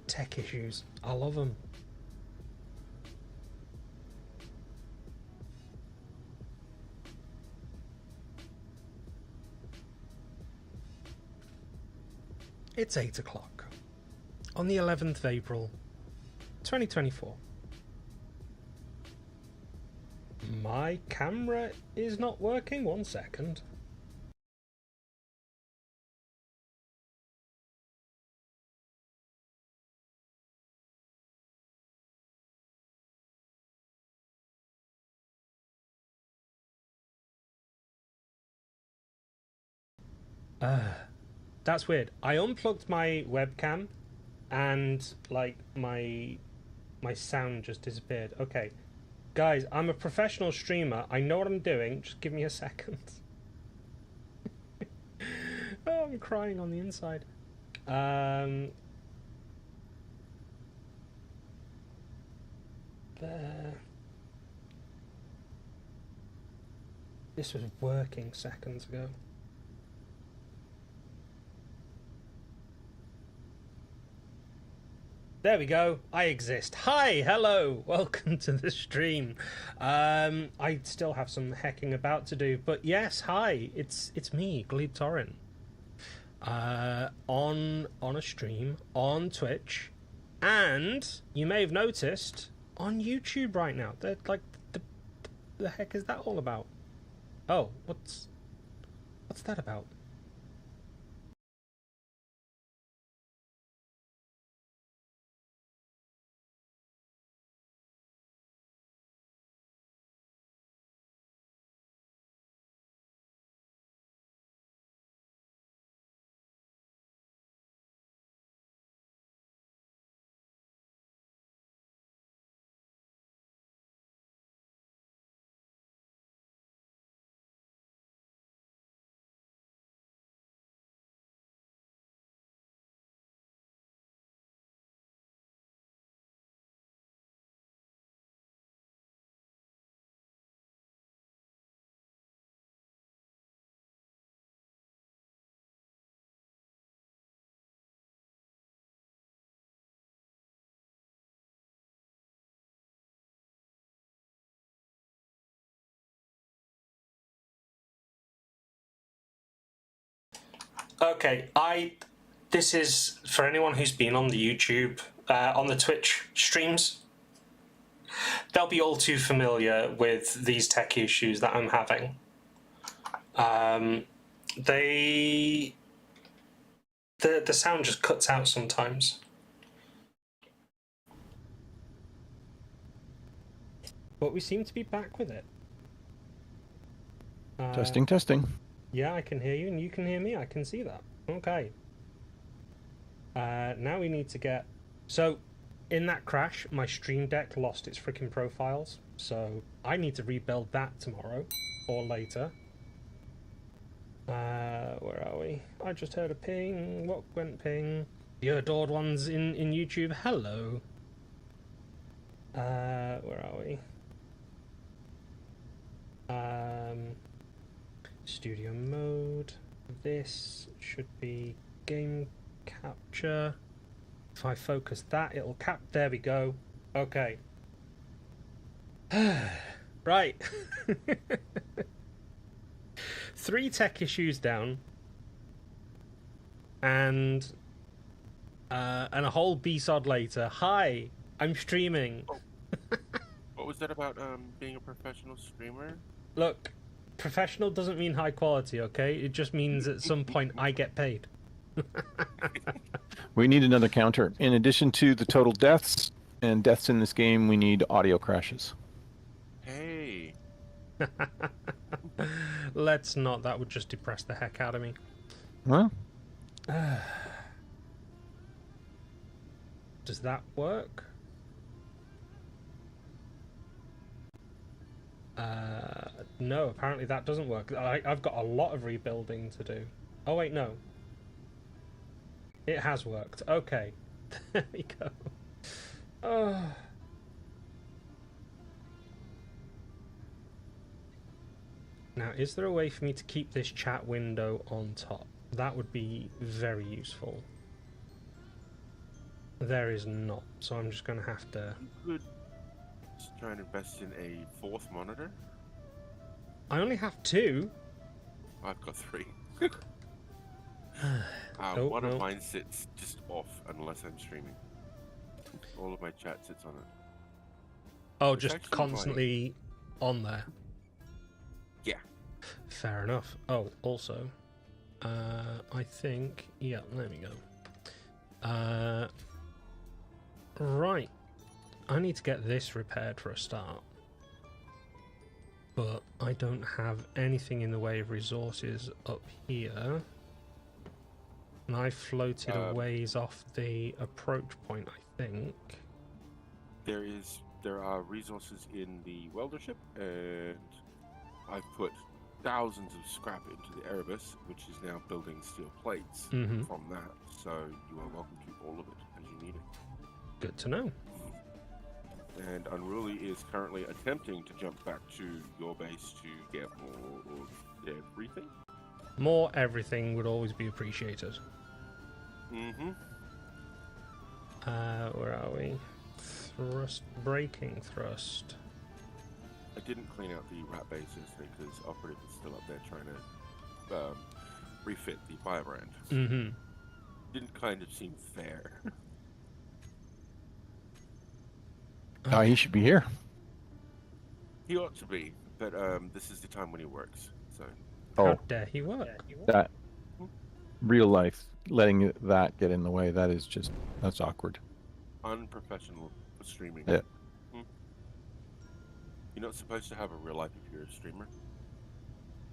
Tech issues. I love them. It's 8 o'clock on the 11th of April, 2024. My camera is not working. 1 second. That's weird. I unplugged my webcam and like my sound just disappeared. Okay. Guys, I'm a professional streamer. I know what I'm doing. Just give me a second. Oh, I'm crying on the inside. There. This was working seconds ago. There we go. I exist. Hi, hello, welcome to the stream. I still have some hecking about to do, but yes, hi. It's me, Glebe Torrent. On a stream on Twitch, and you may have noticed on YouTube right now. They're like, the heck is that all about? Oh, what's that about? Okay, this is for anyone who's been on the YouTube, on the Twitch streams. They'll be all too familiar with these tech issues that I'm having. The sound just cuts out sometimes. But we seem to be back with it. Testing, testing. Yeah, I can hear you, and you can hear me. I can see that. Okay. Now we need to get... So, in that crash, my Stream Deck lost its freaking profiles. So, I need to rebuild that tomorrow. Or later. Where are we? I just heard a ping. What went ping? The adored ones in YouTube. Hello. Where are we? Studio mode. This should be game capture. If I focus that, it'll cap. There we go. Okay. Right. 3 tech issues down, and a whole B-sod later. Hi, I'm streaming. What was that about being a professional streamer? Look, professional doesn't mean high quality, okay? It just means at some point I get paid. We need another counter. In addition to the total deaths and deaths in this game, we need audio crashes. Hey. Let's not. That would just depress the heck out of me. Well, does that work? No, apparently that doesn't work. I've got a lot of rebuilding to do. Oh wait, no. It has worked. Okay. There we go. Oh. Now, is there a way for me to keep this chat window on top? That would be very useful. There is not, so I'm just going to have to... You could just try and invest in a 4th monitor. I only have 2. I've got 3. Oh, One no. of mine sits just off unless I'm streaming. All of my chat sits on it. Oh, It's just actually constantly on there. Yeah. Fair enough. Oh, also, I think... Yeah, there we go. Right. I need to get this repaired for a start. But I don't have anything in the way of resources up here. And I floated a ways off the approach point, I think. There are resources in the welder ship, and I've put thousands of scrap into the Erebus, which is now building steel plates from that. So you are welcome to all of it as you need it. Good to know. And Unruly is currently attempting to jump back to your base to get more of everything. More everything would always be appreciated. Mm-hmm. Where are we? Braking thrust. I didn't clean out the rat base yesterday because Operative is still up there trying to refit the firebrand. Mm-hmm. Didn't kind of seem fair. He should be here. He ought to be, but this is the time when he works. So How dare he work? That real life, letting that get in the way, that's awkward. unprofessional streaming. Yeah. You're not supposed to have a real life if you're a streamer.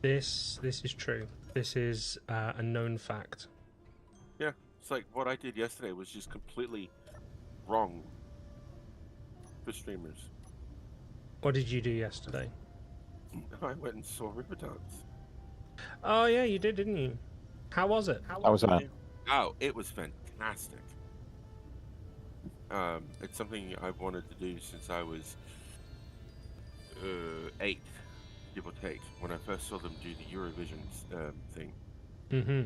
This is true. This is a known fact. Yeah, it's like what I did yesterday was just completely wrong for streamers. What did you do yesterday? I went and saw Riverdance. Oh yeah, you did, didn't you? How was it? I was on. Oh, it was fantastic. It's something I've wanted to do since I was 8, give or take, when I first saw them do the Eurovision thing. Mm-hmm.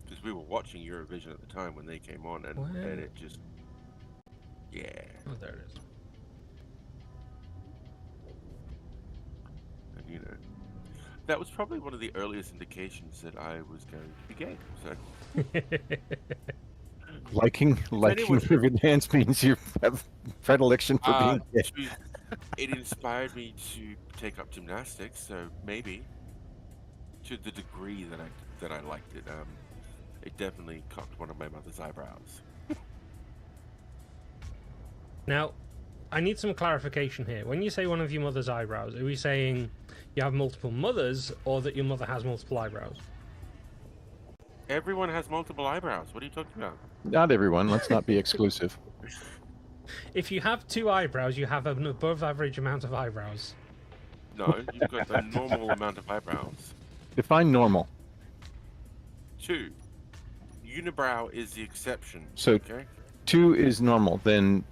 Because we were watching Eurovision at the time when they came on, and, Wow. and it just, yeah. Oh, there it is. And, you know, that was probably one of the earliest indications that I was going to be gay. So Liking Riverdance means you have predilection for being gay. it inspired me to take up gymnastics. So maybe, to the degree that I liked it, it definitely cocked one of my mother's eyebrows. Now, I need some clarification here. When you say one of your mother's eyebrows, are we saying you have multiple mothers, or that your mother has multiple eyebrows? Everyone has multiple eyebrows. What are you talking about? Not everyone. Let's not be exclusive. If you have 2 eyebrows, you have an above average amount of eyebrows. No, you've got a normal amount of eyebrows. Define normal. 2. Unibrow is the exception. So okay? 2 is normal. Then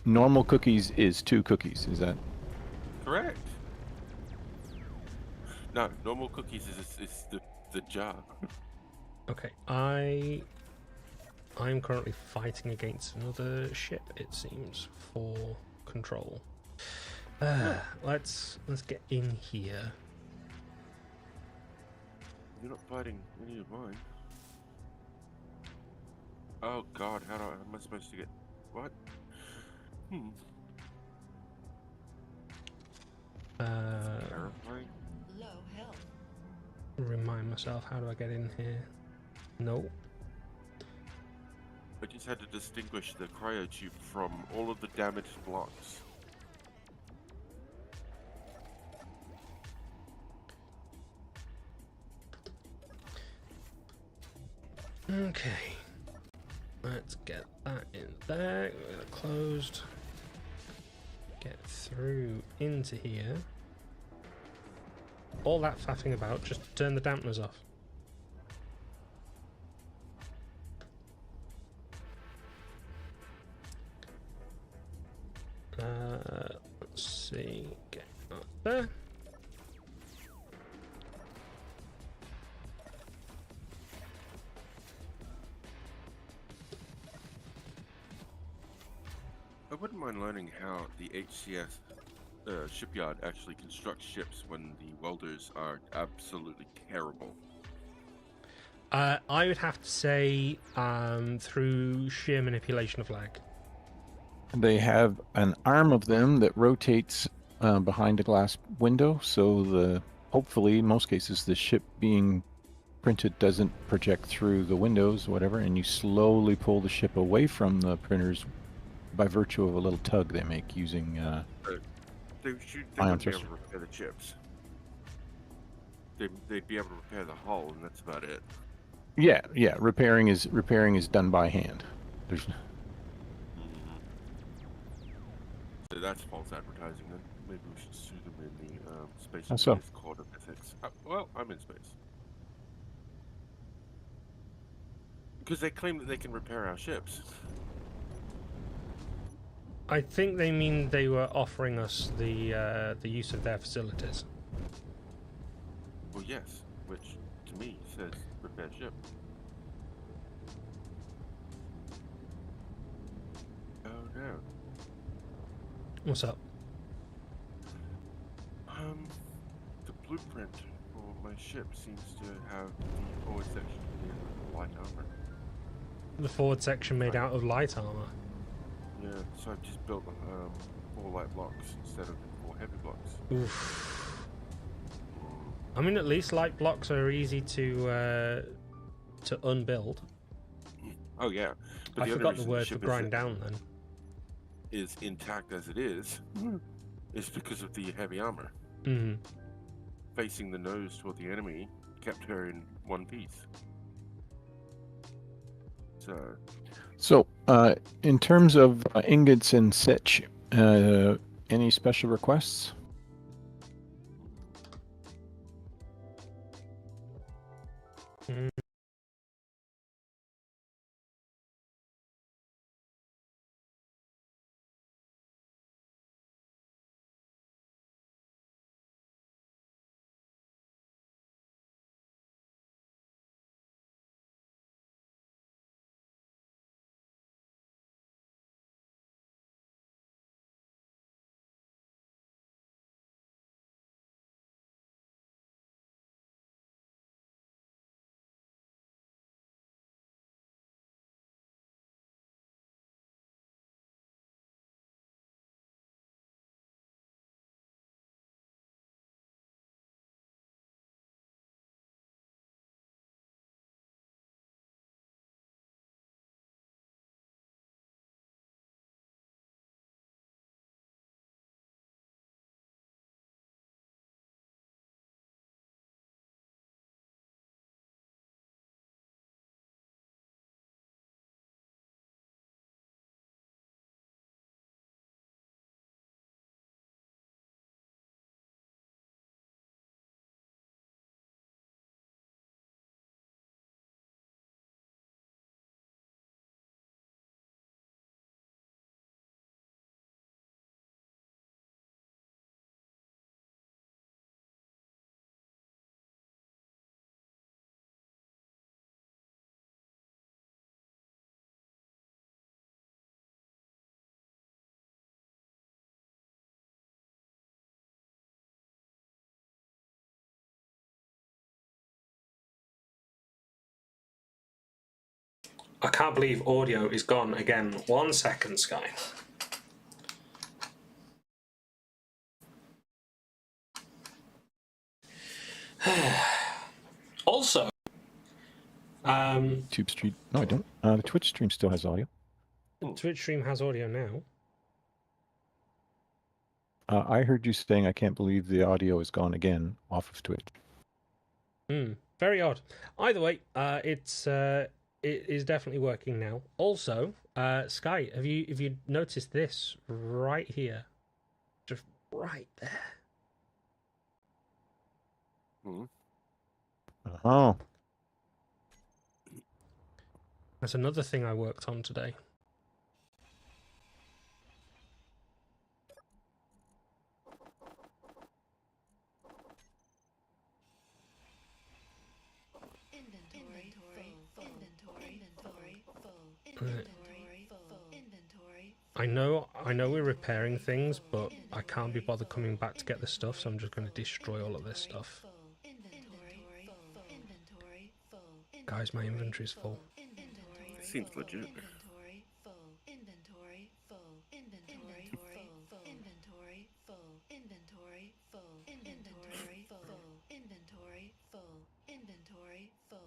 normal cookies is 2 cookies. Is that Correct. No, normal cookies is the jar. Okay, I'm currently fighting against another ship, it seems, for control. Let's get in here. You're not fighting any of mine. Oh God, how am I supposed to get what? Terrifying. Low health. Remind myself, how do I get in here? Nope. I just had to distinguish the cryotube from all of the damaged blocks. Okay. Let's get that in there. Get it closed. Get through into here. All that faffing about, just turn the dampeners off. Let's see. Get up there. I wouldn't mind learning how the HCS shipyard actually constructs ships when the welders are absolutely terrible. I would have to say through sheer manipulation of lag. They have an arm of them that rotates behind a glass window, so hopefully, in most cases, the ship being printed doesn't project through the windows, whatever, and you slowly pull the ship away from the printers by virtue of a little tug they make using They ion wouldn't be able thruster. to repair the chips. They'd be able to repair the hull, and that's about it. Yeah, repairing is done by hand. There's So that's false advertising. Then maybe we should sue them in the Space How so? Engineers Court of Ethics. Well, I'm in space because they claim that they can repair our ships. I think they mean they were offering us the use of their facilities. Well, yes, which to me says repair ship. Oh no. What's up? The blueprint for my ship seems to have the forward section in light armor. The forward section made out of light armor. Yeah, so I've just built 4 light blocks instead of 4 heavy blocks. Oof. I mean, at least light blocks are easy to unbuild. Oh yeah, but I the other forgot the reason word for ship grind down then. is intact as it is because of the heavy armor. Mm-hmm. Facing the nose toward the enemy kept her in one piece. So, in terms of ingots and such, any special requests? Mm. I can't believe audio is gone again. 1 second, Sky. Also, Tube Street. No, I don't. The Twitch stream still has audio. the Twitch stream has audio now. I heard you saying I can't believe the audio is gone again off of Twitch. Very odd. Either way, it is definitely working now. Also, Sky, have you noticed this right here, just right there? Oh, That's another thing I worked on today. I know we're repairing things, but I can't be bothered coming back to get the stuff, so I'm just going to destroy all of this stuff. Guys, my inventory's full. Seems legit.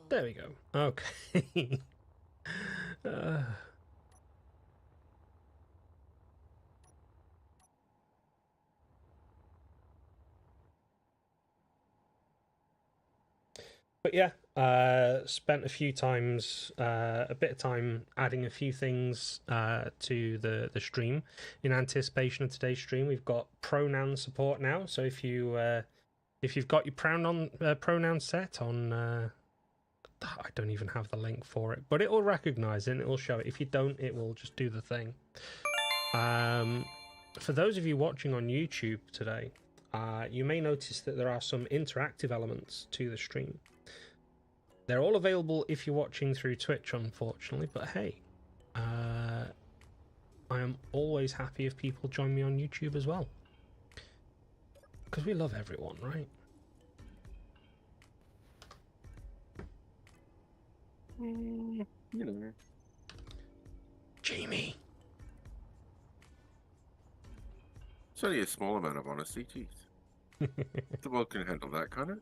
There we go. Okay. But yeah, spent a bit of time adding a few things to the stream in anticipation of today's stream. We've got pronoun support now, so if you've got your pronoun set on, I don't even have the link for it, but it will recognize it and it will show it. If you don't, it will just do the thing. For those of you watching on YouTube today, you may notice that there are some interactive elements to the stream. They're all available if you're watching through Twitch, unfortunately, but hey, I am always happy if people join me on YouTube as well. Because we love everyone, right? You know. Jamie. It's only a small amount of honesty, jeez. The world can handle that, can't it?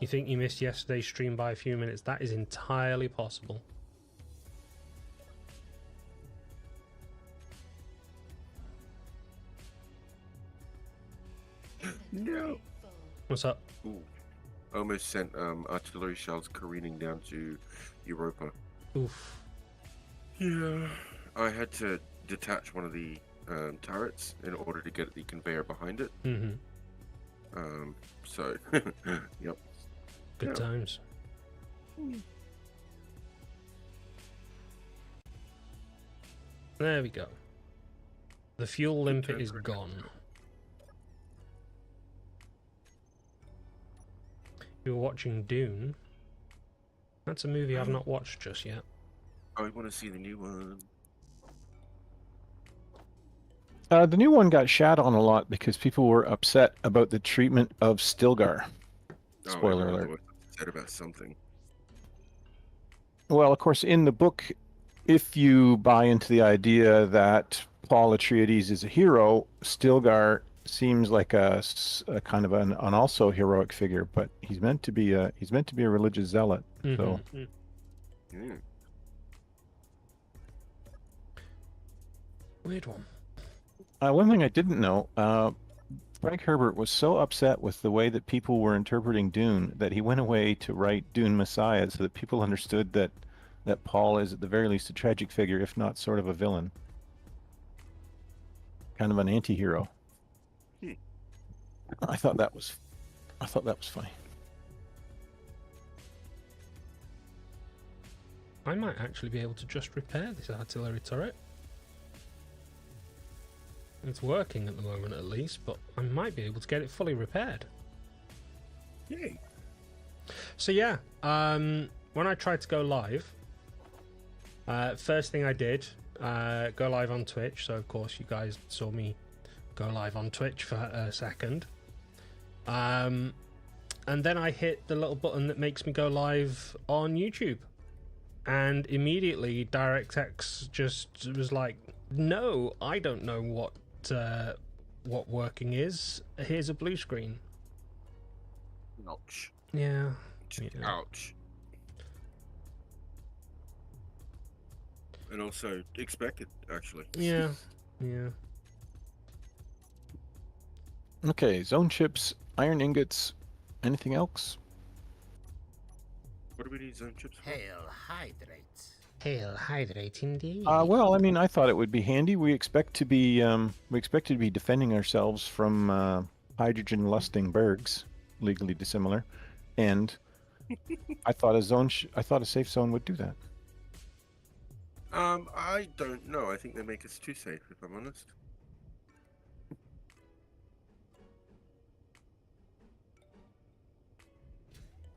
You think you missed yesterday's stream by a few minutes? That is entirely possible. No. What's up? Ooh. Almost sent artillery shells careening down to Europa. Oof. Yeah. I had to detach one of the turrets in order to get the conveyor behind it. Mm-hmm. So, yep. Good times. There we go. The fuel limpet is gone. You were watching Dune. That's a movie I've not watched just yet. I want to see the new one. The new one got shat on a lot because people were upset about the treatment of Stilgar. Spoiler alert. Said about something. Well, of course, in the book, if you buy into the idea that Paul Atreides is a hero, Stilgar seems like a kind of an also heroic figure, but he's meant to be a religious zealot. Mm-hmm. So. Weird one. One thing I didn't know, Frank Herbert was so upset with the way that people were interpreting Dune that he went away to write Dune Messiah so that people understood that Paul is at the very least a tragic figure, if not sort of a villain. Kind of an anti-hero. I thought that was funny. I might actually be able to just repair this artillery turret. It's working at the moment at least, but I might be able to get it fully repaired. Yay. So yeah, when I tried to go live, first thing I did, go live on Twitch, so of course you guys saw me go live on Twitch for a second. And then I hit the little button that makes me go live on YouTube. And immediately DirectX just was like, no, I don't know what working is. Here's a blue screen. Ouch. Yeah. Ouch. And also expected, actually. Yeah. Okay, zone chips, iron ingots, anything else? What do we need zone chips for? Hail hydrate. Hail hydrate indeed. Well, I mean, I thought it would be handy. We expect to be defending ourselves from hydrogen lusting bergs, legally dissimilar, and I thought a safe zone would do that. I don't know. I think they make us too safe, if I'm honest.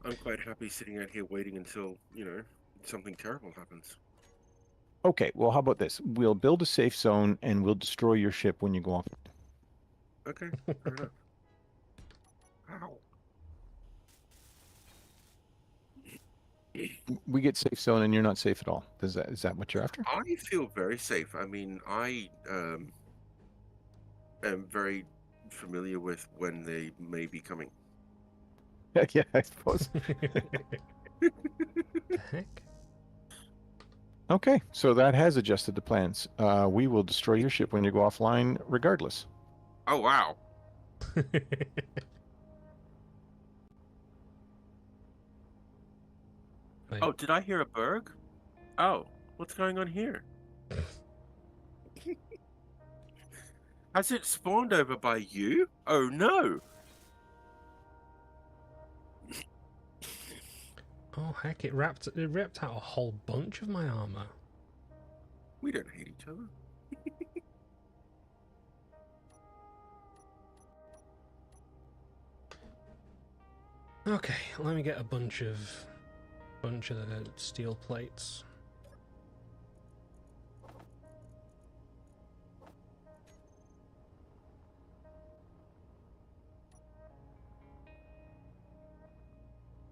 I'm quite happy sitting out here waiting until, something terrible happens. Okay, well, how about this? We'll build a safe zone and we'll destroy your ship when you go off. Okay, fair enough. Ow. We get safe zone and you're not safe at all. Is that what you're after? I feel very safe. I mean, I am very familiar with when they may be coming. Yeah, I suppose. The heck? Okay, so that has adjusted the plans. We will destroy your ship when you go offline, regardless. Oh, wow. Wait. Oh, did I hear a berg? Oh, what's going on here? Has it spawned over by you? Oh, no. Oh heck! It ripped out a whole bunch of my armor. We don't hate each other. Okay, let me get a bunch of the steel plates.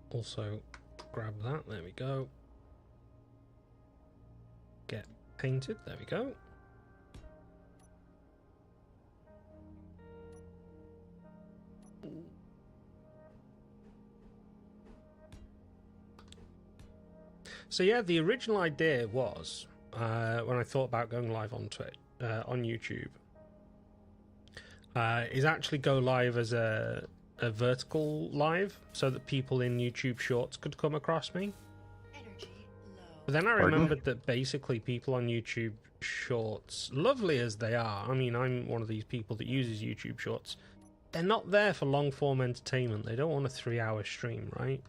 Also, grab that. There we go. Get painted. There we go. So yeah, the original idea was when I thought about going live on Twitch, on YouTube, is actually go live as a vertical live so that people in YouTube Shorts could come across me. But then I remembered that basically people on YouTube Shorts, lovely as they are, I mean, I'm one of these people that uses YouTube Shorts, they're not there for long form entertainment. They don't want a 3-hour stream, right?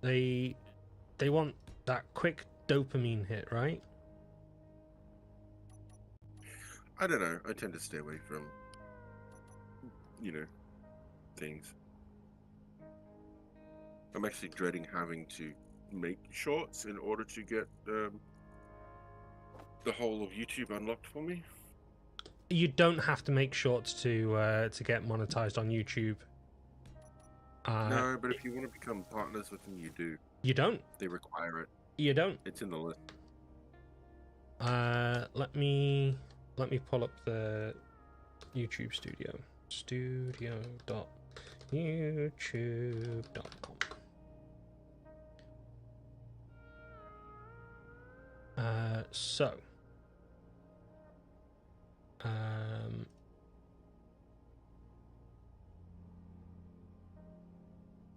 They want that quick dopamine hit, right? I don't know. I tend to stay away from, things. I'm actually dreading having to make shorts in order to get the whole of YouTube unlocked for me. You don't have to make shorts to get monetized on YouTube. No, but if you want to become partners with them, you do. You don't. They require it. You don't. It's in the list. Let me pull up the YouTube studio. Studio.youtube.com.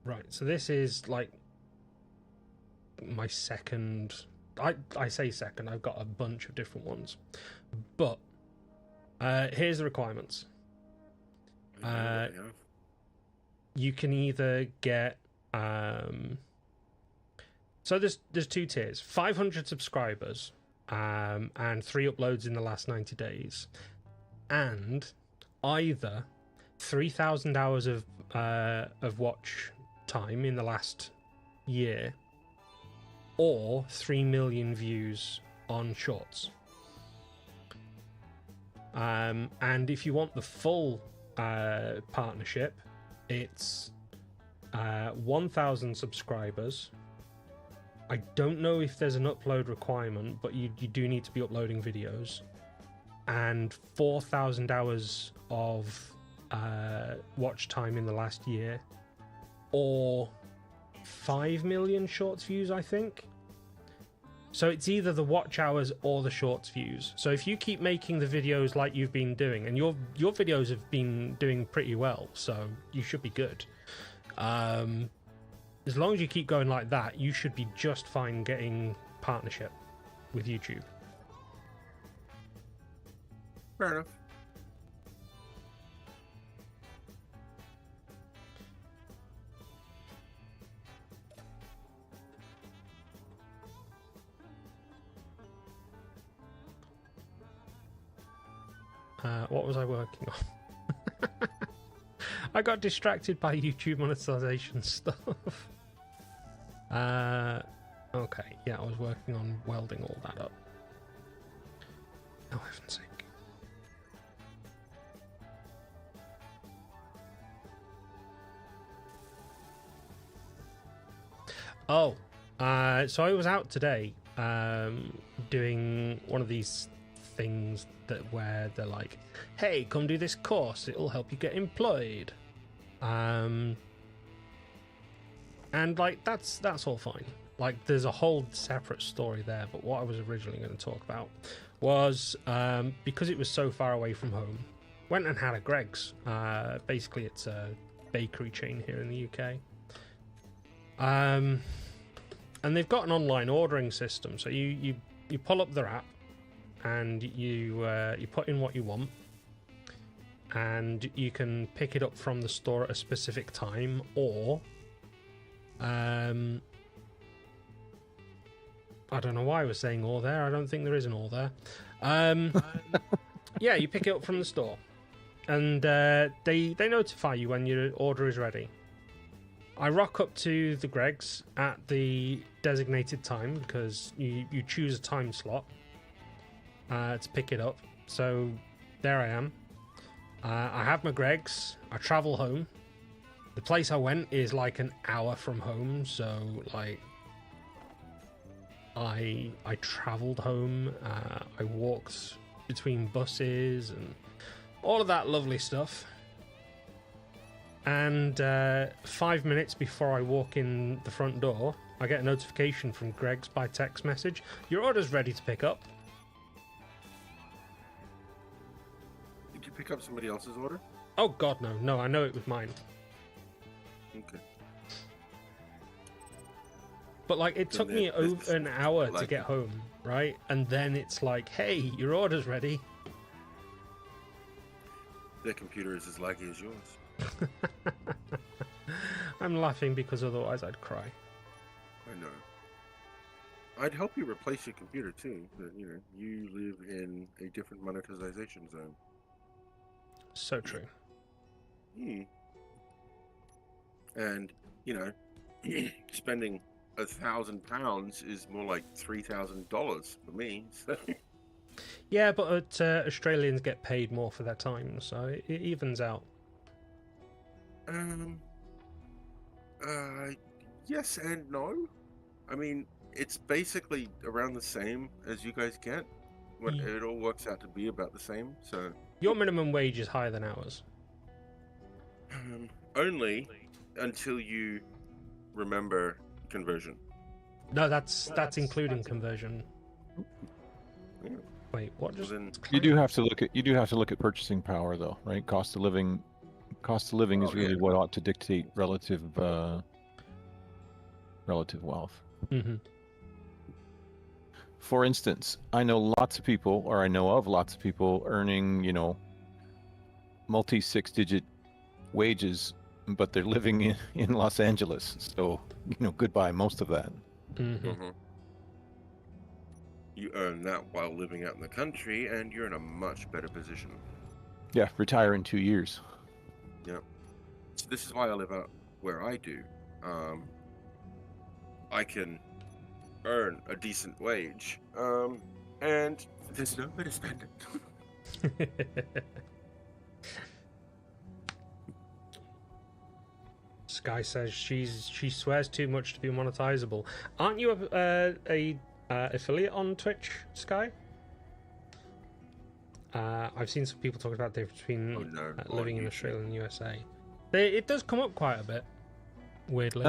Right, so this is like my second. I say second. I've got a bunch of different ones, but here's the requirements. You can either get so there's 2 tiers: 500 subscribers, and 3 uploads in the last 90 days, and either 3,000 hours of watch time in the last year, or 3 million views on shorts. And if you want the full partnership, it's 1,000 subscribers. I don't know if there's an upload requirement, but you do need to be uploading videos, and 4,000 hours of watch time in the last year, or 5 million shorts views, I think. So it's either the watch hours or the shorts views. So if you keep making the videos like you've been doing, and your videos have been doing pretty well, so you should be good. As long as you keep going like that, you should be just fine getting partnership with YouTube. Fair enough. What was I working on? I got distracted by YouTube monetization stuff. Okay, yeah, I was working on welding all that up. Oh, heaven's sake. Oh, so I was out today doing one of these things where they're like, hey, come do this course, it'll help you get employed. And like that's all fine. Like there's a whole separate story there, but what I was originally going to talk about was because it was so far away from home, went and had a Greg's. Basically it's a bakery chain here in the UK. And they've got an online ordering system, so you pull up their app and you put in what you want, and you can pick it up from the store at a specific time, or I don't know why I was saying "or" there. I don't think there is an "or" there. Yeah, you pick it up from the store, and they notify you when your order is ready. I rock up to the Greg's at the designated time because you choose a time slot to pick it up. So there I am. I have my Greg's. I travel home. The place I went is like an hour from home, so like I travelled home. I walked between buses and all of that lovely stuff. And 5 minutes before I walk in the front door, I get a notification from Greg's by text message. Your order's ready to pick up. Did you pick up somebody else's order? Oh God, no. No, I know it was mine. Okay. But like, it took me over an hour to get home, right? And then it's like, hey, your order's ready. Their computer is as laggy as yours. I'm laughing because otherwise I'd cry. I know. I'd help you replace your computer too, but you know, you live in a different monetization zone. So true. And you know, spending £1,000 is more like $3,000 for me. So. Yeah, but Australians get paid more for their time, so it evens out. Yes and no. I mean, it's basically around the same as you guys get. When it all works out to be about the same. So your minimum wage is higher than ours. Only until you remember conversion. No, that's including conversion. Yeah. Wait, what? Just you do have to look at purchasing power, though, right? Cost of living is really what ought to dictate relative wealth. Mm-hmm. For instance, I know of lots of people earning, multi 6-digit wages, but they're living in Los Angeles. So, goodbye most of that. Mm-hmm. Mm-hmm. You earn that while living out in the country, and you're in a much better position. Yeah, retire in 2 years. Yeah. So this is why I live out where I do. I can earn a decent wage, and there's no way to spend it. Sky says she swears too much to be monetizable. Aren't you a affiliate on Twitch, Sky? I've seen some people talk about the difference between living in Australia and the USA. It does come up quite a bit, weirdly.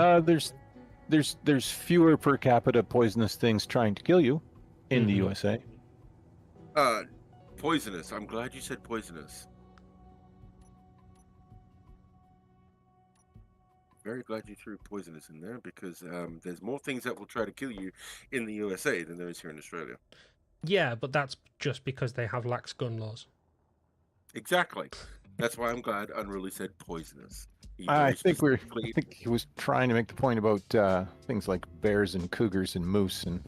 There's fewer per capita poisonous things trying to kill you in the USA. Poisonous. I'm glad you said poisonous. Very glad you threw poisonous in there because there's more things that will try to kill you in the USA than there is here in Australia. Yeah, but that's just because they have lax gun laws. Exactly. That's why I'm glad Unruly said poisonous. I think he was trying to make the point about things like bears and cougars and moose and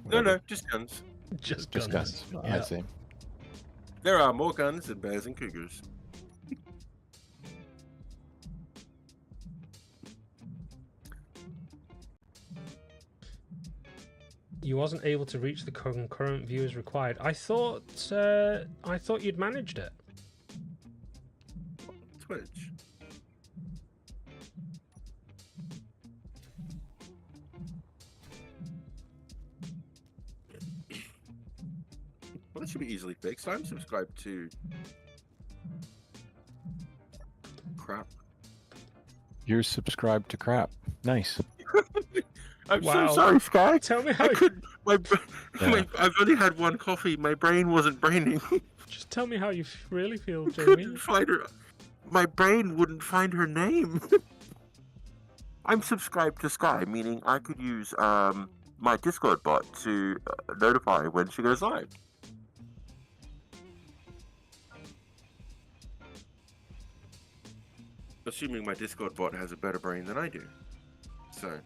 whatever. No, just guns. Just guns. Yeah. I see. There are more guns than bears and cougars. You wasn't able to reach the concurrent view as required. I thought you'd managed it. Twitch. Well, that should be easily fixed. I'm subscribed to crap. You're subscribed to crap. Nice. I'm Wow. so sorry, Sky. Tell me how. I couldn't. Yeah. I've only had one coffee. My brain wasn't braining. Just tell me how you really feel, Jamie. Couldn't find her. My brain wouldn't find her name. I'm subscribed to Sky, meaning I could use my Discord bot to notify when she goes live. Assuming my Discord bot has a better brain than I do. So.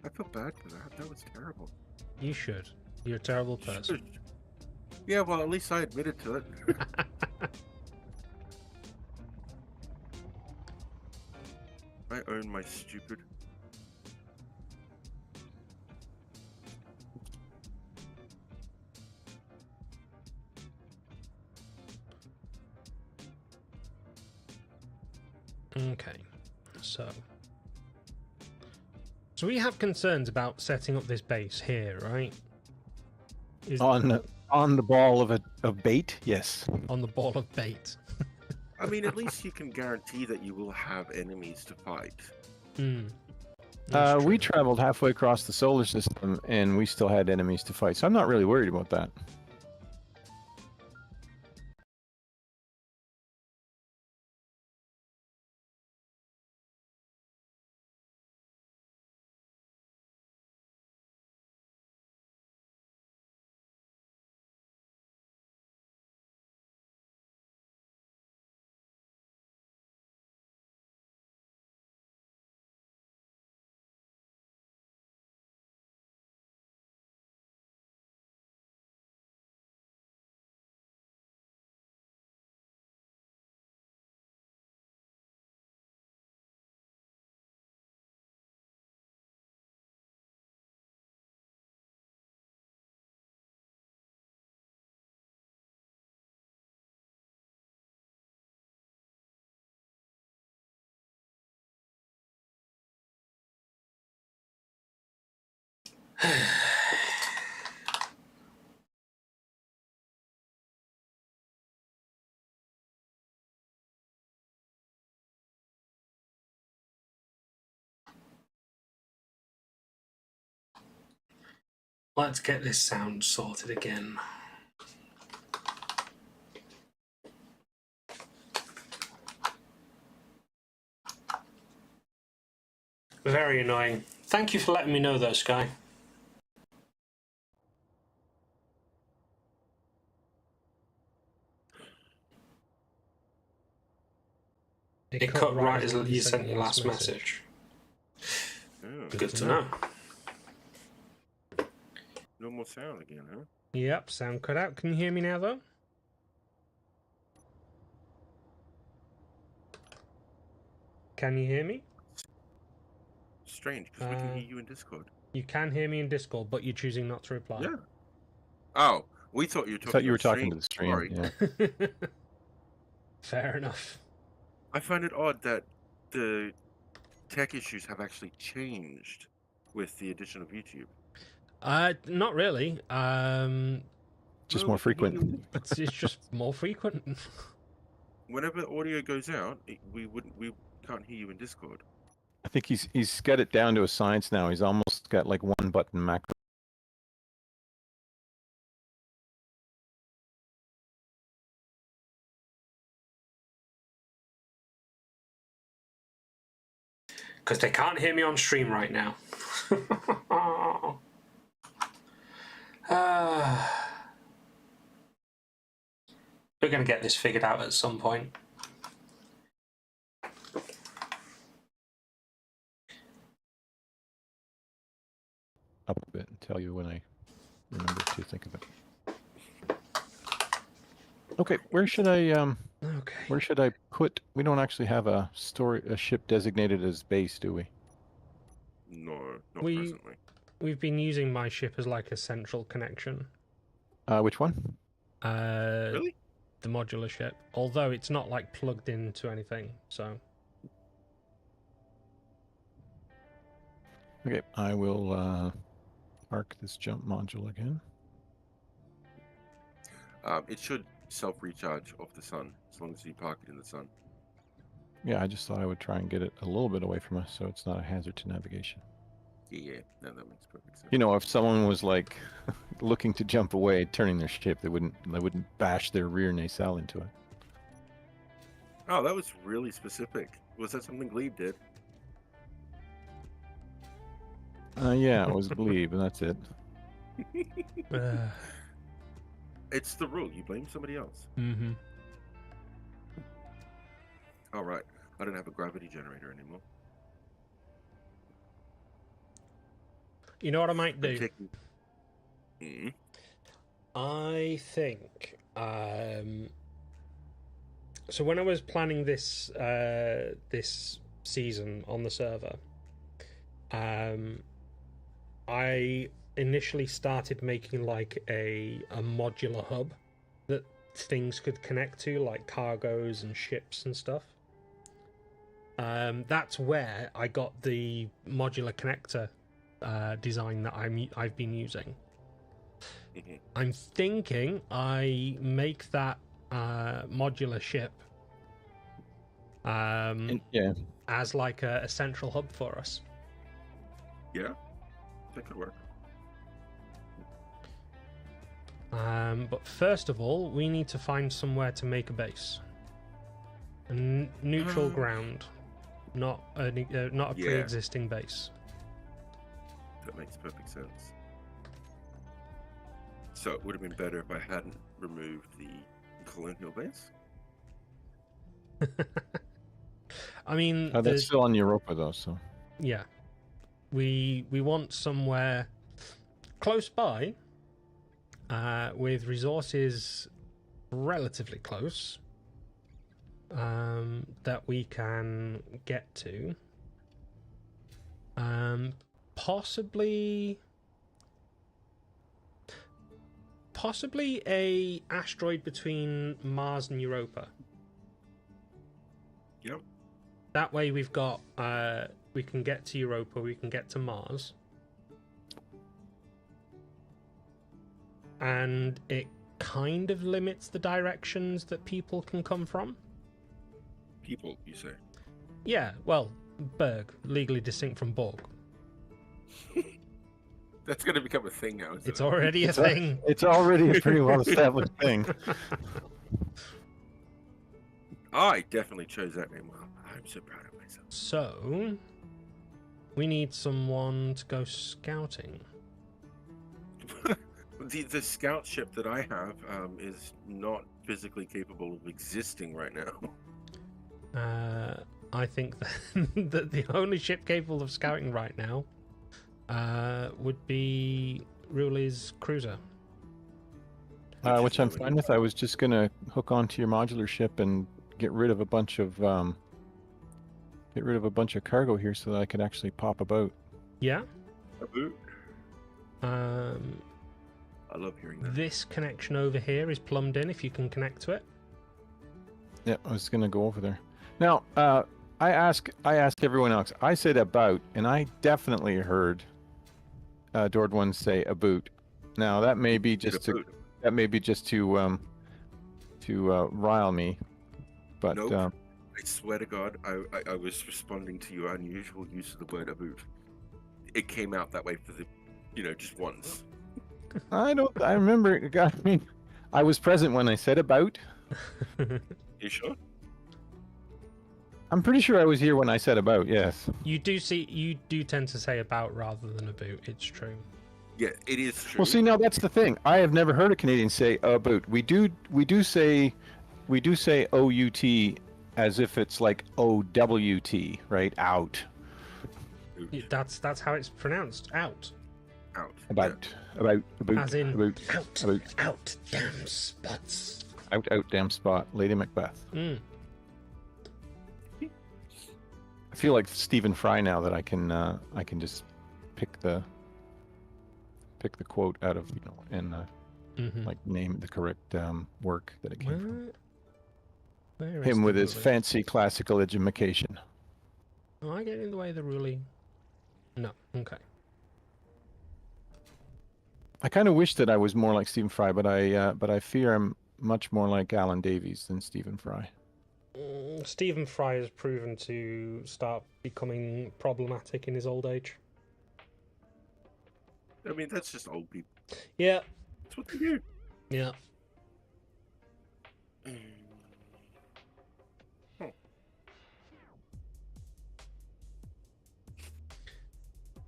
I feel bad for that. That was terrible. You should. You're a terrible person. Yeah, well, at least I admitted to it. I own my stupid. Okay, so we have concerns about setting up this base here, right? On the ball of bait, yes. On the ball of bait. I mean, at least you can guarantee that you will have enemies to fight. That's We true. traveled halfway across the solar system, and we still had enemies to fight, so I'm not really worried about that. Let's get this sound sorted again. Very annoying. Thank you for letting me know though, Sky. It cut right as you sent your last message. Oh, Good to know. no more sound again, huh? Yep, sound cut out. Can you hear me now though? Can you hear me? Strange, because we can hear you in Discord. You can hear me in Discord, but you're choosing not to reply. Yeah. Oh, we thought you were talking. I thought you were on talking to the stream. Sorry. Yeah. Fair enough. I find it odd that the tech issues have actually changed with the addition of YouTube. Not really. Just No, more we can hear frequent. you. It's just more frequent. Whenever audio goes out, we can't hear you in Discord. I think he's got it down to a science now. He's almost got like one button macro. Because they can't hear me on stream right now. We're going to get this figured out at some point. Up a bit and tell you when I remember to think of it. Okay, where should I Okay. where should I put? We don't actually have a ship designated as base, do we? No, not We- presently. We've been using my ship as like a central connection. Which one? Really? The modular ship, although it's not like plugged into anything. So Okay, I will mark this jump module again. It should self-recharge off the sun as long as you park it in the sun. Yeah, I just thought I would try and get it a little bit away from us so it's not a hazard to navigation. Yeah, no, that makes perfect sense. You know, if someone was like looking to jump away, turning their ship, they wouldn't bash their rear nacelle into it. Oh, that was really specific. Was that something Glebe did? Yeah, it was Glebe, and that's it. It's the rule. You blame somebody else. Mm-hmm. All right. I don't have a gravity generator anymore. You know what I might I'm do? taking- Mm. I think. So when I was planning this this season on the server, I initially started making like a modular hub that things could connect to, like cargoes and ships and stuff. That's where I got the modular connector design that I've been using. Mhm. I'm thinking I make that modular ship Yeah, as like a central hub for us. Yeah, that could work. But first of all, we need to find somewhere to make a base. A neutral ground, not a Yeah. pre-existing base. That makes perfect sense. So it would have been better if I hadn't removed the colonial base. I mean, that's still on Europa though, so. yeah, we want somewhere close by, with resources relatively close, that we can get to. Possibly a asteroid between Mars and Europa. Yep. That way we've got we can get to Europa, we can get to Mars. And it kind of limits the directions that people can come from. People, you say? Yeah, well, Berg, legally distinct from Borg. That's going to become a thing now, isn't It's it? already a thing. It's already a pretty well established thing. I definitely chose that name well. I'm so proud of myself. So, we need someone to go scouting. The scout ship that I have is not physically capable of existing right now. I think that the only ship capable of scouting right now would be Ruli's cruiser. Which I'm fine with. I was just gonna hook onto your modular ship and get rid of a bunch of cargo here so that I could actually pop about. Yeah. A boot. I love hearing that. This connection over here is plumbed in. If you can connect to it. Yeah, I was gonna go over there. Now, I asked everyone else. I said about, and I definitely heard Dord1 say a boot. Now that may be just to rile me, but Nope. I swear to God, I was responding to your unusual use of the word aboot. It came out that way for just once. I remember. I mean, I was present when I said about. You sure? I'm pretty sure I was here when I said about. Yes. You do tend to say about rather than a boot. It's true. Yeah, it is true. Well, see, now that's the thing. I have never heard a Canadian say about. We do say OUT as if it's like OWT, right? Out. That's how it's pronounced. Out. Out. About. As in about. out. About. Out. Damn spots. Out, damn spot, Lady Macbeth. Mm. I feel like Stephen Fry now that I can just pick the quote out of and like name the correct work that it came from. Where is Him with his ruling? fancy classical education. Am I getting in the way of the ruling? No. Okay. I kind of wish that I was more like Stephen Fry, but I fear I'm much more like Alan Davies than Stephen Fry. Stephen Fry has proven to start becoming problematic in his old age. I mean, that's just old people. Yeah. That's what they do. Yeah.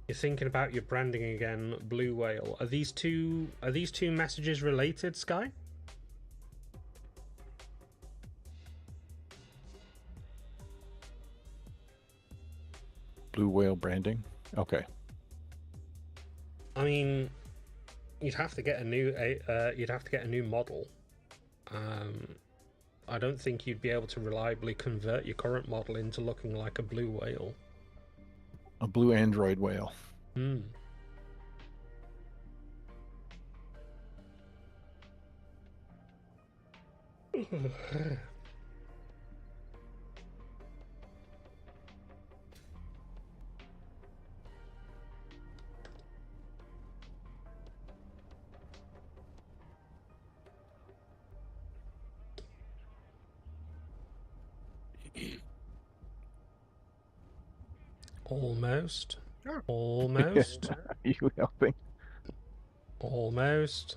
You're thinking about your branding again, Blue Whale. Are these two messages related, Sky? Blue Whale branding. Okay. I mean, you'd have to get a new model. I don't think you'd be able to reliably convert your current model into looking like a blue whale. A blue android whale. Hmm. Almost. Sure. Almost. Are you helping? Almost.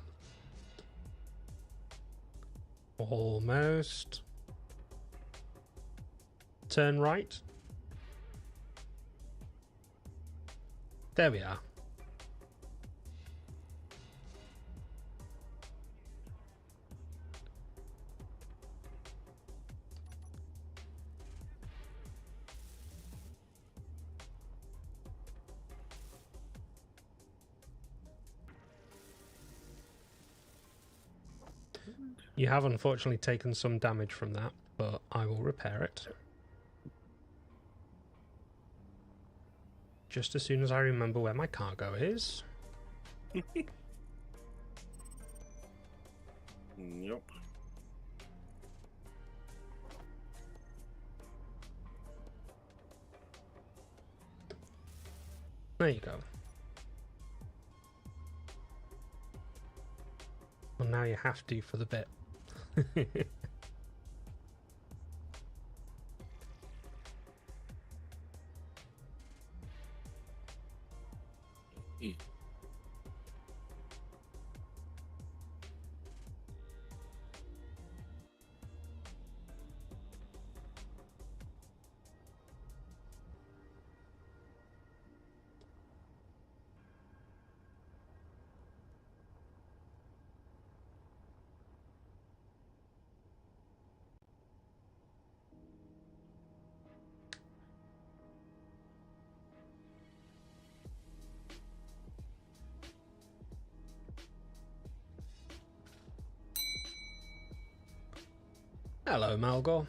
Almost. Turn right. There we are. You have unfortunately taken some damage from that, but I will repair it. Just as soon as I remember where my cargo is. Yep. There you go. Well, now you have to for the bit. Hello, Malgor.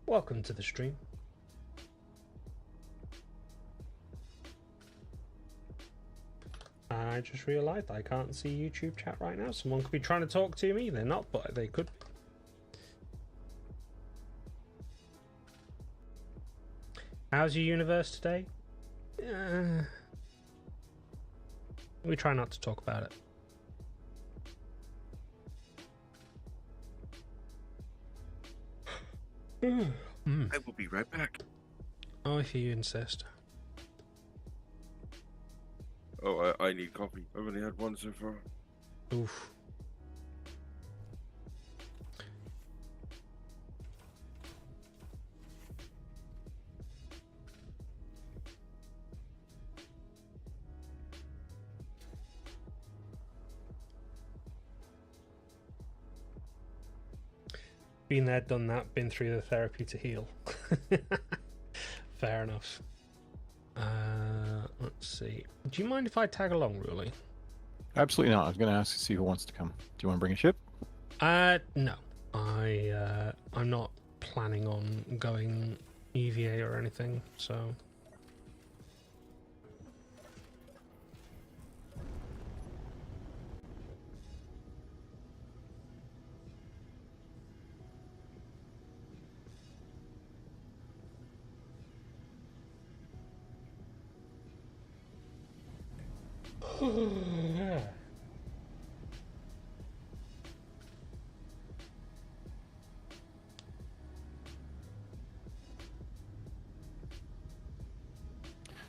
Welcome to the stream. I just realised I can't see YouTube chat right now. Someone could be trying to talk to me. They're not, but they could be. How's your universe today? We try not to talk about it. I will be right back. Oh, if you insist. Oh, I need coffee. I've only had one so far. Oof. Been there, done that, been through the therapy to heal. Fair enough. Let's see. Do you mind if I tag along, really? Absolutely not. I was going to ask to see who wants to come. Do you want to bring a ship? No. I'm not planning on going EVA or anything, so...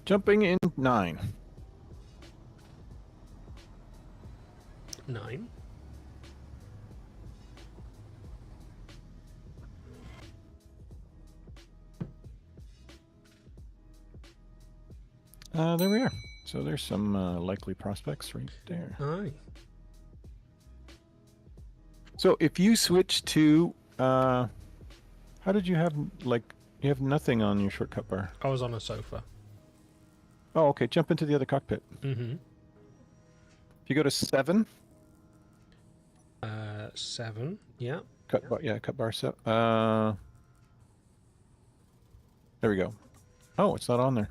Jumping in 9. 9. There we are. So there's some likely prospects right there. Aye. So if you switch to, how did you have, like, you have nothing on your shortcut bar? I was on a sofa. Oh, okay. Jump into the other cockpit. Mm-hmm. If you go to 7. 7. Yeah. Cut bar 7. There we go. Oh, it's not on there.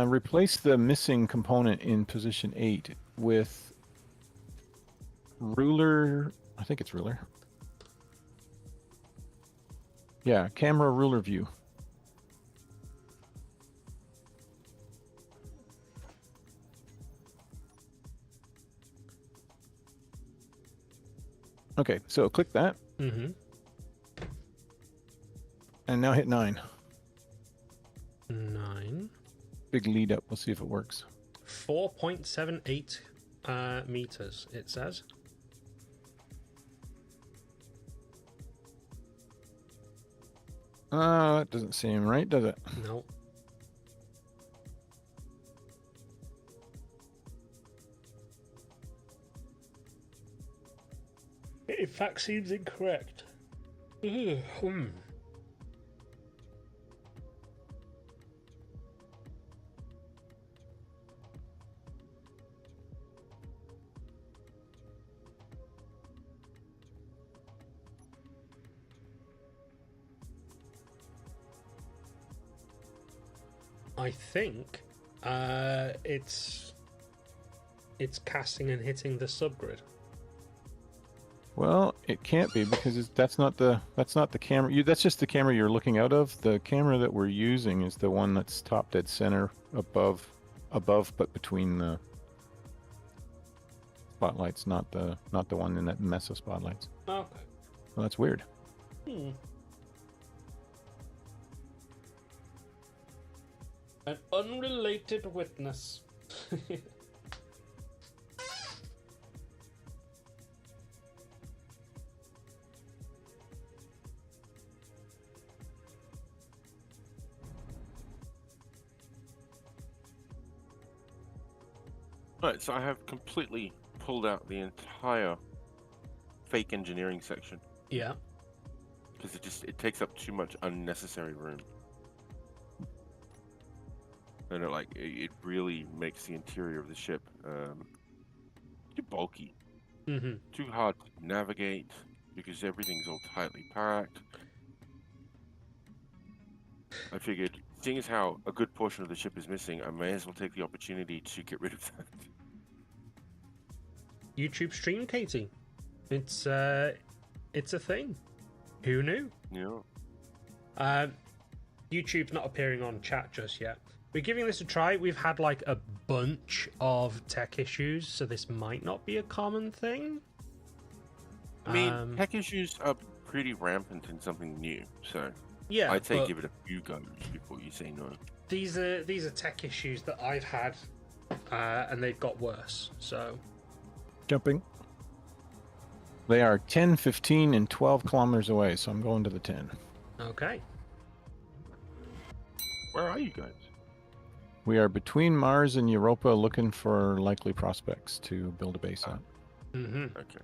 Replace the missing component in position 8 with ruler. I think it's ruler. Yeah, camera ruler view. Okay, so click that. Mm-hmm. And now hit 9. 9. Big lead up. We'll see if it works. 4.78 meters, it says. That doesn't seem right, does it? No. It in fact seems incorrect. I think it's casting and hitting the subgrid. Well, it can't be because that's not the camera. That's just the camera you're looking out of. The camera that we're using is the one that's top dead center above, but between the spotlights, not the one in that mess of spotlights. Okay. Well, that's weird. An unrelated witness. Right, so I have completely pulled out the entire fake engineering section Yeah. because it takes up too much unnecessary room, and it really makes the interior of the ship too bulky, too hard to navigate because everything's all tightly packed. I figured, seeing as how a good portion of the ship is missing, I may as well take the opportunity to get rid of that. YouTube stream, Katie. It's a thing. Who knew? Yeah. YouTube's not appearing on chat just yet. We're giving this a try. We've had like a bunch of tech issues, so this might not be a common thing. I mean, tech issues are pretty rampant in something new, so yeah, I'd say give it a few goes before you say no. These are tech issues that I've had, and they've got worse. So Jumping. They are 10, 15, and 12 kilometers away, so I'm going to the 10. okay. Where are you guys? We are between Mars and Europa looking for likely prospects to build a base on. Okay.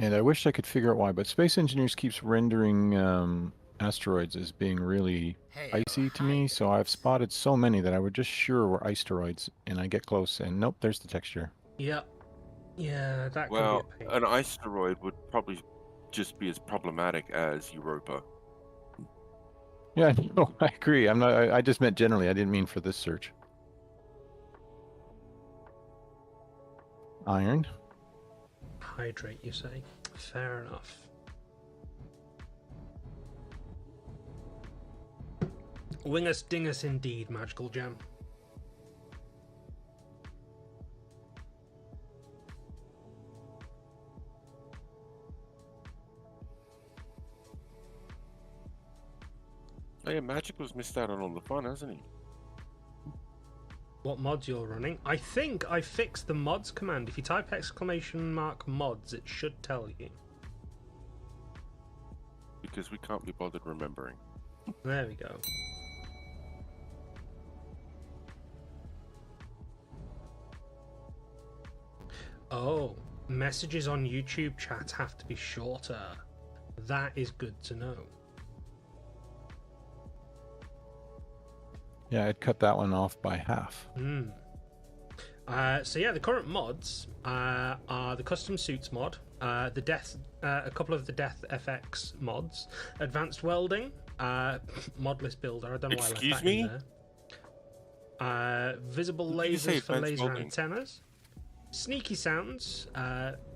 And I wish I could figure out why, but Space Engineers keeps rendering asteroids as being really icy to me, so I've spotted so many that I were just sure were asteroids, and I get close, and nope, there's the texture. Yeah. Yeah, that could Well, be a pain. an asteroid would probably just be as problematic as Europa. Yeah, no, I agree. I'm not. I just meant generally. I didn't mean for this search. Iron. Hydrate, you say? Fair enough. Wingus dingus indeed, Magical Gem. Oh yeah, Magic was missed out on all the fun, hasn't he? What mods you're running? I think I fixed the mods command. If you type !mods, it should tell you. Because we can't be bothered remembering. There we go. Oh, messages on YouTube chat have to be shorter. That is good to know. Yeah, I'd cut that one off by half. So yeah, the current mods are the custom suits mod, the death, a couple of the death FX mods, advanced welding, modless builder. I don't know why I left that in there. Visible lasers for laser antennas, sneaky sounds,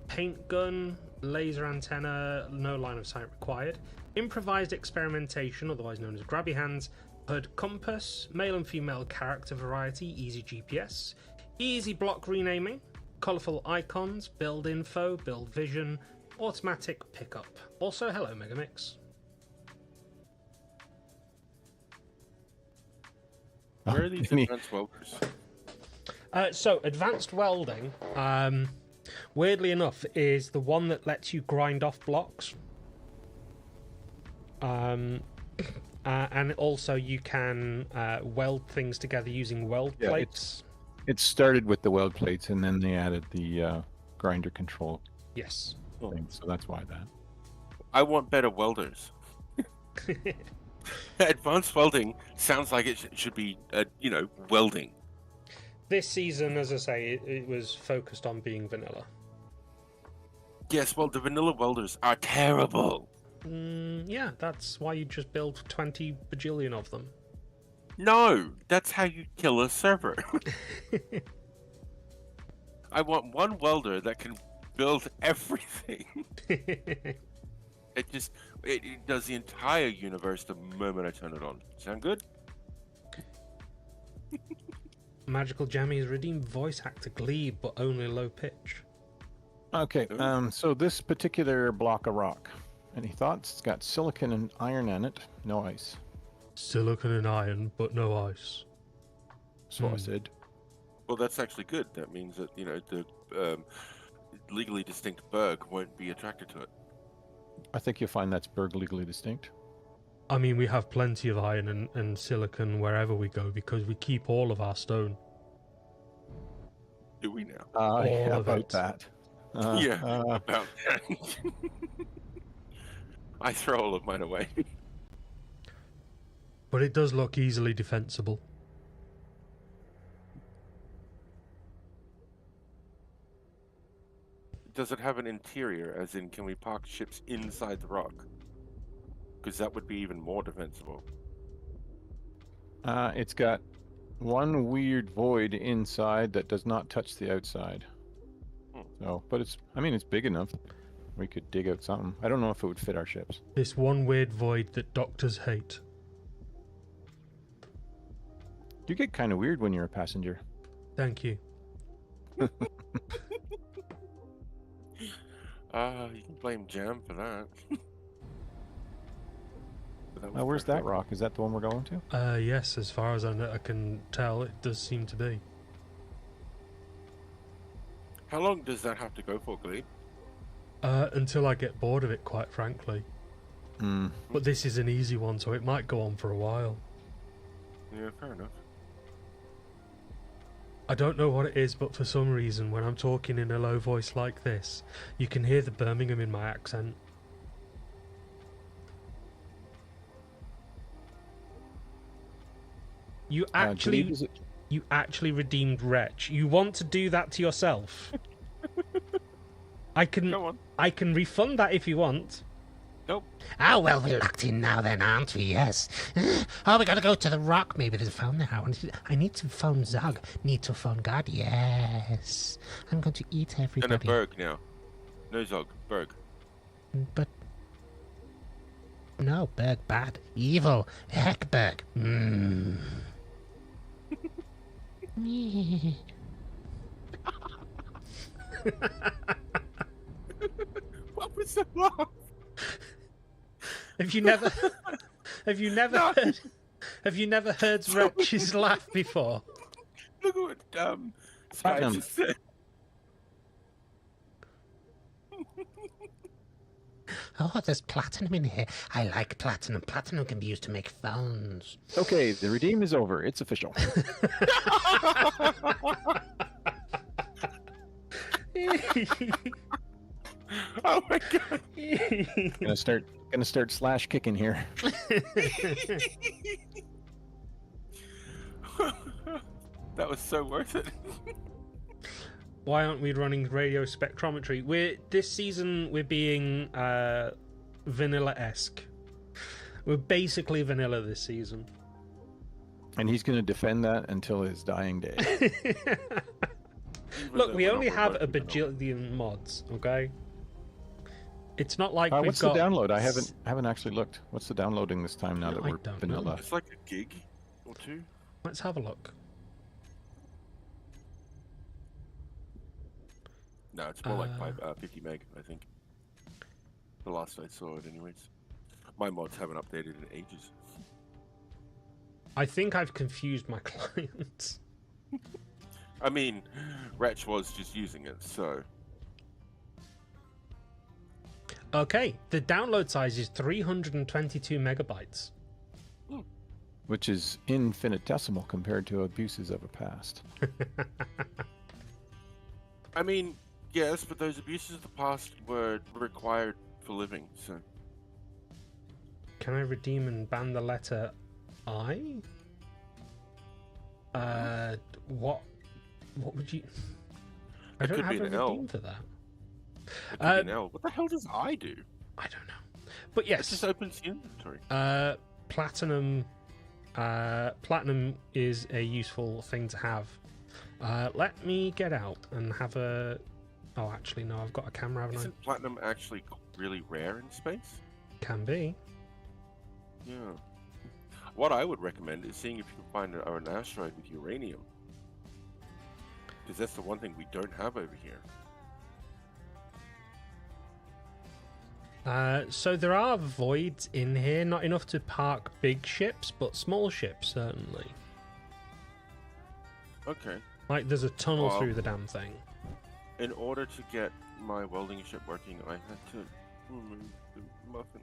paint gun, laser antenna, no line of sight required, improvised experimentation, otherwise known as grabby hands. HUD compass, male and female character variety, easy GPS, easy block renaming, colourful icons, build info, build vision, automatic pickup. Also, hello Megamix. Where are these advanced welders? So, advanced welding, weirdly enough, is the one that lets you grind off blocks. And also you can weld things together using weld plates. It started with the weld plates, and then they added the grinder control Yes. thing, so that's why that. I want better welders. Advanced welding sounds like it should be, welding. This season, as I say, it was focused on being vanilla. Yes, well, the vanilla welders are terrible. Yeah, that's why you just build 20 bajillion of them. No, that's how you kill a server. I want one welder that can build everything. It does the entire universe the moment I turn it on. Sound good? Magical Jammy has redeemed voice actor Glebe, but only low pitch. Okay, so this particular block of rock. Any thoughts? It's got silicon and iron in it, no ice. Silicon and iron, but no ice. So I said. Well, that's actually good. That means that, the legally distinct Berg won't be attracted to it. I think you'll find that's Berg legally distinct. I mean, we have plenty of iron and silicon wherever we go because we keep all of our stone. Do we now? Yeah, of about it. that. About that. I throw all of mine away. But it does look easily defensible. Does it have an interior, as in can we park ships inside the rock? Because that would be even more defensible. It's got one weird void inside that does not touch the outside. So, but it's big enough. We could dig out something. I don't know if it would fit our ships. This one weird void that doctors hate. You get kind of weird when you're a passenger. Thank you. You can blame Jam for that. Where's that rock? Is that the one we're going to? Yes, as far as I can tell, it does seem to be. How long does that have to go for, Glebe? Until I get bored of it, quite frankly. But this is an easy one, so it might go on for a while. Yeah, fair enough. I don't know what it is, but for some reason, when I'm talking in a low voice like this, you can hear the Birmingham in my accent. You actually, you actually redeemed Wretch. You want to do that to yourself? I can refund that if you want. Nope. Oh, well, we're locked in now then, aren't we? Yes. Oh, we gotta go to the rock. Maybe there's a phone there. I need to phone Zog. Need to phone God. Yes. I'm going to eat everybody. And a Berg now. No Zog. Berg. But... No, Berg bad. Evil. Heck, Berg. Mmm. What was that laugh? Have you never heard Wretch's laugh before? Look at what Sky just said. Oh, there's platinum in here. I like platinum. Platinum can be used to make phones. Okay, the redeem is over. It's official. Oh my god! Gonna start slash kicking here. That was so worth it. Why aren't we running radio spectrometry? This season we're being vanilla-esque. We're basically vanilla this season. And he's gonna defend that until his dying day. Look, we only have a bajillion mods, okay? It's not like we've what's got... the download? I haven't actually looked. What's the downloading this time now that we're vanilla? Know. It's like a gig or two. Let's have a look. No, it's more like 50 meg, I think. The last I saw it, anyways. My mods haven't updated in ages. I think I've confused my clients. I mean, Wretch was just using it, so... Okay, the download size is 322 megabytes. Which is infinitesimal compared to abuses of a past. I mean, yes, but those abuses of the past were required for living, so... Can I redeem and ban the letter I? What would you... I don't have a redeem for that. It could be an L. What the hell does I do? I don't know. But yes. It just opens the inventory. Platinum is a useful thing to have. Let me get out and have a... Oh, actually, no, I've got a camera, haven't Isn't platinum actually really rare in space? Can be. Yeah. What I would recommend is seeing if you can find an asteroid with uranium. Because that's the one thing we don't have over here. So there are voids in here, not enough to park big ships, but small ships, certainly. Okay. Like, there's a tunnel through the damn thing. In order to get my welding ship working, I had to remove the muffin.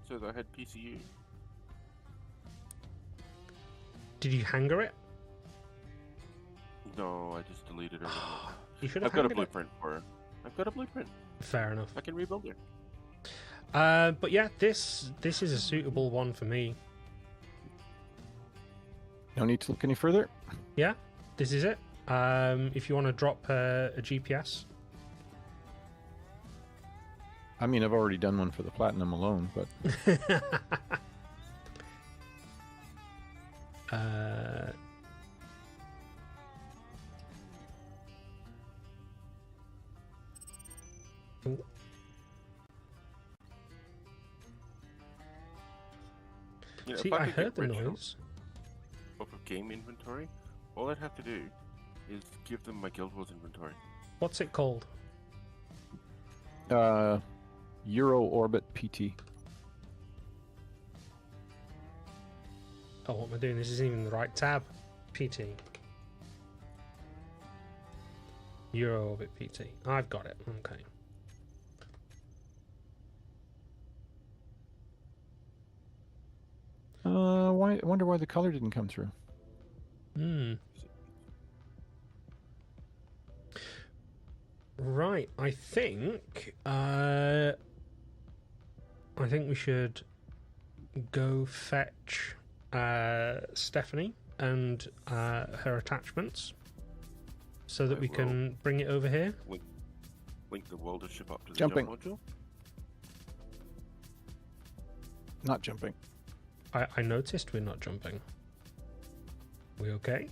So that I had PCU. Did you hanger it? No, I just deleted everything. You should have I've got a hangered blueprint for it. I've got a blueprint. Fair enough. I can rebuild it. But yeah, this is a suitable one for me. No need to look any further. Yeah, this is it. If you want to drop a GPS. I mean, I've already done one for the platinum alone, but... You know, See, if I could heard get the rid noise. Of game inventory, all I'd have to do is give them my Guild Wars inventory. What's it called? Euro Orbit PT. Oh, what am I doing? This isn't even the right tab. PT. Euro Orbit PT. I've got it. Okay. I wonder why the color didn't come through. Right, I think we should go fetch Stephanie and her attachments so that I we can bring it over here. Link the welder ship up to the Jumping. jump module. Not jumping. I noticed we're not jumping. We okay?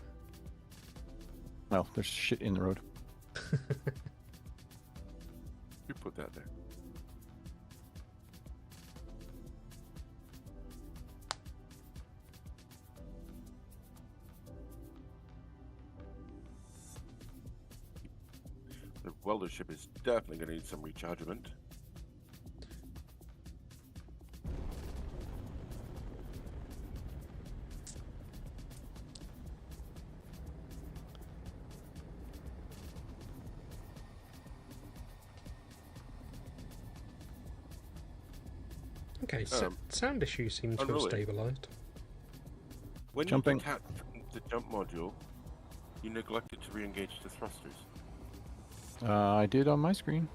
Well, there's shit in the road. You put that there. The welder ship is definitely going to need some rechargement. Okay, so sound issue seems to have unruly. stabilized. When Jumping. you detach the jump module, you neglected to re-engage the thrusters. I did on my screen.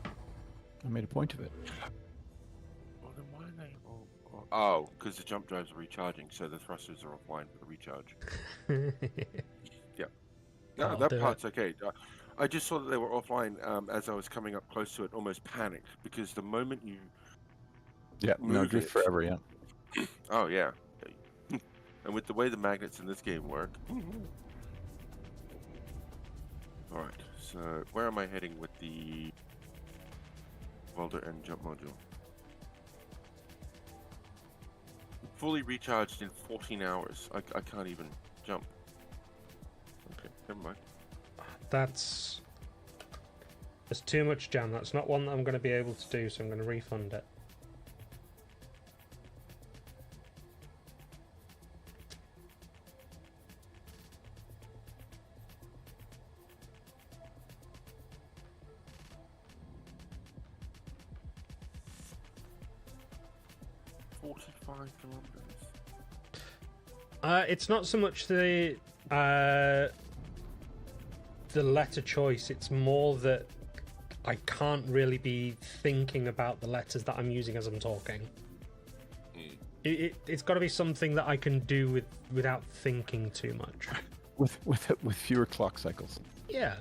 I made a point of it. Well, then why are they all... Oh, because the jump drives are recharging, so the thrusters are offline for the recharge. Yeah. No, I'll that do part's okay. I just saw that they were offline as I was coming up close to it, almost panicked, because the moment you... Yeah, no Move drift it. forever, yeah. Oh, yeah. And with the way the magnets in this game work... Alright, so where am I heading with the welder and jump module? Fully recharged in 14 hours. I can't even jump. Okay, never mind. There's too much jam. That's not one that I'm going to be able to do, so I'm going to refund it. It's not so much the letter choice. It's more that I can't really be thinking about the letters that I'm using as I'm talking. It's got to be something that I can do without thinking too much. With fewer clock cycles. Yeah.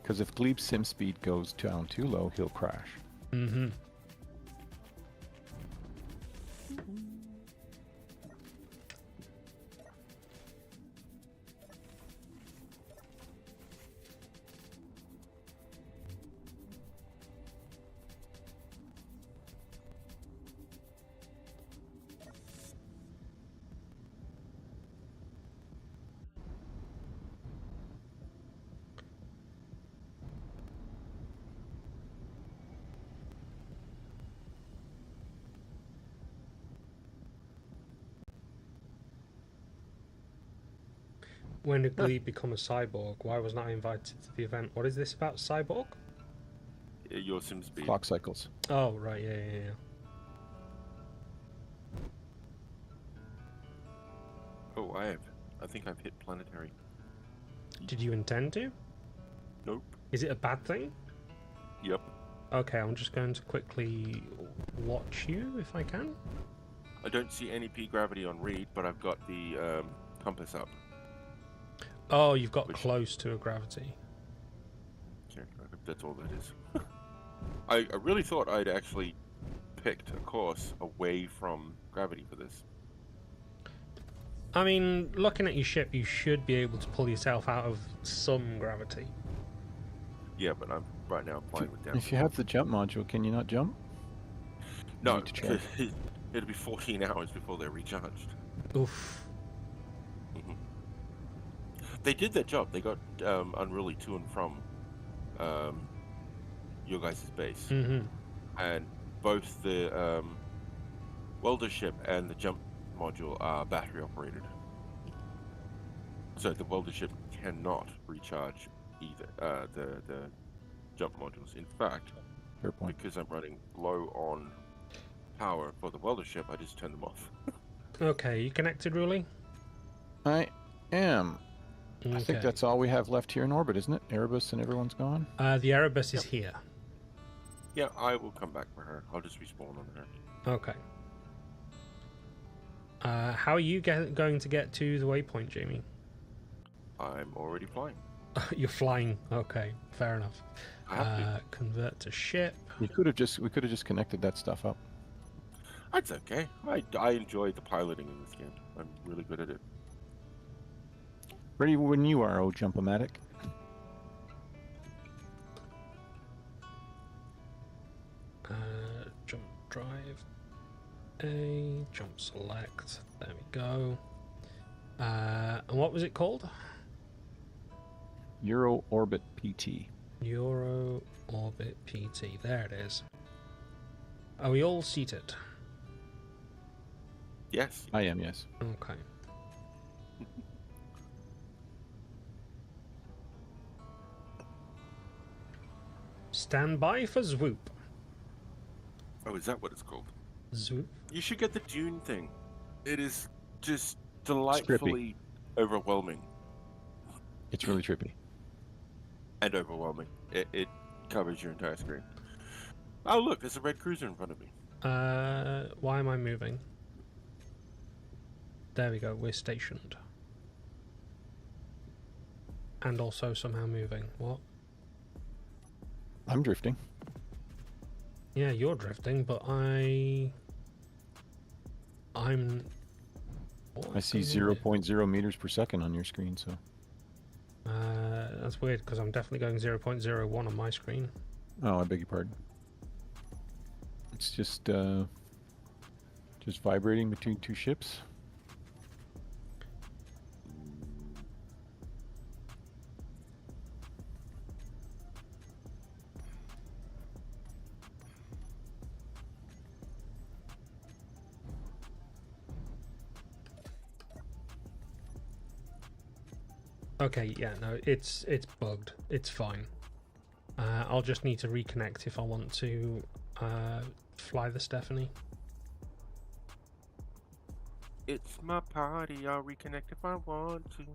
Because if Gleeb's sim speed goes down too low, he'll crash. Mm-hmm. When did Glebe become a cyborg? Why wasn't I invited to the event? What is this about, cyborg? Your sim speed. Clock cycles. Oh, right, yeah. Oh, I think I've hit planetary. Did you intend to? Nope. Is it a bad thing? Yep. Okay, I'm just going to quickly watch you if I can. I don't see any P gravity on read, but I've got the compass up. Oh, you've got close to a gravity. Okay, that's all that is. I really thought I'd actually picked a course away from gravity for this. I mean, looking at your ship, you should be able to pull yourself out of some gravity. Yeah, but I'm right now flying with down. If you have the jump module, can you not jump? No, need to check. it'll be 14 hours before they're recharged. Oof. They did their job. They got Unruly to and from your guys' base. Mm-hmm. And both the welder ship and the jump module are battery operated. So the welder ship cannot recharge either the jump modules. In fact, Fair point. because I'm running low on power for the welder ship, I just turned them off. Okay, you connected, Ruli? I am. I think that's all we have left here in orbit, isn't it? Erebus and everyone's gone? The Erebus is here. Yeah, I will come back for her. I'll just respawn on her. Okay. How are you going to get to the waypoint, Jamie? I'm already flying. You're flying. Okay, fair enough. I have to. Convert to ship. We could have just connected that stuff up. That's okay. I enjoy the piloting in this game. I'm really good at it. Ready when you are, oh Jump-O-Matic. Jump drive. A jump select. There we go. And what was it called? Euro Orbit PT. Euro Orbit PT. There it is. Are we all seated? Yes. I am, yes. Okay. Stand by for swoop. Oh, is that what it's called? Swoop. You should get the Dune thing. It is just delightfully overwhelming. It's really trippy. And overwhelming. It covers your entire screen. Oh, look, there's a red cruiser in front of me. Why am I moving? There we go, we're stationed. And also somehow moving. What? I'm drifting. Yeah, you're drifting, but I'm... I see 0.0 meters per second on your screen, so... That's weird, because I'm definitely going 0.01 on my screen. Oh, I beg your pardon. It's just vibrating between two ships. Okay, yeah, no, it's bugged. It's fine. I'll just need to reconnect if I want to fly the Stephanie. It's my party. I'll reconnect if I want to.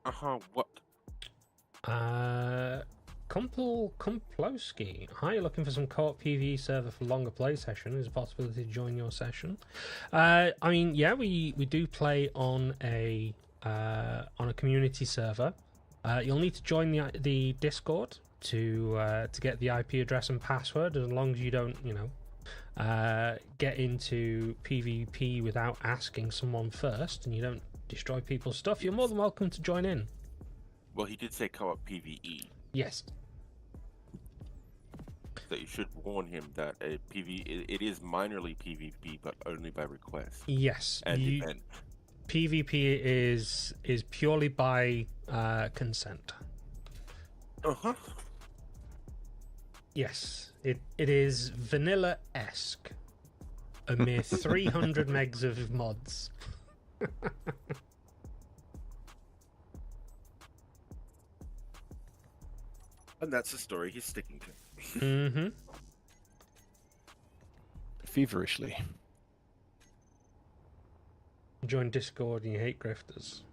Uh-huh. What? Komplowski. Hi, looking for some co-op PvE server for longer play session. Is a possibility to join your session? I mean, yeah, we do play on a community server. You'll need to join the Discord to get the IP address and password. As long as you don't, get into PvP without asking someone first, and you don't destroy people's stuff, you're more than welcome to join in. Well, he did say co-op PvE. Yes. So you should warn him that it is minorly PvP, but only by request. Yes. And event. PvP is purely by consent. Uh-huh. Yes. It is vanilla-esque. A mere 300 megs of mods. And that's the story he's sticking to. Mm-hmm. Feverishly. Join Discord and you hate grifters.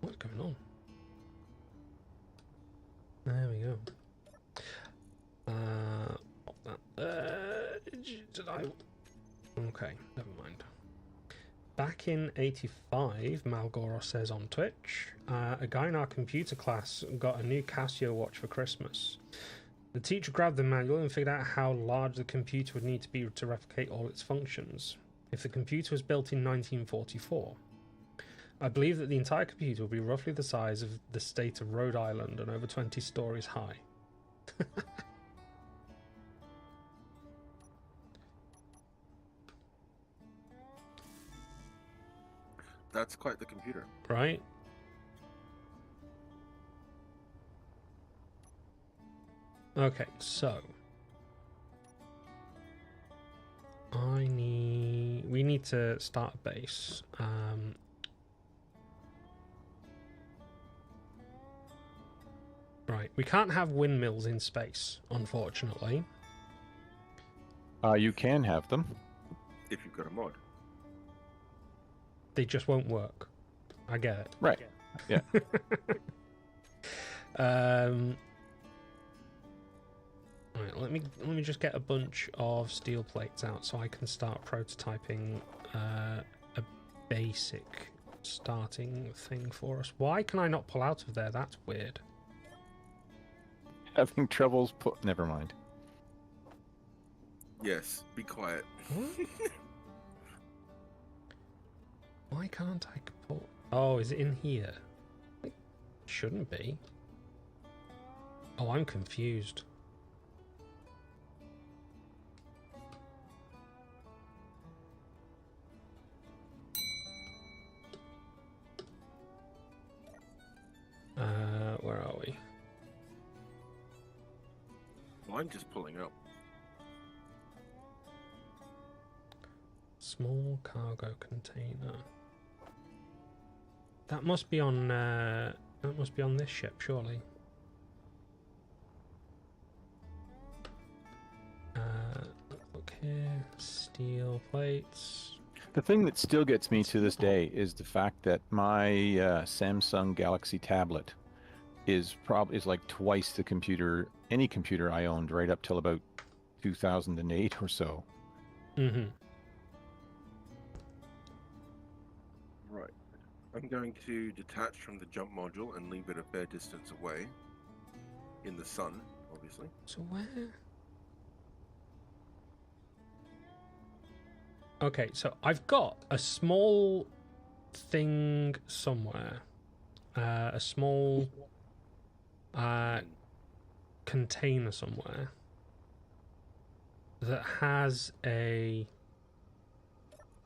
What's going on? There we go. Did I... Okay, never mind. Back in 85, Malgoros says on Twitch, a guy in our computer class got a new Casio watch for Christmas. The teacher grabbed the manual and figured out how large the computer would need to be to replicate all its functions. If the computer was built in 1944, I believe that the entire computer would be roughly the size of the state of Rhode Island and over 20 stories high. That's quite the computer. Right? Okay, so we need to start a base. Right, we can't have windmills in space, unfortunately. You can have them. if you've got a mod. They just won't work. I get it. Right. Yeah. Right, let me just get a bunch of steel plates out so I can start prototyping a basic starting thing for us. Why can I not pull out of there? That's weird. Having troubles never mind. Yes, be quiet. Why can't I pull? Oh, is it in here? It shouldn't be. Oh, I'm confused. Where are we? Well, I'm just pulling up. Small cargo container. That must be on. That must be on this ship, surely. Look here. Steel plates. The thing that still gets me to this day is the fact that my Samsung Galaxy tablet is like twice the computer, any computer I owned, right up till about 2008 or so. Mm-hmm. Right. I'm going to detach from the jump module and leave it a fair distance away. In the sun, obviously. So where? Okay, so I've got a small thing somewhere. A small container somewhere that has a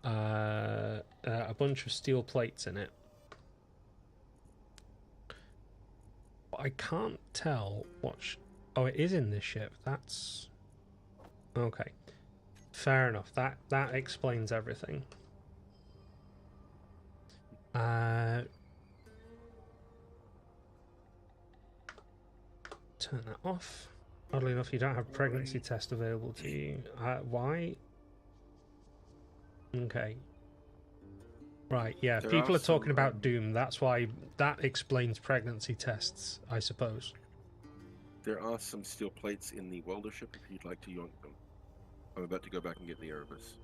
bunch of steel plates in it. But I can't tell what... Oh, it is in this ship. That's... Okay. Fair enough. That explains everything. Turn that off. Oddly enough, you don't have a pregnancy test available to you. Why? Okay. Right, yeah. There People are are talking some, about Doom. That's why that explains pregnancy tests, I suppose. There are some steel plates in the welder ship if you'd like to yank them. I'm about to go back and get the Erebus.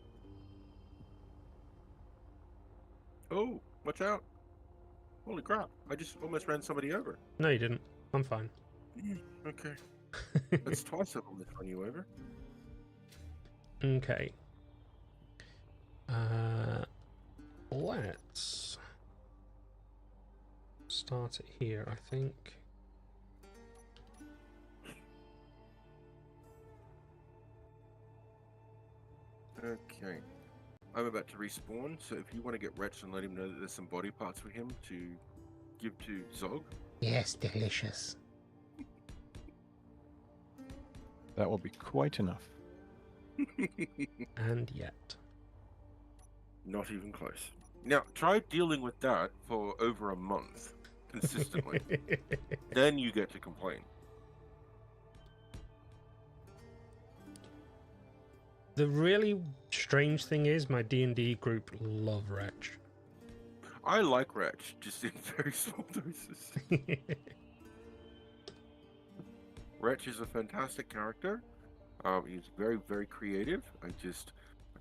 Oh, watch out. Holy crap. I just almost ran somebody over. No, you didn't. I'm fine. Okay. That's twice I've almost run you over. Okay. Let's start it here, I think. Okay. I'm about to respawn, so if you want to get Wretch and let him know that there's some body parts for him to give to Zog. Yes, delicious. That will be quite enough. And yet. Not even close. Now, try dealing with that for over a month, consistently. Then you get to complain. The really strange thing is my D&D group love Wretch. I like Wretch, just in very small doses. Wretch is a fantastic character. He's very, very creative. I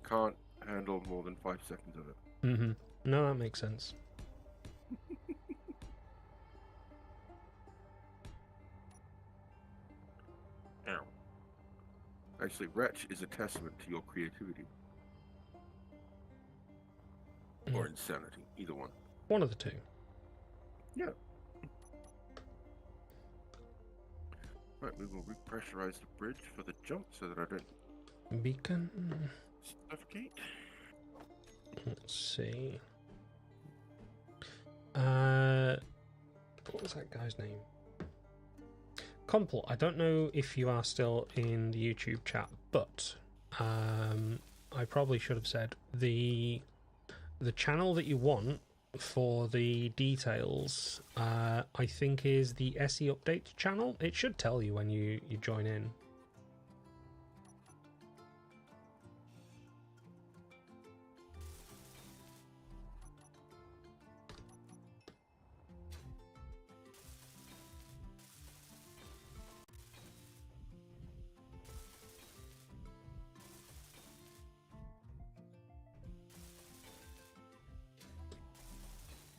can't handle more than 5 seconds of it. Mm-hmm. No, that makes sense. Ow. Actually, Wretch is a testament to your creativity. Or insanity, either one. One of the two. Yeah. Right, we will repressurize the bridge for the jump so that I don't Beacon. suffocate. Let's see. What was that guy's name? Compl, I don't know if you are still in the YouTube chat, but I probably should have said the channel that you want for the details, I think is the SE Update channel. It should tell you when you join in.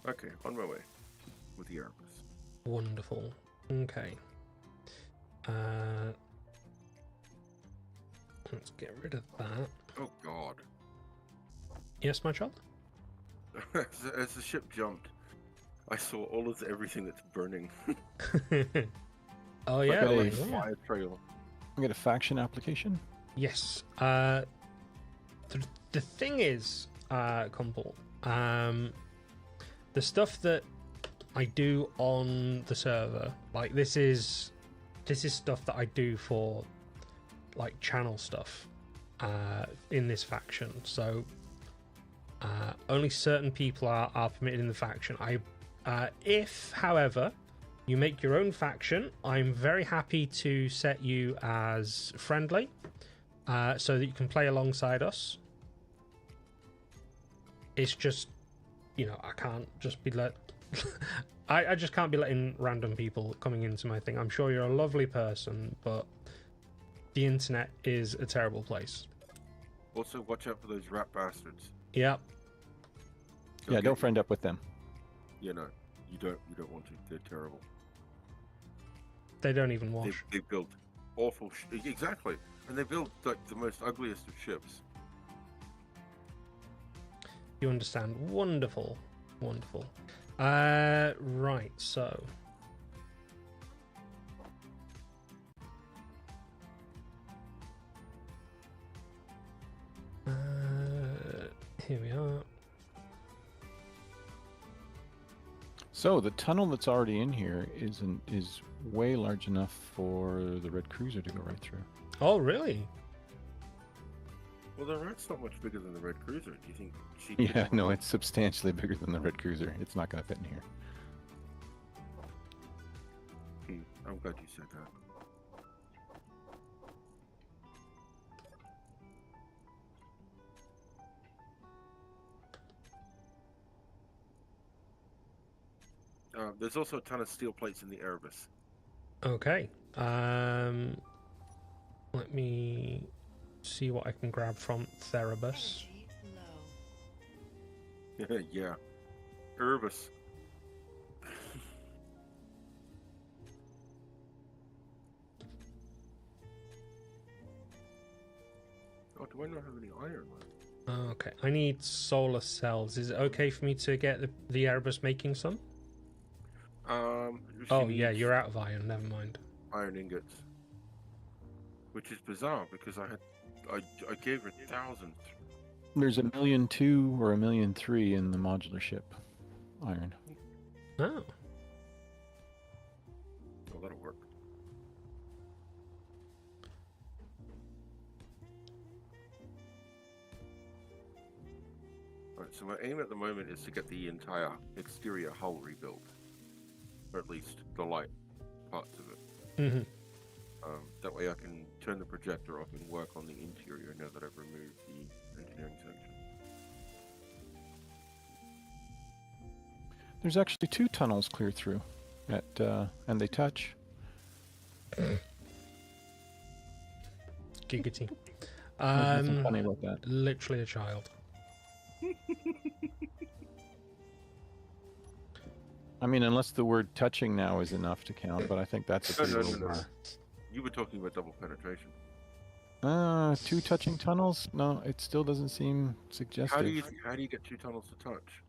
Okay, on my way with the Erebus. Wonderful. Okay. Let's get rid of that. Oh God! Yes, my child? As the ship jumped, I saw all of everything that's burning. Oh, Like yeah. a Okay. fire trail. I get a faction application. Yes. The thing is, Kumpel, the stuff that I do on the server, like this is stuff that I do for like channel stuff in this faction. So only certain people are permitted in the faction. If, however, you make your own faction, I'm very happy to set you as friendly, so that you can play alongside us. It's just, I can't just be I just can't be letting random people coming into my thing. I'm sure you're a lovely person, but the internet is a terrible place. Also, watch out for those rat bastards. Yep. Yeah, don't friend up with them. You know, you don't want to. They're terrible. They don't even wash. They build awful. Exactly, and they build like the most ugliest of ships. You understand. Wonderful. Wonderful. Right, so. Here we are. So the tunnel that's already in here is way large enough for the red cruiser to go right through. Oh, really? Well, the rat's not much bigger than the red cruiser. Do you think she? Yeah, no, it's substantially bigger than the red cruiser. It's not going to fit in here. I'm glad you said that. There's also a ton of steel plates in the Erebus. Okay. Let me see what I can grab from Therabus. Yeah, Erebus. Oh, do I not have any iron left? Okay, I need solar cells. Is it okay for me to get the Erebus making some? She Oh yeah, needs you're out of iron. Never mind. iron ingots, which is bizarre because I gave her thousands. There's 1,000,002 or 1,000,003 in the modular ship iron. Oh. Oh, that'll work. Right, so my aim at the moment is to get the entire exterior hull rebuilt, or at least the light parts of it. Mm-hmm. That way I can turn the projector off and work on the interior now that I've removed the engineering section. There's actually 2 tunnels clear through, and they touch. Giggity. There's nothing funny about that. Literally a child. I mean, unless the word touching now is enough to count, but I think that's a pretty No. low bar. You were talking about double penetration. 2 touching tunnels? No, it still doesn't seem suggestive. How do you get 2 tunnels to touch?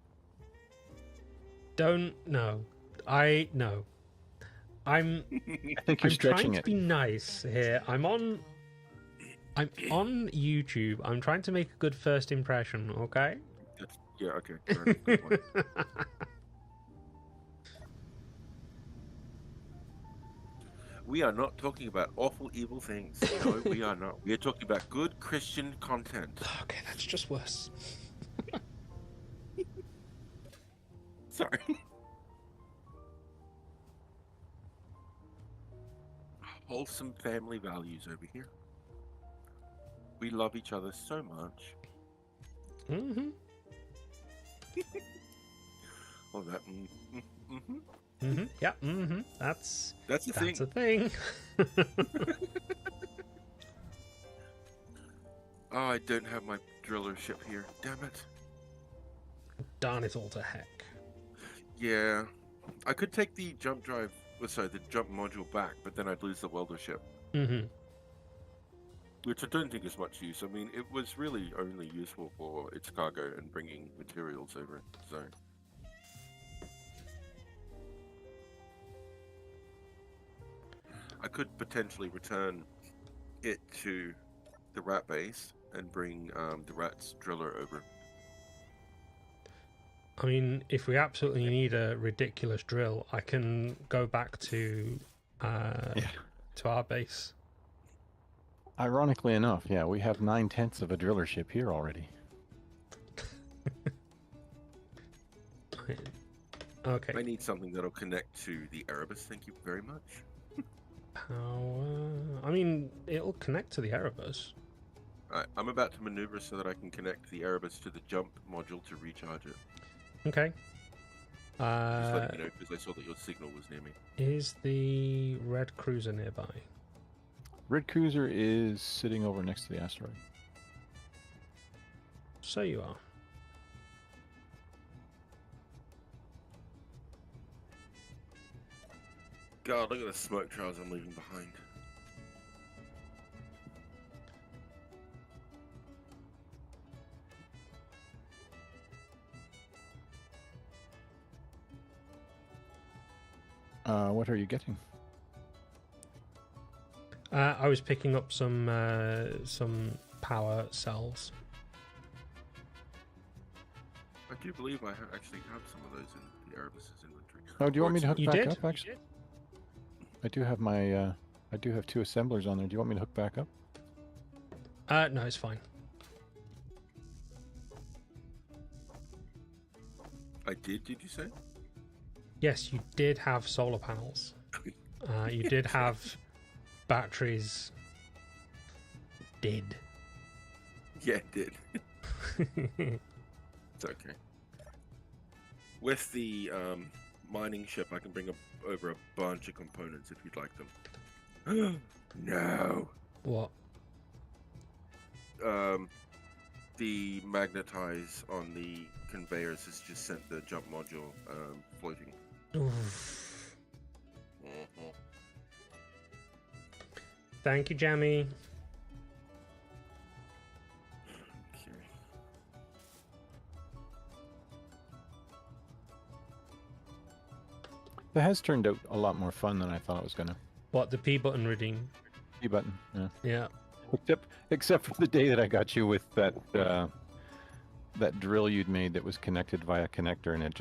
Don't know. No. I think you're I'm trying stretching to it. be nice here. I'm on YouTube. I'm trying to make a good first impression, okay? Yeah, okay. Fair enough, good point. We are not talking about awful, evil things. No, we are not. We are talking about good Christian content. Okay, that's just worse. Sorry. Wholesome family values over here. We love each other so much. Mm-hmm. Oh, that. Mm-hmm. Mm-hmm. Yeah, mm-hmm. That's That's the thing. a thing. Oh, I don't have my driller ship here. Damn it. Darn it all to heck. Yeah, I could take the jump drive. Sorry, the jump module back, but then I'd lose the welder ship, which I don't think is much use. I mean, it was really only useful for its cargo and bringing materials over. So I could potentially return it to the rat base and bring the rat's driller over. I mean, if we absolutely need a ridiculous drill, I can go back to our base. Ironically enough, yeah, we have 9/10 of a driller ship here already. Okay. I need something that'll connect to the Erebus. Thank you very much. I mean, it'll connect to the Erebus. I'm about to maneuver so that I can connect the Erebus to the jump module to recharge it. Okay. Just letting you know because I saw that your signal was near me. Is the red cruiser nearby? Red Cruiser is sitting over next to the asteroid. So you are. God, look at the smoke trails I'm leaving behind. What are you getting? I was picking up some power cells. I do believe I actually have some of those in the Erebus's inventory. Oh, do you want me to hook You back did? up? Actually, I do have my. I do have 2 assemblers on there. Do you want me to hook back up? No, it's fine. I did you say? Yes, you did have solar panels. You did have batteries. Did. Yeah, it did. It's okay. With the mining ship, I can bring over a bunch of components if you'd like them. No. What? The magnetize on the conveyors has just sent the jump module floating. Oof. Mhm. Thank you, Jammy. Okay. That has turned out a lot more fun than I thought it was gonna. What, the P button redeem? E button. Yeah. Yeah. Except for the day that I got you with that that drill you'd made that was connected via connector, and it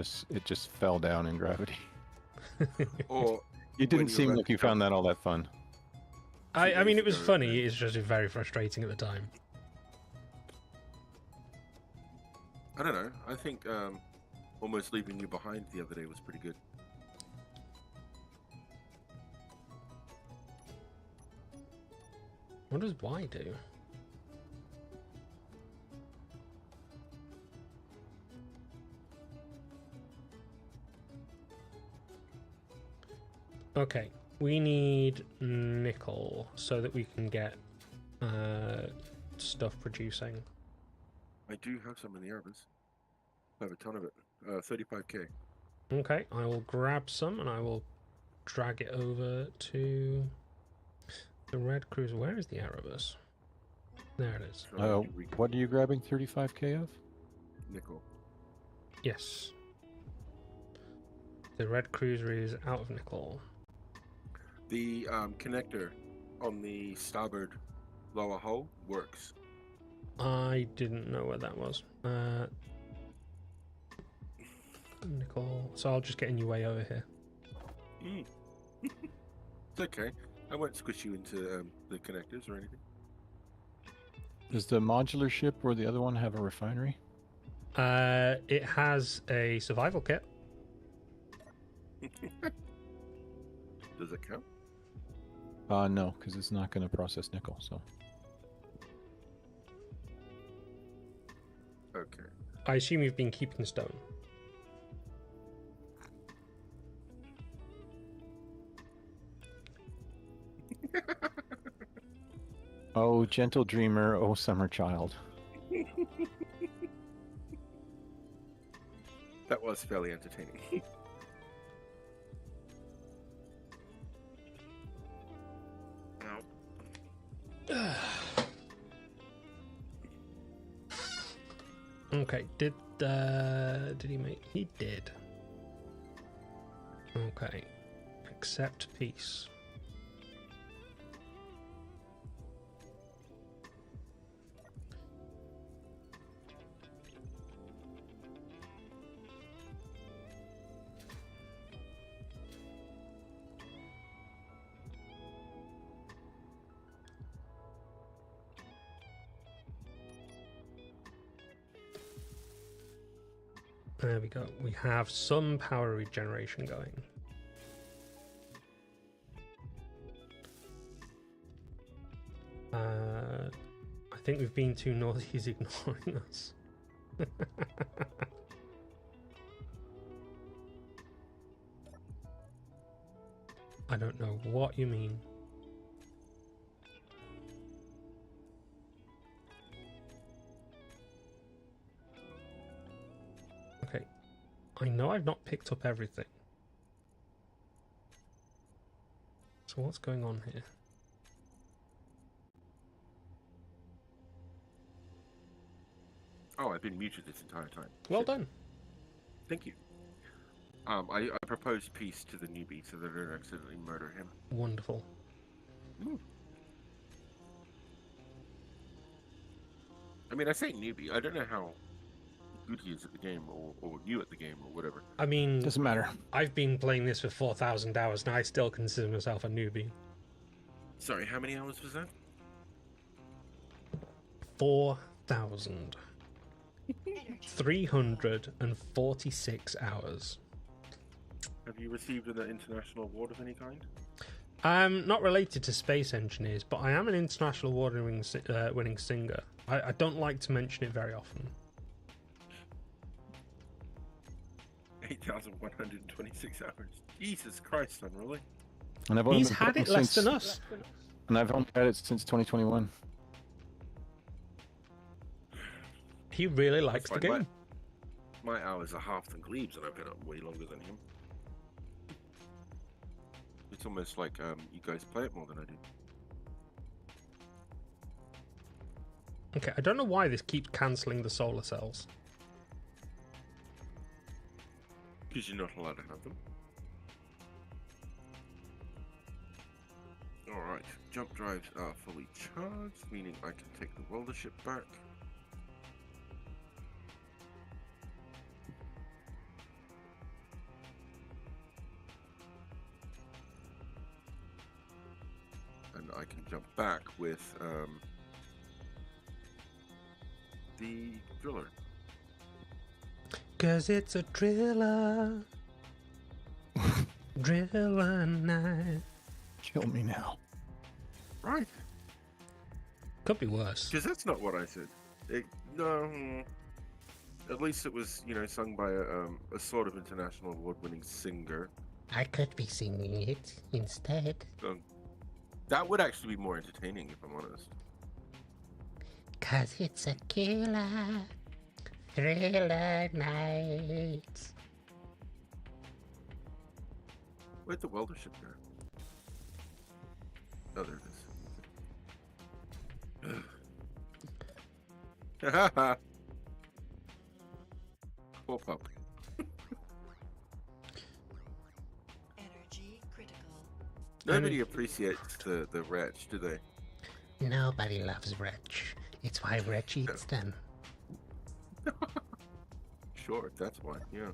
just fell down in gravity. Or You didn't seem like you found that all that fun. I mean, it was ago, funny. It's just very frustrating at the time. I don't know. I think almost leaving you behind the other day was pretty good. What does Y do? Okay, we need nickel so that we can get stuff producing. I do have some in the Erebus. I have a ton of it. 35k. Okay, I will grab some and I will drag it over to the red cruiser. Where is the Erebus? There it is. So What are you grabbing 35k of? nickel. Yes. The red cruiser is out of nickel. The connector on the starboard lower hull works. I didn't know where that was. Nickel. So I'll just get in your way over here. It's okay. I won't squish you into the connectors or anything. Does the modular ship or the other one have a refinery? It has a survival kit. Does it count? No, because it's not going to process nickel. So Okay. I assume you've been keeping stone. oh, gentle dreamer, oh summer child. That was fairly entertaining. Okay, did he make? He did. Okay, accept peace. There we go. We have some power regeneration going. I think we've been too naughty. He's ignoring us. I don't know what you mean. Okay. I know I've not picked up everything. So what's going on here? Oh, I've been muted this entire time. Well Shit. done. Thank you. I propose peace to the newbie so that I don't accidentally murder him. Wonderful. Ooh. I mean, I say newbie. I don't know how good he is at the game, or new at the game, or whatever. I mean, Doesn't matter. I've been playing this for 4,000 hours and I still consider myself a newbie. Sorry, how many hours was that? 4,000. 346 hours. Have you received an international award of any kind? I'm not related to space engineers, but I am an international award-winning singer. I don't like to mention it very often. 8,126 hours. Jesus Christ, unruly. And I've only He's been had playing it less since- than us. And I've only had it since 2021. He really likes the That's fine. game. My hours are half than Gleb's, and I've been up way longer than him. It's almost like you guys play it more than I do. Okay, I don't know why this keeps cancelling the solar cells. Because you're not allowed to have them. Alright, jump drives are fully charged, meaning I can take the welder ship back. And I can jump back with the driller. 'Cause it's a driller. Driller night. Kill me now. Right. Could be worse. Because that's not what I said. No. At least it was, sung by a sort of international award-winning singer. I could be singing it instead. That would actually be more entertaining, if I'm honest. 'Cause it's a killer thriller night. Where'd the welder ship go? Oh, there it is. Poor pup. Energy critical. Nobody appreciates the wretch, do they? Nobody loves Wretch. It's why Wretch eats them. Sure, that's why, yeah.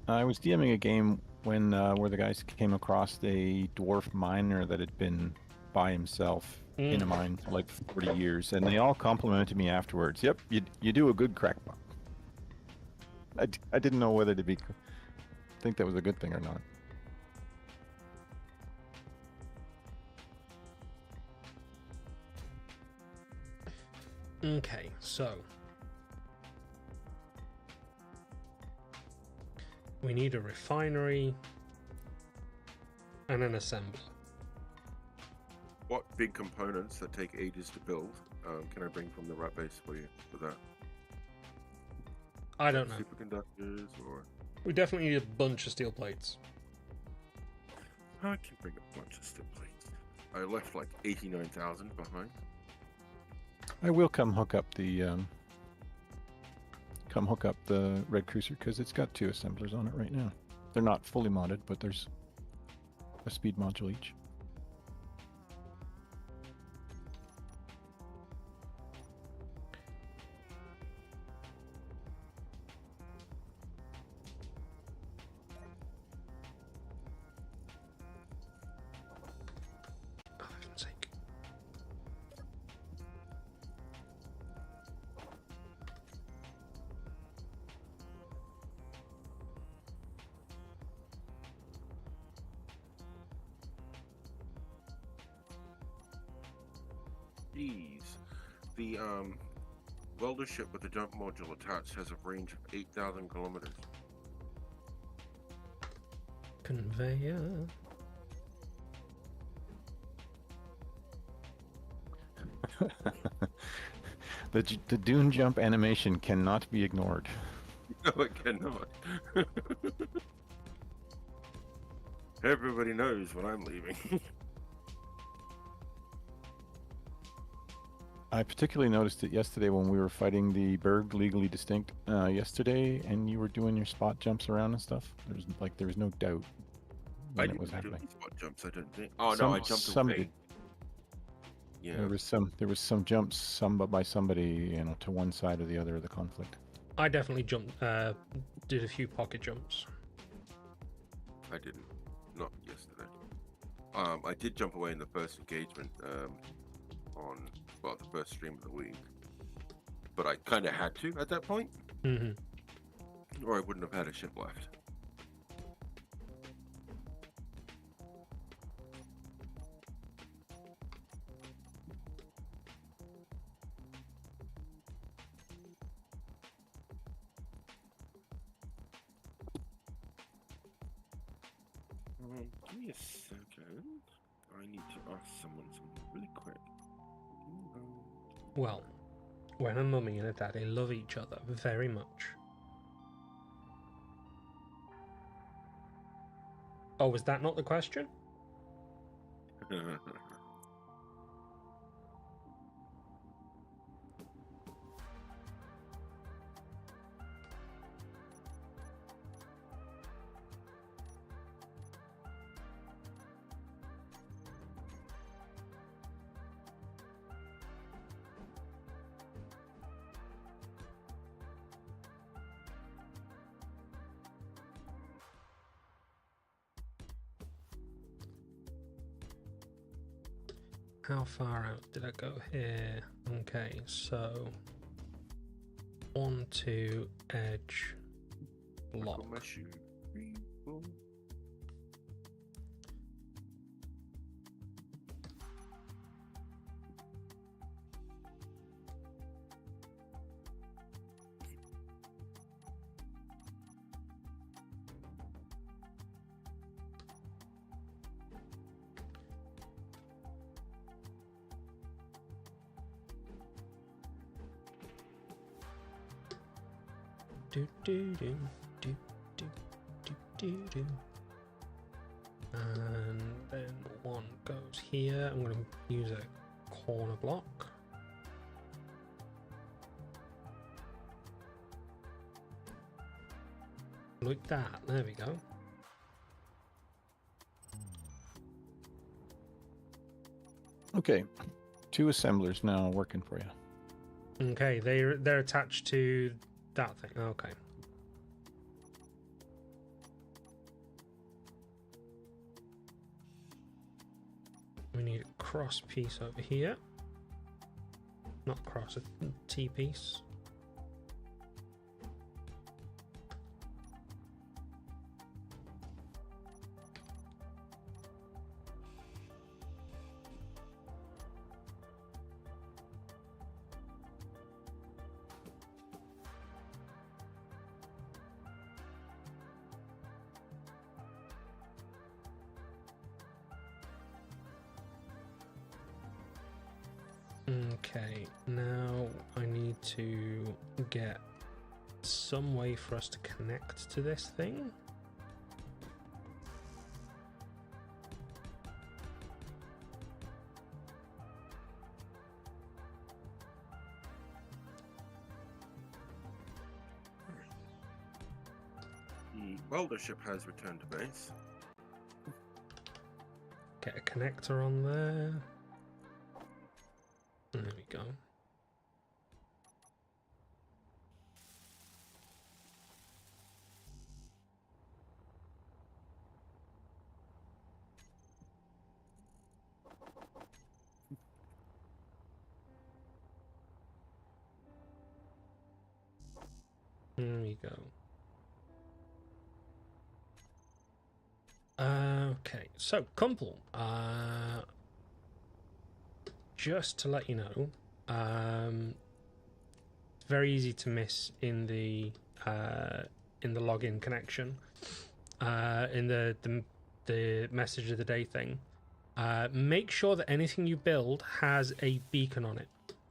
I was DMing a game when where the guys came across a dwarf miner that had been by himself in a mine for like 40 years, and they all complimented me afterwards. Yep, you do a good crackpot. I didn't know whether to think that was a good thing or not. Okay, so we need a refinery and an assembler. What big components that take ages to build can I bring from the rat base for you for that? I don't know. Superconductors or We definitely need a bunch of steel plates. I can bring a bunch of steel plates. I left like 89,000 behind. I will come hook up the Red Cruiser because it's got 2 assemblers on it right now. They're not fully modded, but there's a speed module each. Oh, for heaven's sake. Jeez. The welder ship with the jump module attached has a range of 8,000 kilometers. Conveyor. The dune jump animation cannot be ignored. No, it cannot. Everybody knows when I'm leaving. I particularly noticed it yesterday when we were fighting the Berg Legally Distinct yesterday, and you were doing your spot jumps around and stuff. There was no doubt when it was didn't do happening. any spot jumps, I don't think. Oh no, I jumped away. Yeah. There was some jumps, some by somebody, to one side or the other of the conflict. I definitely jumped, did a few pocket jumps. I didn't. Not yesterday. I did jump away in the first engagement on the first stream of the week, but I kind of had to at that point, or I wouldn't have had a ship left. Give me a second. I need to ask someone something really quick. Well, when a mummy and a daddy love each other very much. Oh, was that not the question? How far out did I go here? Okay, so onto edge lock. My shoe. 3, 4. Do do do do do do do do. And then one goes here. I'm going to use a corner block. Like that. There we go. Okay, 2 assemblers now working for you. Okay, they're attached to that thing. Okay. We need a cross piece over here. Not cross, a T piece. Okay, now I need to get some way for us to connect to this thing. The welder ship has returned to base. Get a connector on there. There we go. There we go. Okay, so Kumpel, just to let you know, it's very easy to miss in the login connection, in the message of the day thing. Make sure that anything you build has a beacon on it.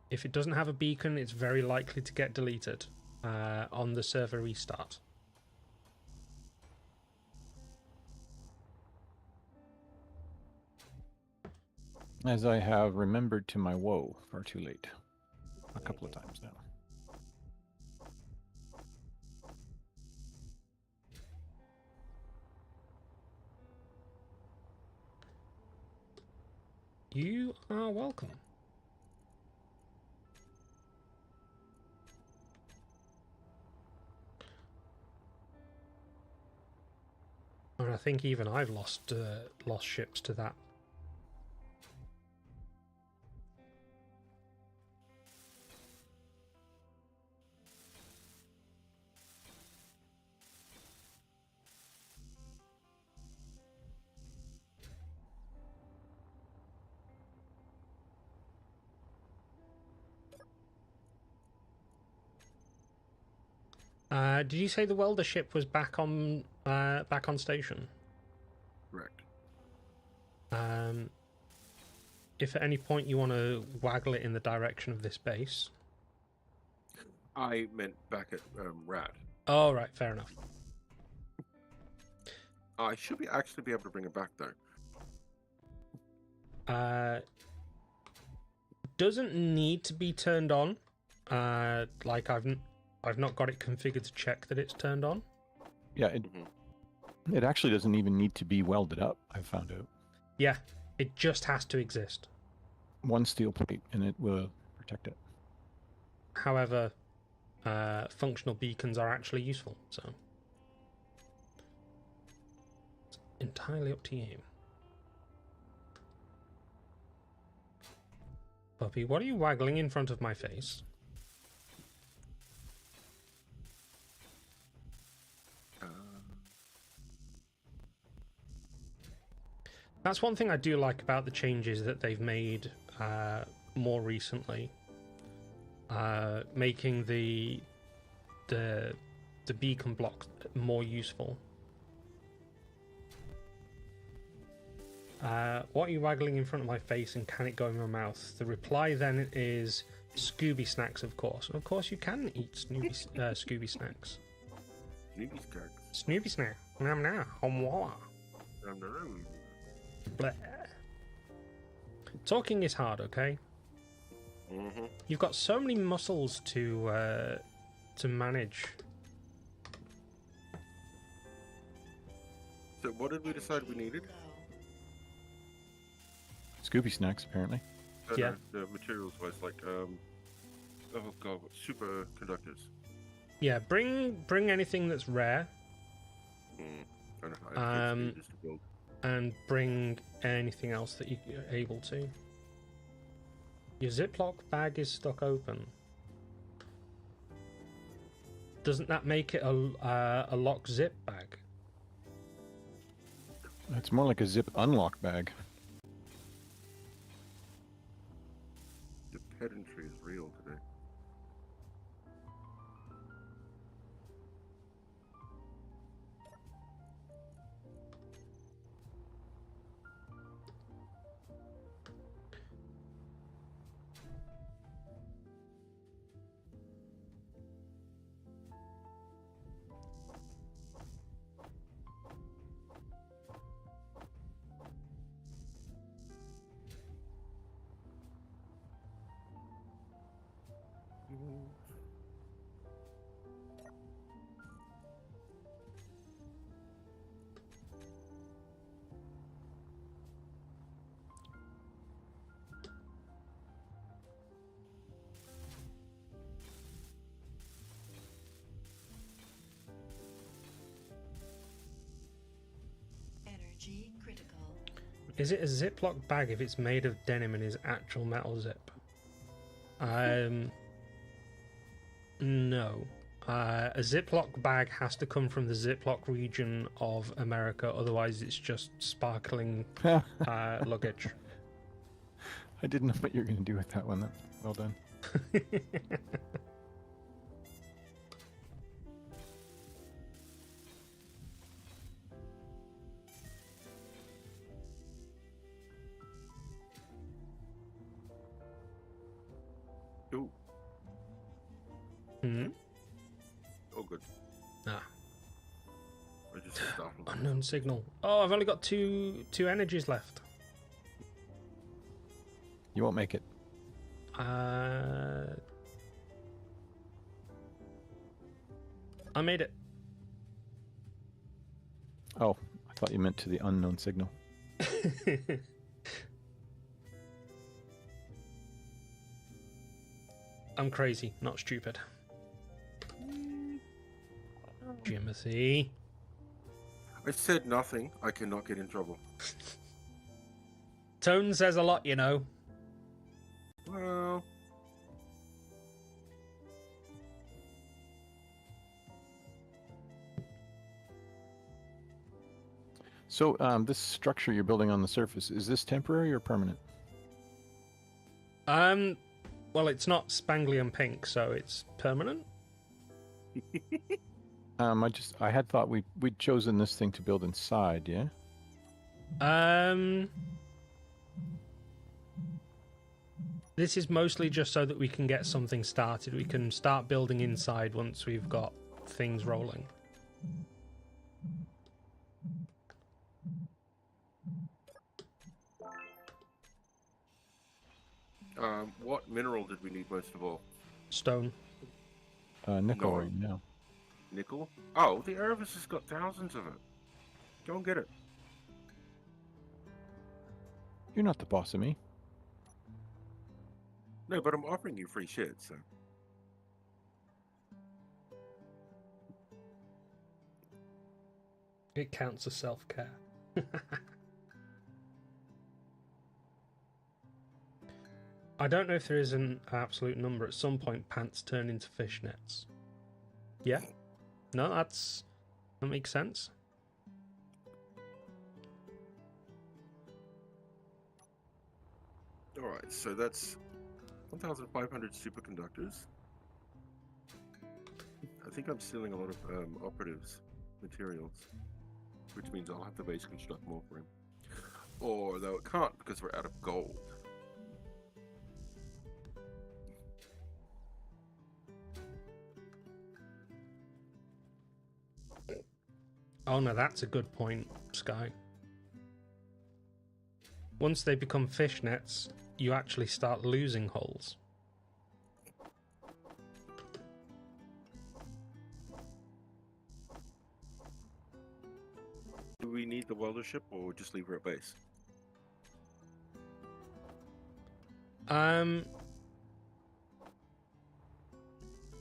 If it doesn't have a beacon, it's very likely to get deleted on the server restart. As I have remembered to my woe, far too late. A couple of times now. You are welcome. And I think even I've lost ships to that. Did you say the welder ship was back on station? Correct. If at any point you want to waggle it in the direction of this base. I meant back at Rad. Oh, right, fair enough. I should actually be able to bring it back though. Doesn't need to be turned on. Like I've not got it configured to check that it's turned on. Yeah, it actually doesn't even need to be welded up, I've found out. Yeah, it just has to exist. One steel plate and it will protect it. However, functional beacons are actually useful, so it's entirely up to you. Puppy, what are you waggling in front of my face? That's one thing I do like about the changes that they've made more recently, making the beacon block more useful. What are you waggling in front of my face, and can it go in my mouth? The reply then is Scooby snacks, of course. Of course, you can eat Scooby snacks. Snoopy skirts. Snoopy snack. Nom nom. Walla. Bleh. Talking is hard, okay? Mm-hmm. You've got so many muscles to manage. So what did we decide we needed? Scooby snacks, apparently. Yeah. The materials was like oh god, superconductors. Yeah, bring anything that's rare, I don't know how to use this to build. and bring anything else that you're able to. Your Ziploc bag is stuck open. Doesn't that make it a lock zip bag? It's more like a zip unlock bag. The pedantry is real today. Is it a Ziploc bag if it's made of denim and is actual metal zip? No. A Ziploc bag has to come from the Ziploc region of America, otherwise it's just sparkling luggage. I didn't know what you were going to do with that one. Well done. Ooh. Hmm? Oh, good. Ah. I just startled. Unknown signal. Oh, I've only got two energies left. You won't make it. I made it. Oh, I thought you meant to the unknown signal. I'm crazy, not stupid. Jimothy. I said nothing. I cannot get in trouble. Tone says a lot, you know. Well, So, this structure you're building on the surface, is this temporary or permanent? Well, it's not spangly and pink, so it's permanent. I had thought we'd chosen this thing to build inside, yeah? This is mostly just so that we can get something started. We can start building inside once we've got things rolling. what mineral did we need most of all? Stone. Nickel No. right now. Nickel? Oh, the Erebus has got thousands of it. Go and get it. You're not the boss of me. No, but I'm offering you free shit, so. It counts as self-care. I don't know if there is an absolute number. At some point, pants turn into fishnets. Yeah? No, that makes sense. Alright, so that's 1,500 superconductors. I think I'm stealing a lot of operatives materials, which means I'll have to base construct more for him. Or, though it can't because we're out of gold. Oh no, that's a good point, Sky. Once they become fishnets, you actually start losing hulls. Do we need the welder ship or just leave her at base?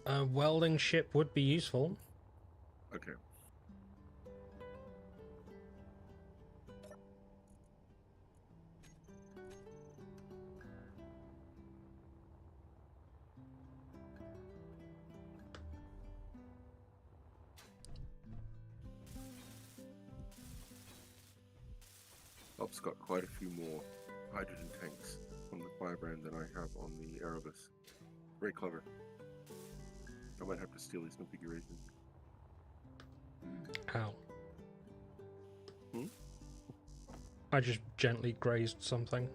A welding ship would be useful. Okay. Bob's got quite a few more hydrogen tanks on the Firebrand than I have on the Erebus. Very clever. I might have to steal his configuration. Ow. Hmm? I just gently grazed something.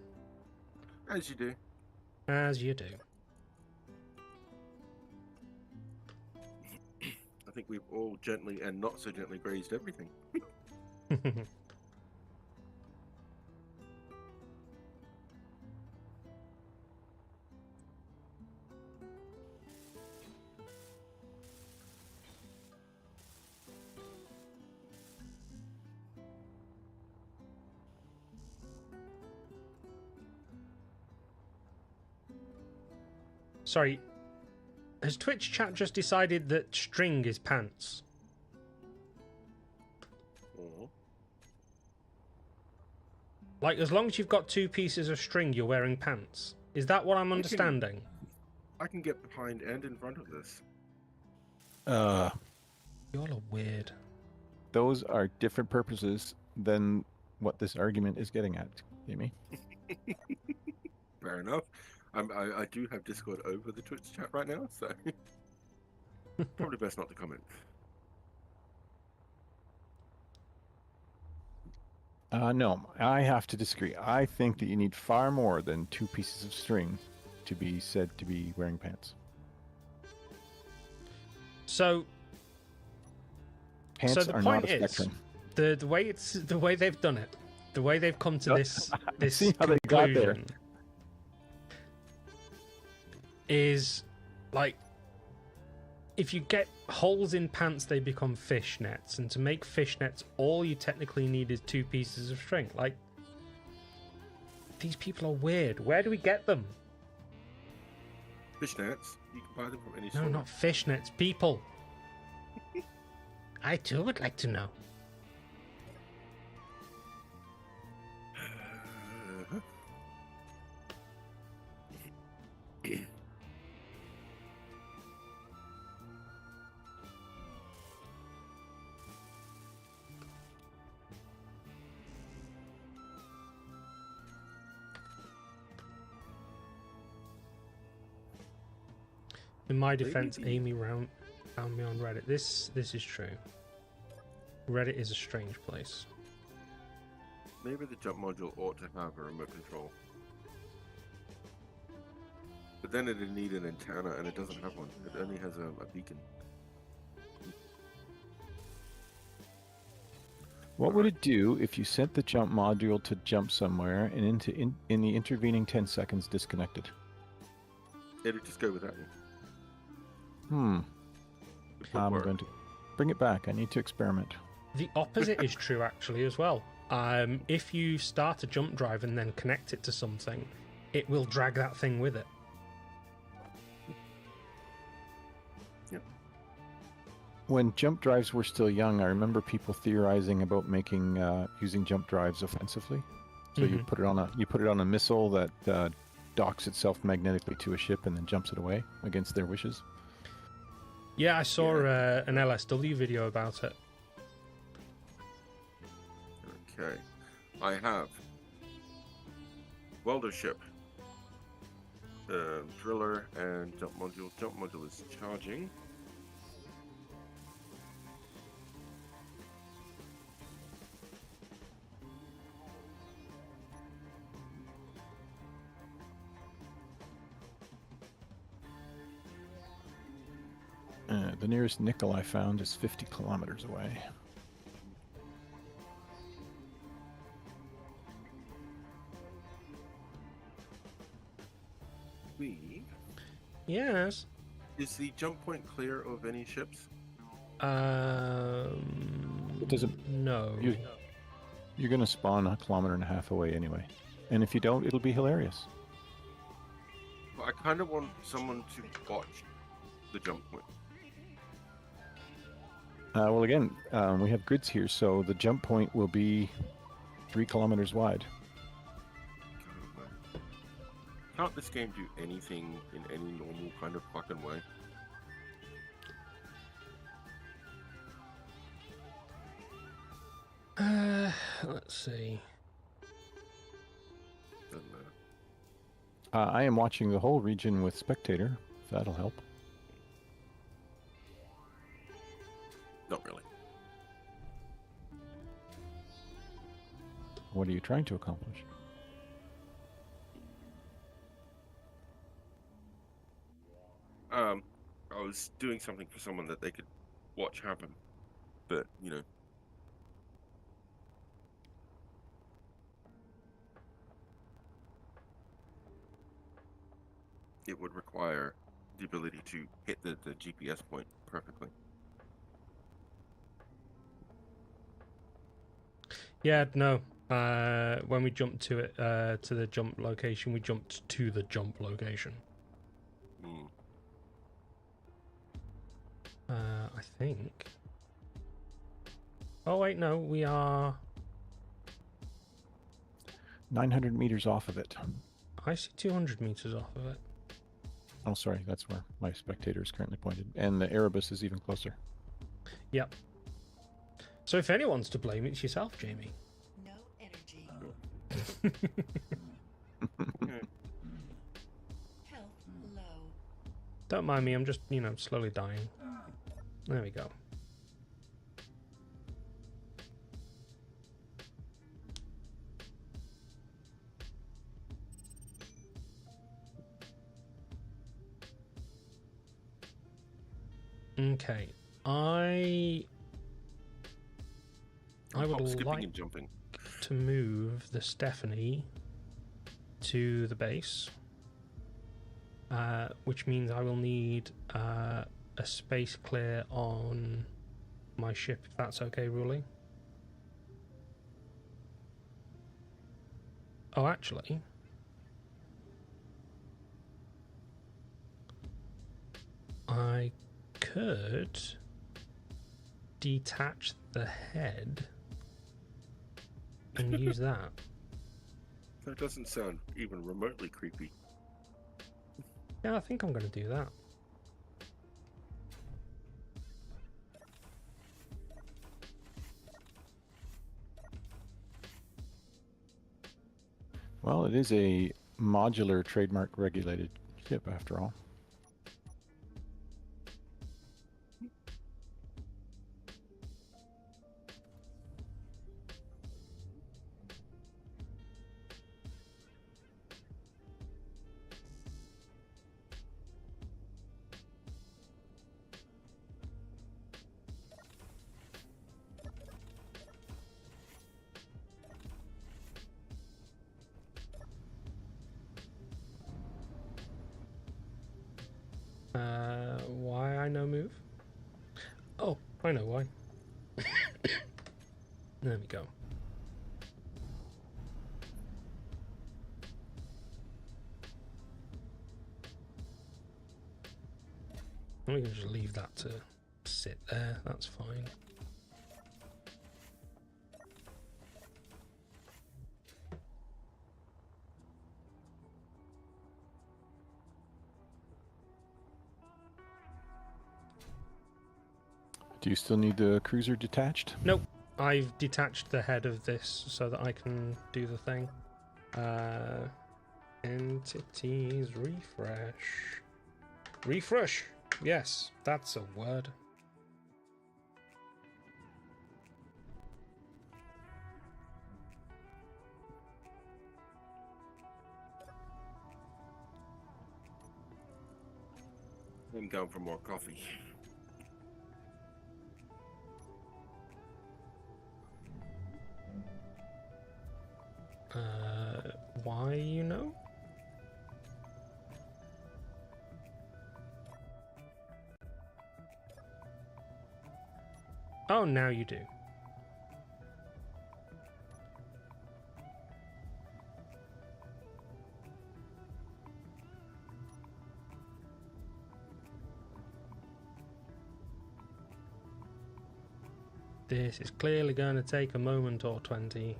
As you do. As you do. I think we've all gently and not so gently grazed everything. Sorry, has Twitch chat just decided that string is pants? Like, as long as you've got 2 pieces of string, you're wearing pants. Is that what I'm understanding? I can get behind and in front of this. Y'all are weird. Those are different purposes than what this argument is getting at, Amy. Fair enough. I do have Discord over the Twitch chat right now, so probably best not to comment. No, I have to disagree. I think that you need far more than 2 pieces of string to be said to be wearing pants. So Pants the are point not a is, spectrum. the way they've done it, the way they've come to this See how they got there. conclusion is like, if you get holes in pants, they become fishnets, and to make fishnets, all you technically need is 2 pieces of string. Like, these people are weird. Where do we get them? Fishnets, you can buy them from any No, store. not fishnets. People. I too would like to know. In my defense, Amy found me on Reddit. This is true. Reddit is a strange place. Maybe the jump module ought to have a remote control. But then it'd need an antenna, and it doesn't have one. It only has a beacon. What would it do if you sent the jump module to jump somewhere and in the intervening 10 seconds disconnected? It'd just go without you. It would I'm work. going to bring it back. I need to experiment. The opposite is true, actually, as well. If you start a jump drive and then connect it to something, it will drag that thing with it. Yep. When jump drives were still young, I remember people theorizing about making using jump drives offensively. So you put it on a missile that docks itself magnetically to a ship and then jumps it away against their wishes. Yeah, I saw an LSW video about it. Okay. I have welder ship, driller, and jump module. Jump module is charging. The nearest nickel I found is 50 kilometers away. Yes. Is the jump point clear of any ships? It doesn't. No. You're going to spawn a kilometer and a half away anyway, and if you don't, it'll be hilarious. But I kind of want someone to watch the jump point. Well, again, we have grids here, so the jump point will be 3 kilometers wide. Can't this game do anything in any normal kind of fucking way? Let's see. Doesn't matter. I am watching the whole region with spectator, if that'll help. Not really. What are you trying to accomplish? I was doing something for someone that they could watch happen, but you know. It would require the ability to hit the GPS point perfectly. Yeah, no. When we jumped to it, to the jump location, we jumped to the jump location. Hmm. I think. Oh wait, no, we are. 900 meters off of it. I see 200 meters off of it. Oh, sorry, that's where my spectator is currently pointed. And the Erebus is even closer. Yep. So if anyone's to blame, it's yourself, Jamie. No energy. Okay. Health low. Don't mind me, I'm just, slowly dying. There we go. Okay, I would Hop, skipping like and jumping. to move the Stephanie to the base, which means I will need a space clear on my ship, if that's okay, Ruli. Oh, actually, I could detach the head and use that. That doesn't sound even remotely creepy. Yeah, I think I'm going to do that. Well, it is a modular trademark regulated ship after all. Why I no move? Oh, I know why. There we go. We can just leave that to sit there, that's fine. Do you still need the cruiser detached? Nope, I've detached the head of this so that I can do the thing. Entities refresh. Refresh! Yes, that's a word. I'm down for more coffee. Why, you know? Oh, now you do. This is clearly going to take a moment or 20.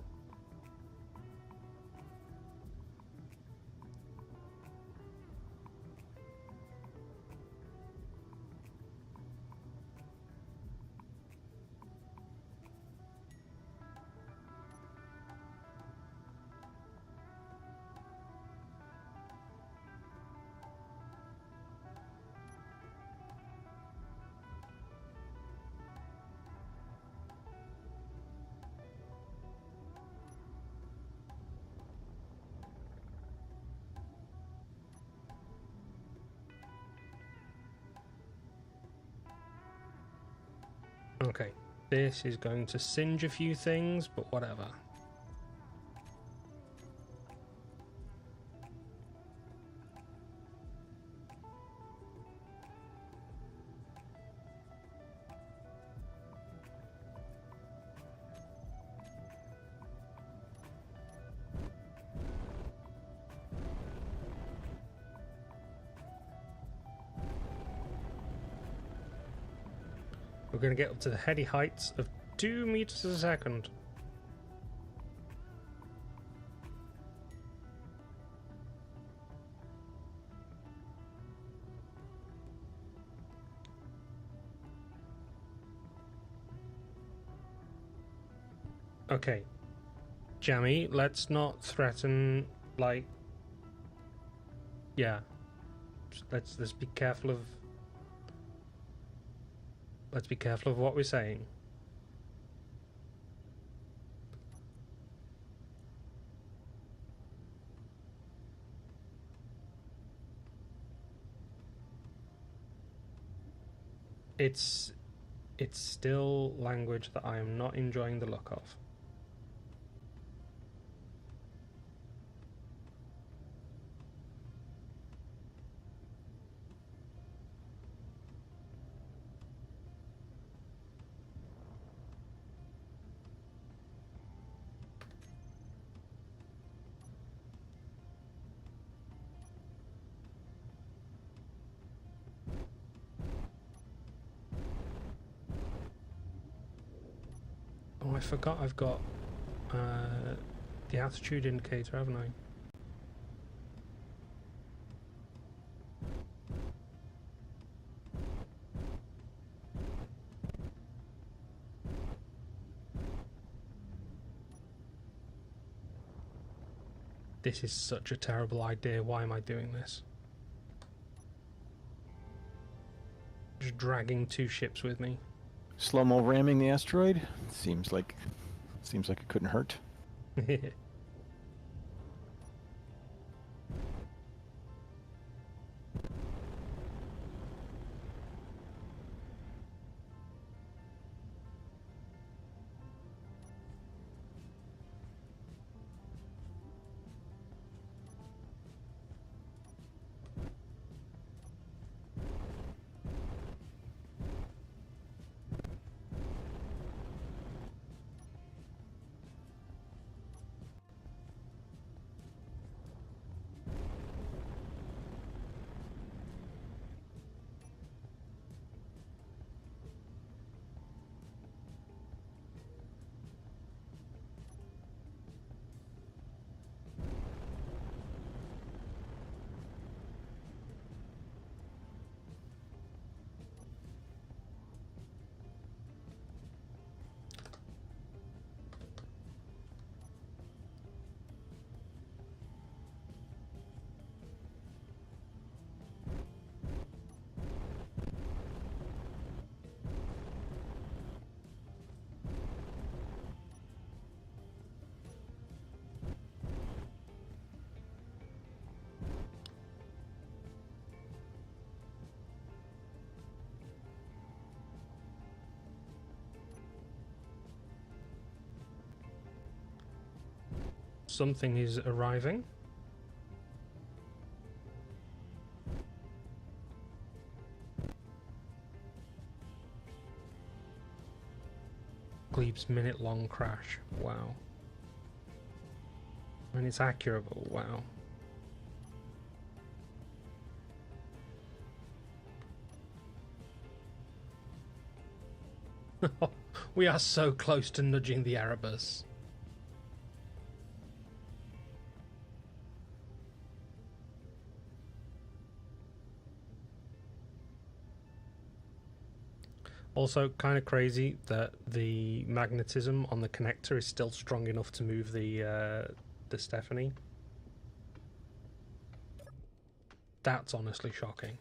Okay, this is going to singe a few things, but whatever. We're going to get up to the heady heights of 2 meters a second. Okay, Jammy, let's not threaten. Like, yeah, let's be careful of. Let's be careful of what we're saying. It's still language that I am not enjoying the look of. Oh, I forgot I've got the altitude indicator, haven't I? This is such a terrible idea. Why am I doing this? Just dragging 2 ships with me. Slow-mo ramming the asteroid? Seems like it couldn't hurt. Something is arriving. Gleb's minute-long crash. Wow. And it's accurate, but wow. We are so close to nudging the Erebus. Also, kind of crazy that the magnetism on the connector is still strong enough to move the Stephanie. That's honestly shocking.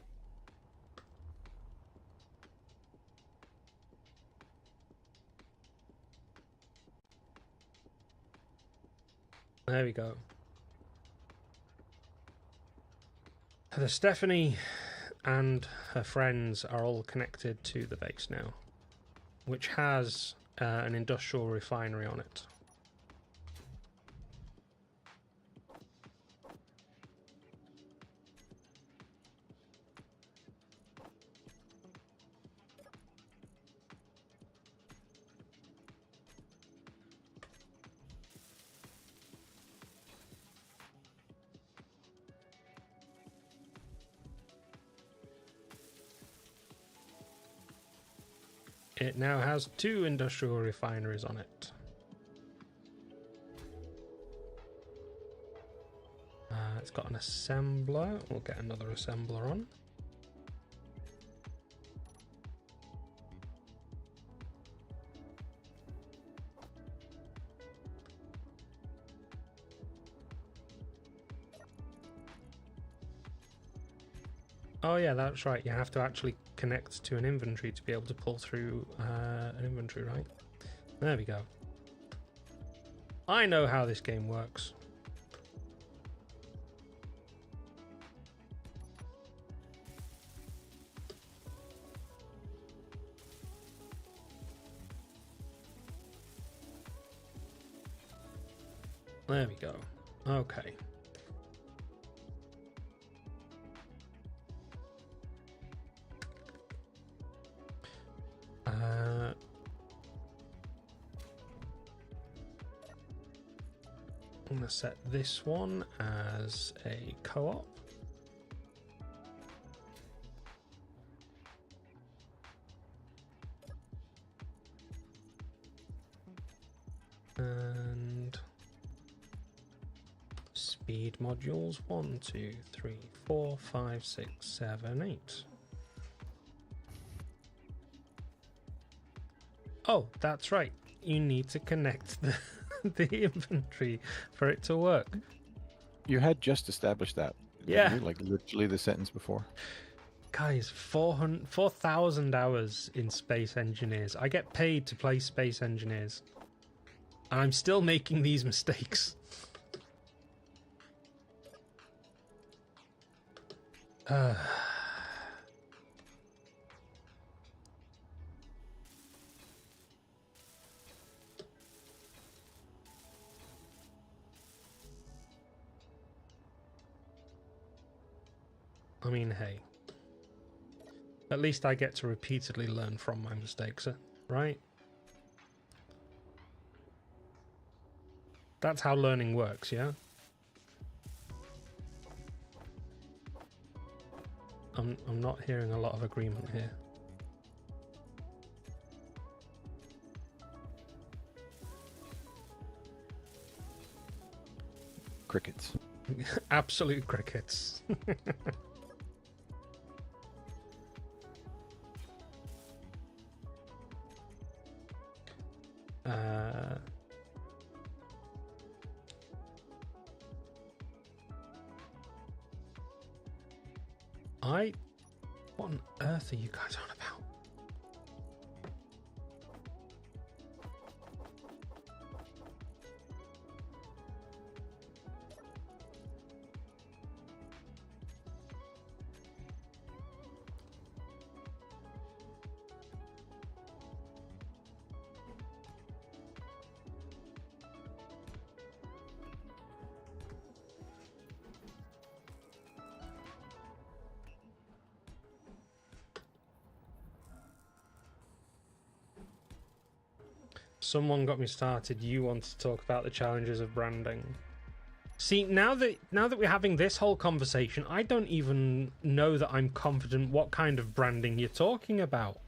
There we go. The Stephanie and her friends are all connected to the base now, which has an industrial refinery on it. It now has 2 industrial refineries on it. It's got an assembler. We'll get another assembler on. Oh yeah, that's right. You have to actually connect to an inventory to be able to pull through an inventory, right? There we go. I know how this game works. There we go. Okay. I'm going to set this one as a co-op. And speed modules 1, 2, 3, 4, 5, 6, 7, 8. Oh, that's right. You need to connect the inventory for it to work. You had just established that. Yeah. Didn't you? Like literally the sentence before. Guys, 4,000 hours in Space Engineers. I get paid to play Space Engineers. And I'm still making these mistakes. I mean, hey. At least I get to repeatedly learn from my mistakes, right? That's how learning works, yeah? I'm not hearing a lot of agreement here. Crickets. Absolute crickets. What on earth are you guys on about? Someone got me started. You want to talk about the challenges of branding. See, now that we're having this whole conversation, I don't even know that I'm confident what kind of branding you're talking about.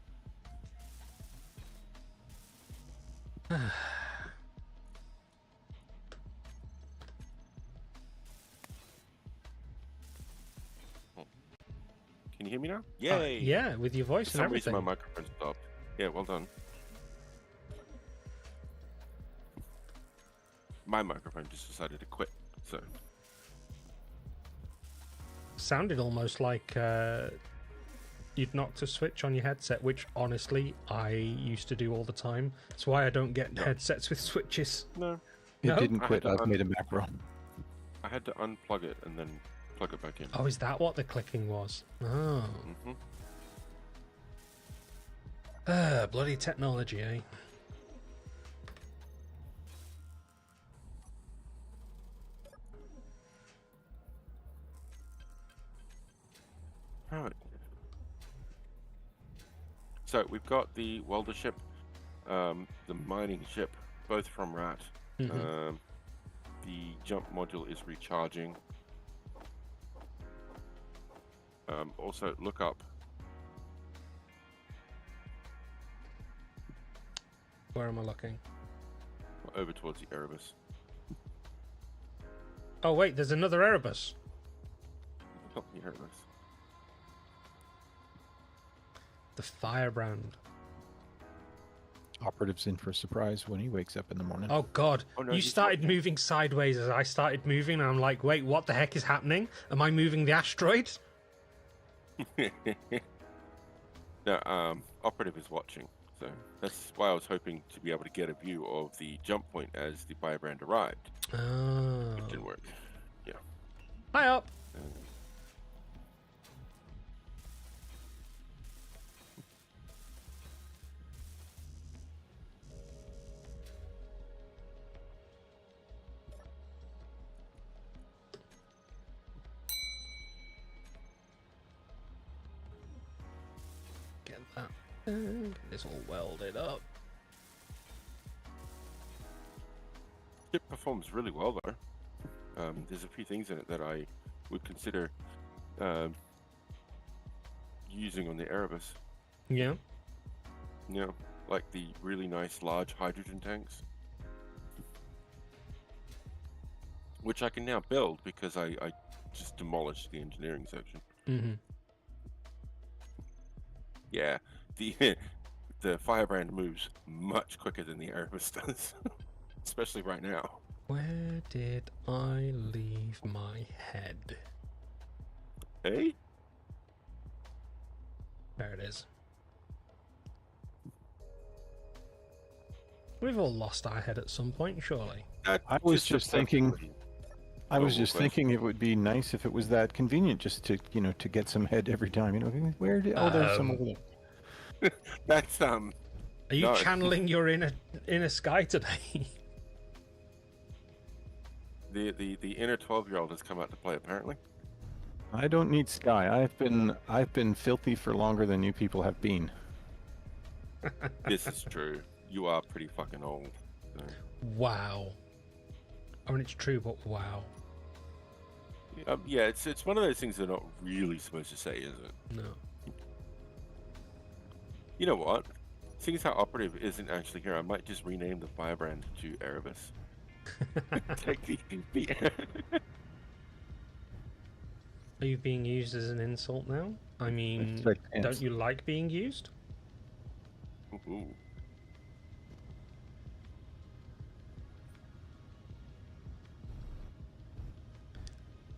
Can you hear me now? Yay! Yeah, with your voice For and some reason everything. my microphone stopped. Yeah, well done. My microphone just decided to quit, so... Sounded almost like you'd knocked a switch on your headset, which honestly I used to do all the time. That's why I don't get headsets with switches. No. It No? didn't I quit. had to I've made a macro. I had to unplug it and then plug it back in. Oh, is that what the clicking was? Oh. Bloody technology, eh? Right. So we've got the welder ship, the mining ship, both from RAT. Mhm. The jump module is recharging. Also, look up. Where am I looking? Over towards the Erebus. Oh wait, there's another Erebus. Not the Erebus. The Firebrand. Operative's in for a surprise when he wakes up in the morning. Oh god, Oh, no, you he's started not- moving sideways as I started moving, and I'm like, wait, what the heck is happening? Am I moving the asteroid? No, Operative is watching, so that's why I was hoping to be able to get a view of the jump point as the firebrand arrived. Oh. Which didn't work. Yeah. Hi up. Get that. And get this all welded up. It performs really well though. There's a few things in it that I would consider using on the Erebus. Yeah. Yeah, like the really nice large hydrogen tanks, which I can now build because I just demolished the engineering section. Mm-hmm. Yeah, the the firebrand moves much quicker than the Erebus does, especially right now. Where did I leave my head? Hey, There it is. We've all lost our head at some point, surely. I was just thinking. I was just question. thinking it would be nice if it was that convenient, just to to get some head every time. Where did? Oh, there's some over there. That's Are you No. channeling your inner Sky today? the inner 12-year-old has come out to play apparently. I don't need Sky. I've been filthy for longer than you people have been. This is true. You are pretty fucking old. So. Wow. I mean, it's true, but wow. Yeah, it's one of those things they're not really supposed to say, is it? No. You know what? Seeing as how Operative isn't actually here, I might just rename the firebrand to Erebus. Take the Are you being used as an insult now? I mean, It's like don't ants. you like being used? Ooh.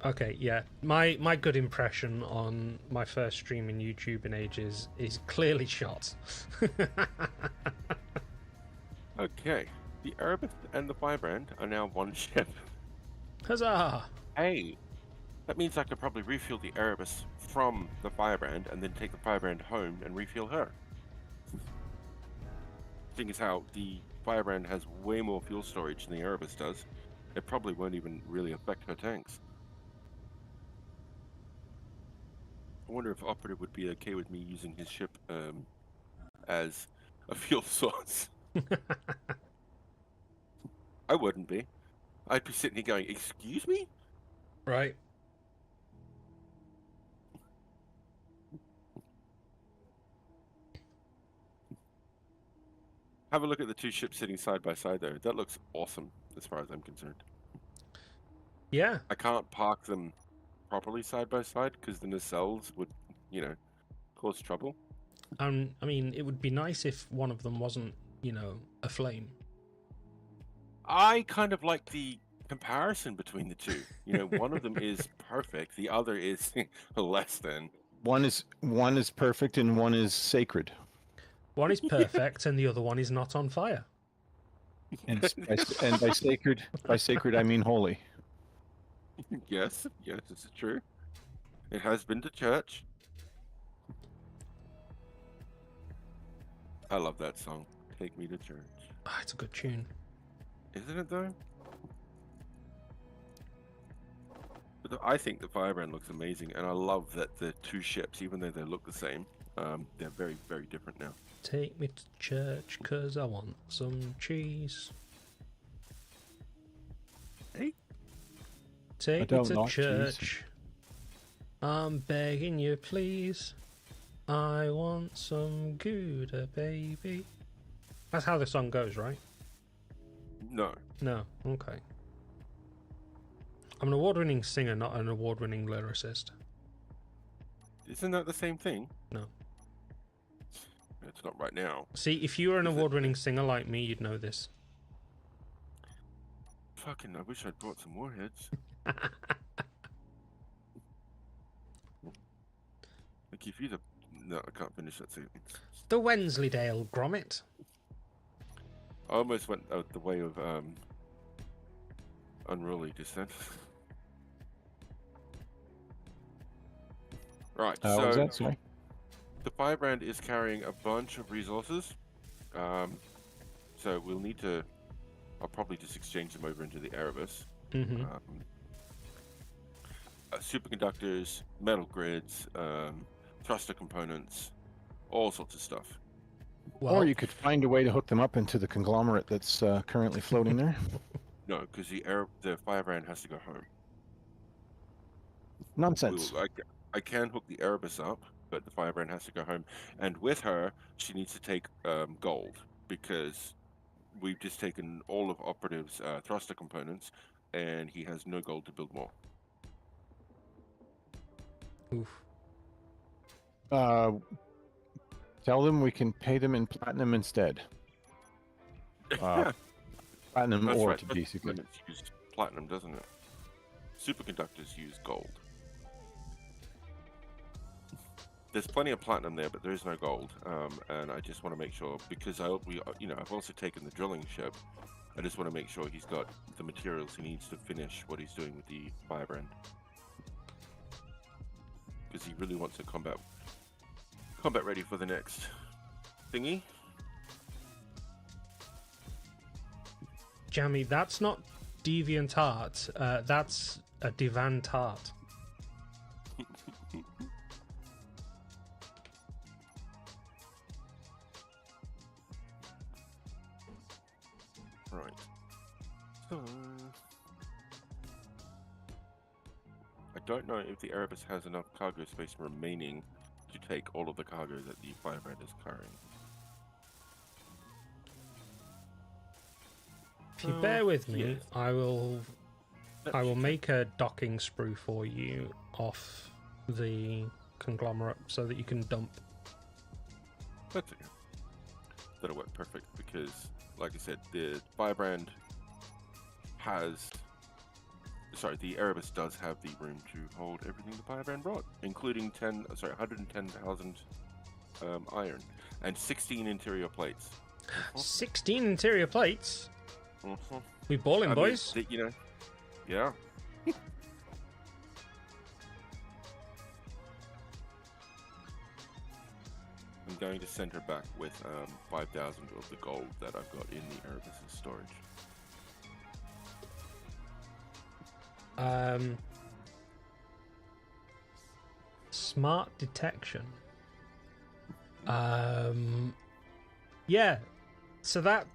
Okay, yeah. My good impression on my first stream in YouTube in ages is clearly shot. Okay. The Erebus and the firebrand are now one ship. Huzzah! Hey, that means I could probably refuel the Erebus from the firebrand and then take the firebrand home and refuel her. Seeing as how the firebrand has way more fuel storage than the Erebus does, it probably won't even really affect her tanks. I wonder if Operative would be okay with me using his ship as a fuel source. I wouldn't be. I'd be sitting here going, "Excuse me?" Right. Have a look at the two ships sitting side by side there. That looks awesome as far as I'm concerned. Yeah. I can't park them properly side by side because the nacelles would, cause trouble. I mean, it would be nice if one of them wasn't, a flame. I kind of like the comparison between the two. One of them is perfect, the other is less than. One is perfect and one is sacred. One is perfect and the other one is not on fire. And by sacred I mean holy. Yes, this is true. It has been to church. I love that song. Take me to church. Ah, it's a good tune. Isn't it though? But I think the firebrand looks amazing, and I love that the two ships, even though they look the same, they're very, very different now. Take me to church, 'cause I want some cheese. Hey? Take me don't to like cheese. church. I'm begging you, please. I want some Gouda, baby. That's how the song goes, right? No. No, okay. I'm an award-winning singer, not an award-winning lyricist. Isn't that the same thing? No. It's not right now. See, if you were an Is it? award-winning singer like me, you'd know this. Fucking, I wish I'd brought some warheads. Like if you no, I can't finish that sentence. The Wensleydale grommet. I almost went out the way of unruly descent. Right, What was so that? Sorry. the firebrand is carrying a bunch of resources. So we'll need to. I'll probably just exchange them over into the Erebus. Mm-hmm. Superconductors, metal grids, thruster components, all sorts of stuff. Well, Or you could find a way to hook them up into the conglomerate that's currently floating there. No, because the firebrand has to go home. Nonsense. I can hook the Erebus up, but the firebrand has to go home. And with her, she needs to take gold, because we've just taken all of Operative's thruster components, and he has no gold to build more. oof. Tell them we can pay them in platinum instead. Platinum That's ore, right. to Thruster basically. components use platinum, doesn't it? Superconductors use gold. There's plenty of platinum there, but there is no gold, and I just want to make sure, because I've also taken the drilling ship. I just want to make sure he's got the materials he needs to finish what he's doing with the firebrand, because he really wants to combat ready for the next thingy. Jammy, that's not deviant art. That's a devant art. Right. So I don't know if the Erebus has enough cargo space remaining to take all of the cargo that the firebrand is carrying. If you bear with me, yes. I will make a docking sprue for you off the conglomerate so that you can dump. That's okay. That'll work perfect because, like I said, the firebrand the Erebus does have the room to hold everything the firebrand brought, including 110,000 iron and 16 interior plates. 16 interior plates. Mhm. We balling, I mean, boys. Yeah. I'm going to send her back with 5,000 of the gold that I've got in the Erebus's storage. Smart detection. Yeah. So that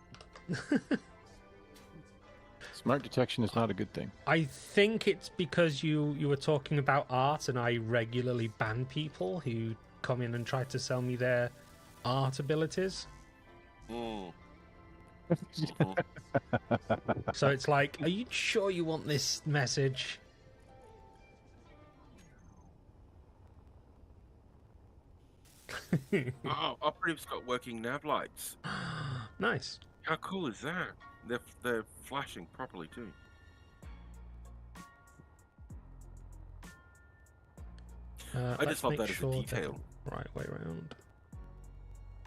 Smart detection is not a good thing. I think it's because you were talking about art, and I regularly ban people who come in and try to sell me their art abilities. Mm. So it's like, are you sure you want this message? Oh, Operative's got working nav lights. Nice. How cool is that? They're flashing properly too. I just love that as a detail. Right way round.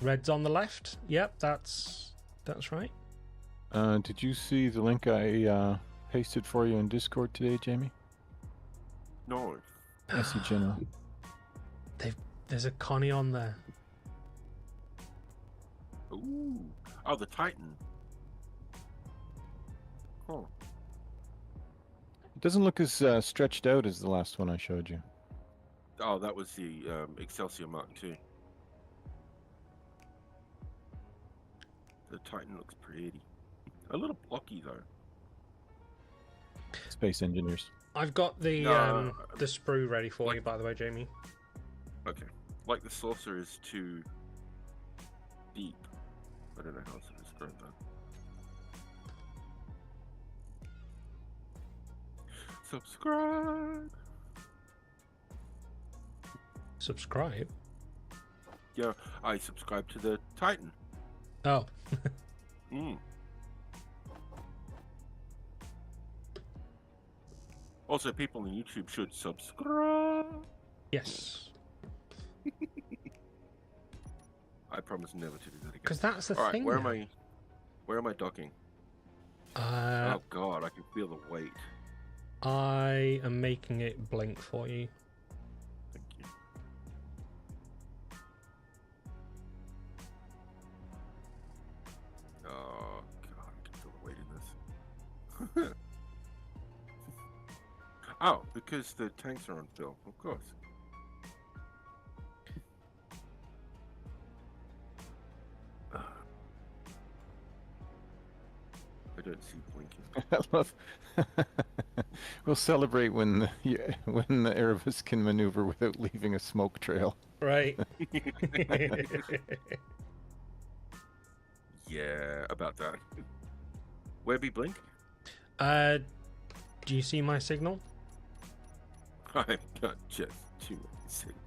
Red's on the left. Yep, that's right. Did you see the link I pasted for you in Discord today, Jamie? No. I see General. There's a Connie on there. Ooh. Oh, the Titan. Oh. It doesn't look as stretched out as the last one I showed you. Oh, that was the Excelsior Mark II. The Titan looks pretty. A little blocky though. Space engineers. I've got the No, the sprue ready for you, by the way, Jamie. Okay. Like the saucer is too deep. I don't know how else to describe that. Subscribe. Subscribe. Yeah, I subscribe to the Titan. Oh. Mm. Also, people on YouTube should subscribe. Yes. promise never to do that again. Because that's the All right, thing. where now. am I? Where am I docking? Uh, Oh God, I can feel the weight. I am making it blink for you. Thank you. Oh God, I can feel the weight in this. Oh, because the tanks are on fill, of course. I don't see blinking. I love. We'll celebrate when the Erebus can maneuver without leaving a smoke trail. Right. Yeah, about that. Where be blink? Do you see my signal? I've got just too many signals.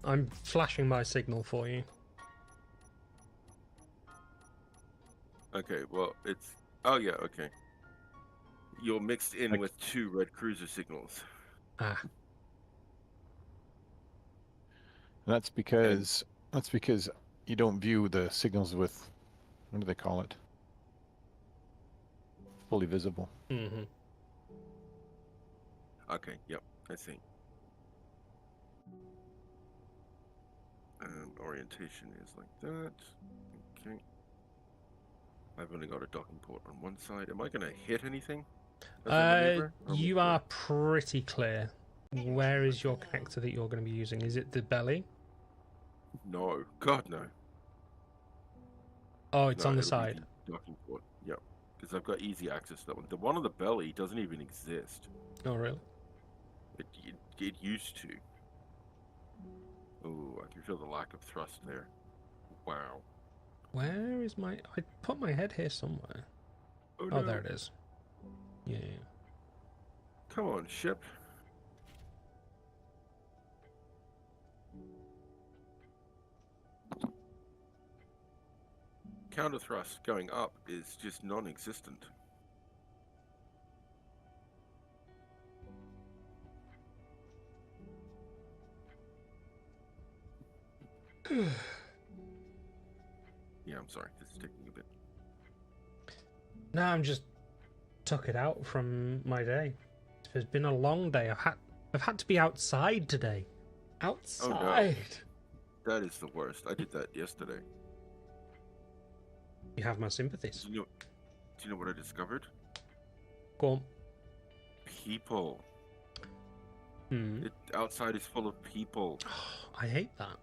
I'm flashing my signal for you. Okay, well, it's... Oh, yeah, okay. You're mixed in Like- with 2 red cruiser signals. Ah, That's because you don't view the signals with, what do they call it? Fully visible. mm-hmm. Okay, yep, I see. Orientation is like that. Okay. I've only got a docking port on one side. Am I going to hit anything? as I maneuver? Or You will- are pretty clear. Where is your connector that you're going to be using? Is it the belly? No, God, no. Oh, it's No, on the it'll be side. the docking port. Yep. Because I've got easy access to that one. The one on the belly doesn't even exist. Oh, really? It used to. Oh, I can feel the lack of thrust there. Wow. Where is my... I put my head here somewhere. Oh, Oh, no. there it is. Yeah. Come on, ship. Counter thrust going up is just non-existent. Yeah, I'm sorry. This is taking a bit. No, I'm just took it out from my day. It's been a long day. I've had to be outside today. Outside. That is the worst. I did that yesterday. You have my sympathies. Do you know what I discovered? Go on. People. Hmm. Outside is full of people. I hate that.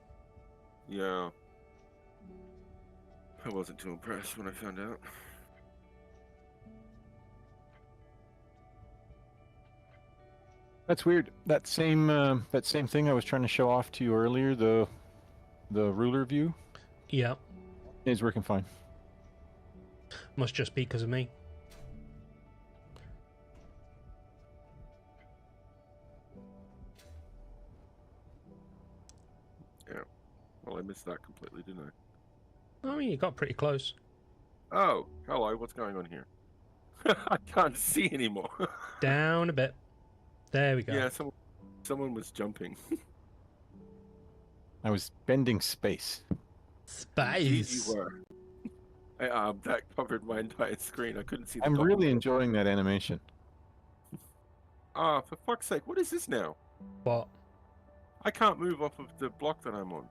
Yeah. I wasn't too impressed when I found out. That's weird. That same thing I was trying to show off to you earlier, the ruler view, Yeah. is working fine. Must just be because of me. Yeah. Well, I missed that completely, didn't I? I mean, you got pretty close. Oh, hello. What's going on here? I can't see anymore. Down a bit. There we go. Yeah, someone was jumping. I was bending space. Indeed Space. you were. That covered my entire screen. I couldn't see the I'm top. really enjoying that animation. For fuck's sake, what is this now? What? I can't move off of the block that I'm on.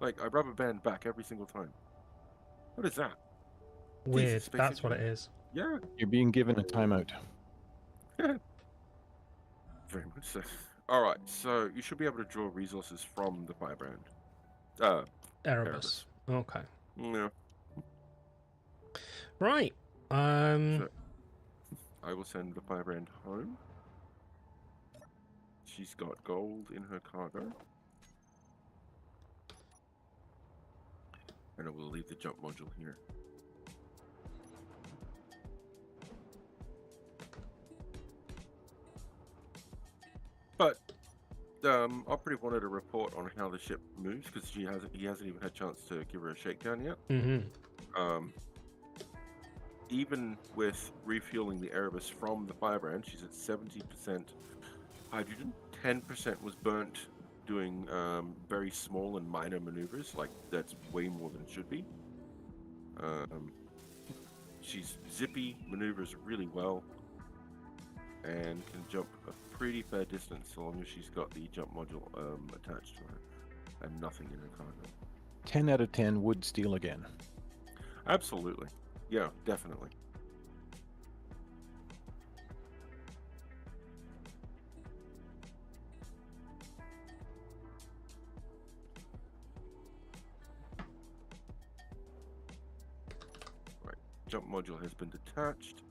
Like, I rubber band back every single time. What is that? Weird. Space That's what it Engineer. is. Yeah, You're being given a timeout. very much so. Alright, so you should be able to draw resources from the firebrand. Erebus. Okay. Yeah. Right. So, I will send the firebrand home. She's got gold in her cargo. And I will leave the jump module here. But Operative wanted a report on how the ship moves because he hasn't even had a chance to give her a shakedown yet. Mm-hmm. Even with refueling the Erebus from the firebrand, she's at 70% hydrogen. 10% was burnt doing very small and minor maneuvers. Like that's way more than it should be. She's zippy, maneuvers really well, and can jump a pretty fair distance so long as she's got the jump module attached to her and nothing in her cargo. 10 out of 10 would steal again. Absolutely. Yeah, definitely. Right. Jump module has been detached.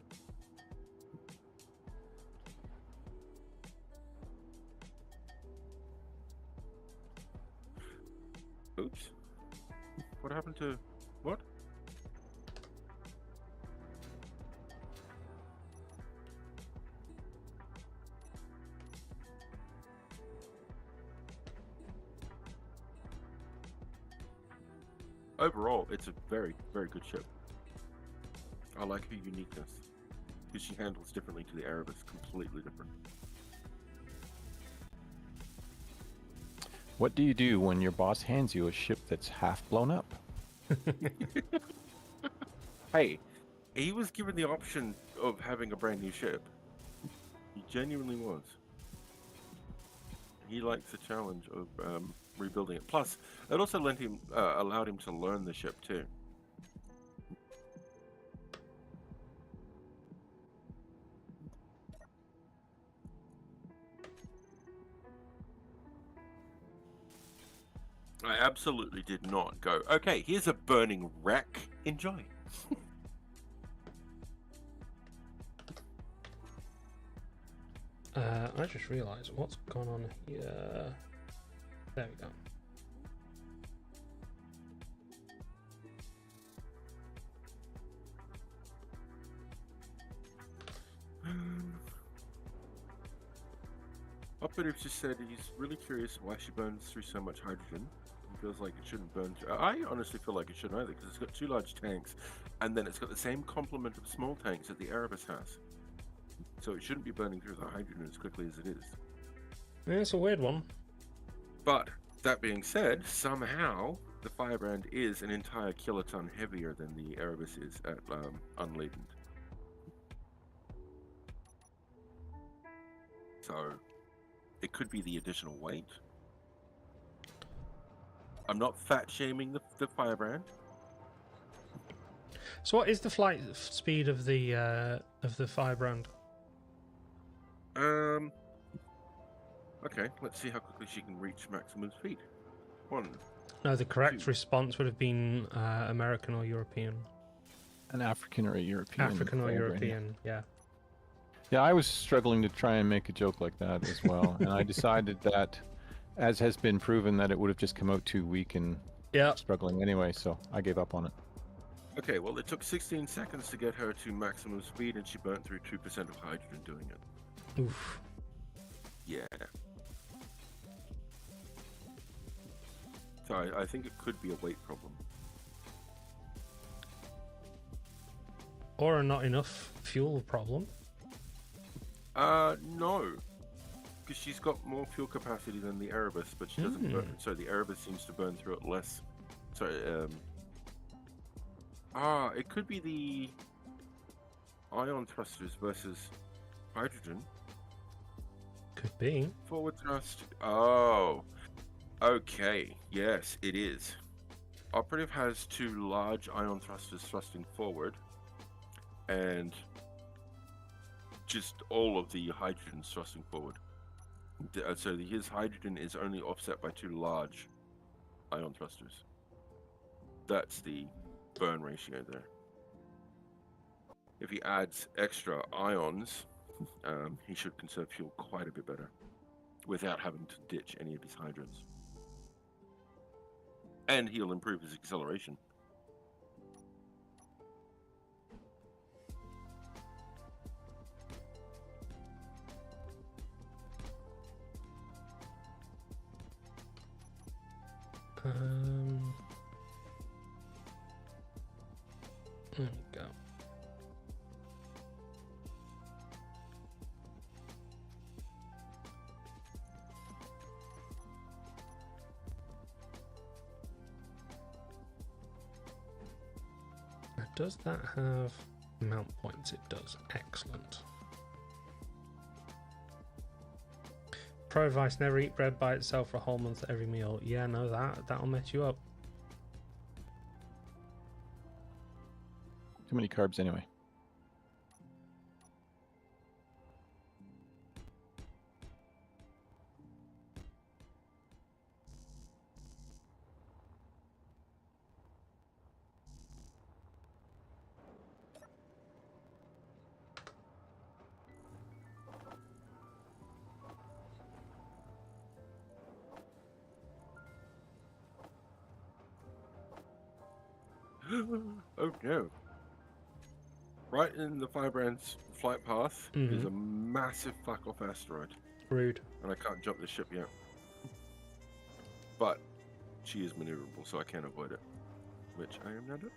Oops. What happened to... what? Overall, it's a very, very good ship. I like her uniqueness, because she handles differently to the Erebus, completely different. What do you do when your boss hands you a ship that's half blown up? Hey, he was given the option of having a brand new ship. He genuinely was. He likes the challenge of rebuilding it. Plus, it also allowed him to learn the ship too. I absolutely did not go, okay, here's a burning wreck. Enjoy. I just realised what's gone on here. There we go. Operative just said he's really curious why she burns through so much hydrogen. He feels like it shouldn't burn through. I honestly feel like it shouldn't either, because it's got two large tanks, and then it's got the same complement of small tanks that the Erebus has. So it shouldn't be burning through the hydrogen as quickly as it is. Yeah, it's a weird one. But that being said, somehow the Firebrand is an entire kiloton heavier than the Erebus is at unladen. So it could be the additional weight. I'm not fat shaming the Firebrand. So, what is the flight speed of the Firebrand? Okay, let's see how quickly she can reach maximum speed. No, the correct 2. response would have been American or European. An African or a European? African or Firebrand, European, yeah. Yeah, I was struggling to try and make a joke like that as well. And I decided that, as has been proven, that it would have just come out too weak and Yeah. struggling anyway, so I gave up on it. Okay, well, it took 16 seconds to get her to maximum speed, and she burnt through 2% of hydrogen doing it. Oof. Yeah. So I think it could be a weight problem. Or a not enough fuel problem. No. Because she's got more fuel capacity than the Erebus, but she doesn't burn. So the Erebus seems to burn through it less. Sorry, it could be the ion thrusters versus hydrogen. Could be. Forward thrust. Oh. Okay. Yes, it is. Operative has two large ion thrusters thrusting forward, and just all of the hydrogen thrusting forward. So his hydrogen is only offset by two large ion thrusters. That's the burn ratio there. If he adds extra ions, he should conserve fuel quite a bit better without having to ditch any of his hydrants. And he'll improve his acceleration. There we go. Does that have mount points? It does. Excellent. Pro advice: never eat bread by itself for a whole month at every meal. Yeah, no, that'll mess you up. Too many carbs anyway. Oh no. Right in the Firebrand's flight path is a massive fuck off asteroid. Rude. And I can't jump the ship yet. But she is maneuverable, so I can avoid it. Which I am now doing.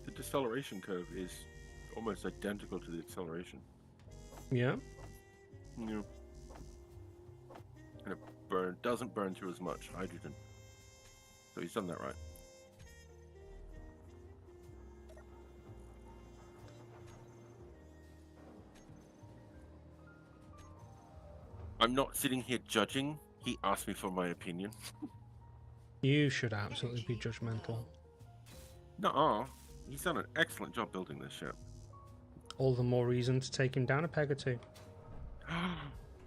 The deceleration curve is almost identical to the acceleration. Yeah. Yeah. And it doesn't burn through as much hydrogen. So he's done that right. I'm not sitting here judging. He asked me for my opinion. You should absolutely be judgmental. Nuh-uh. He's done an excellent job building this ship. All the more reason to take him down a peg or two.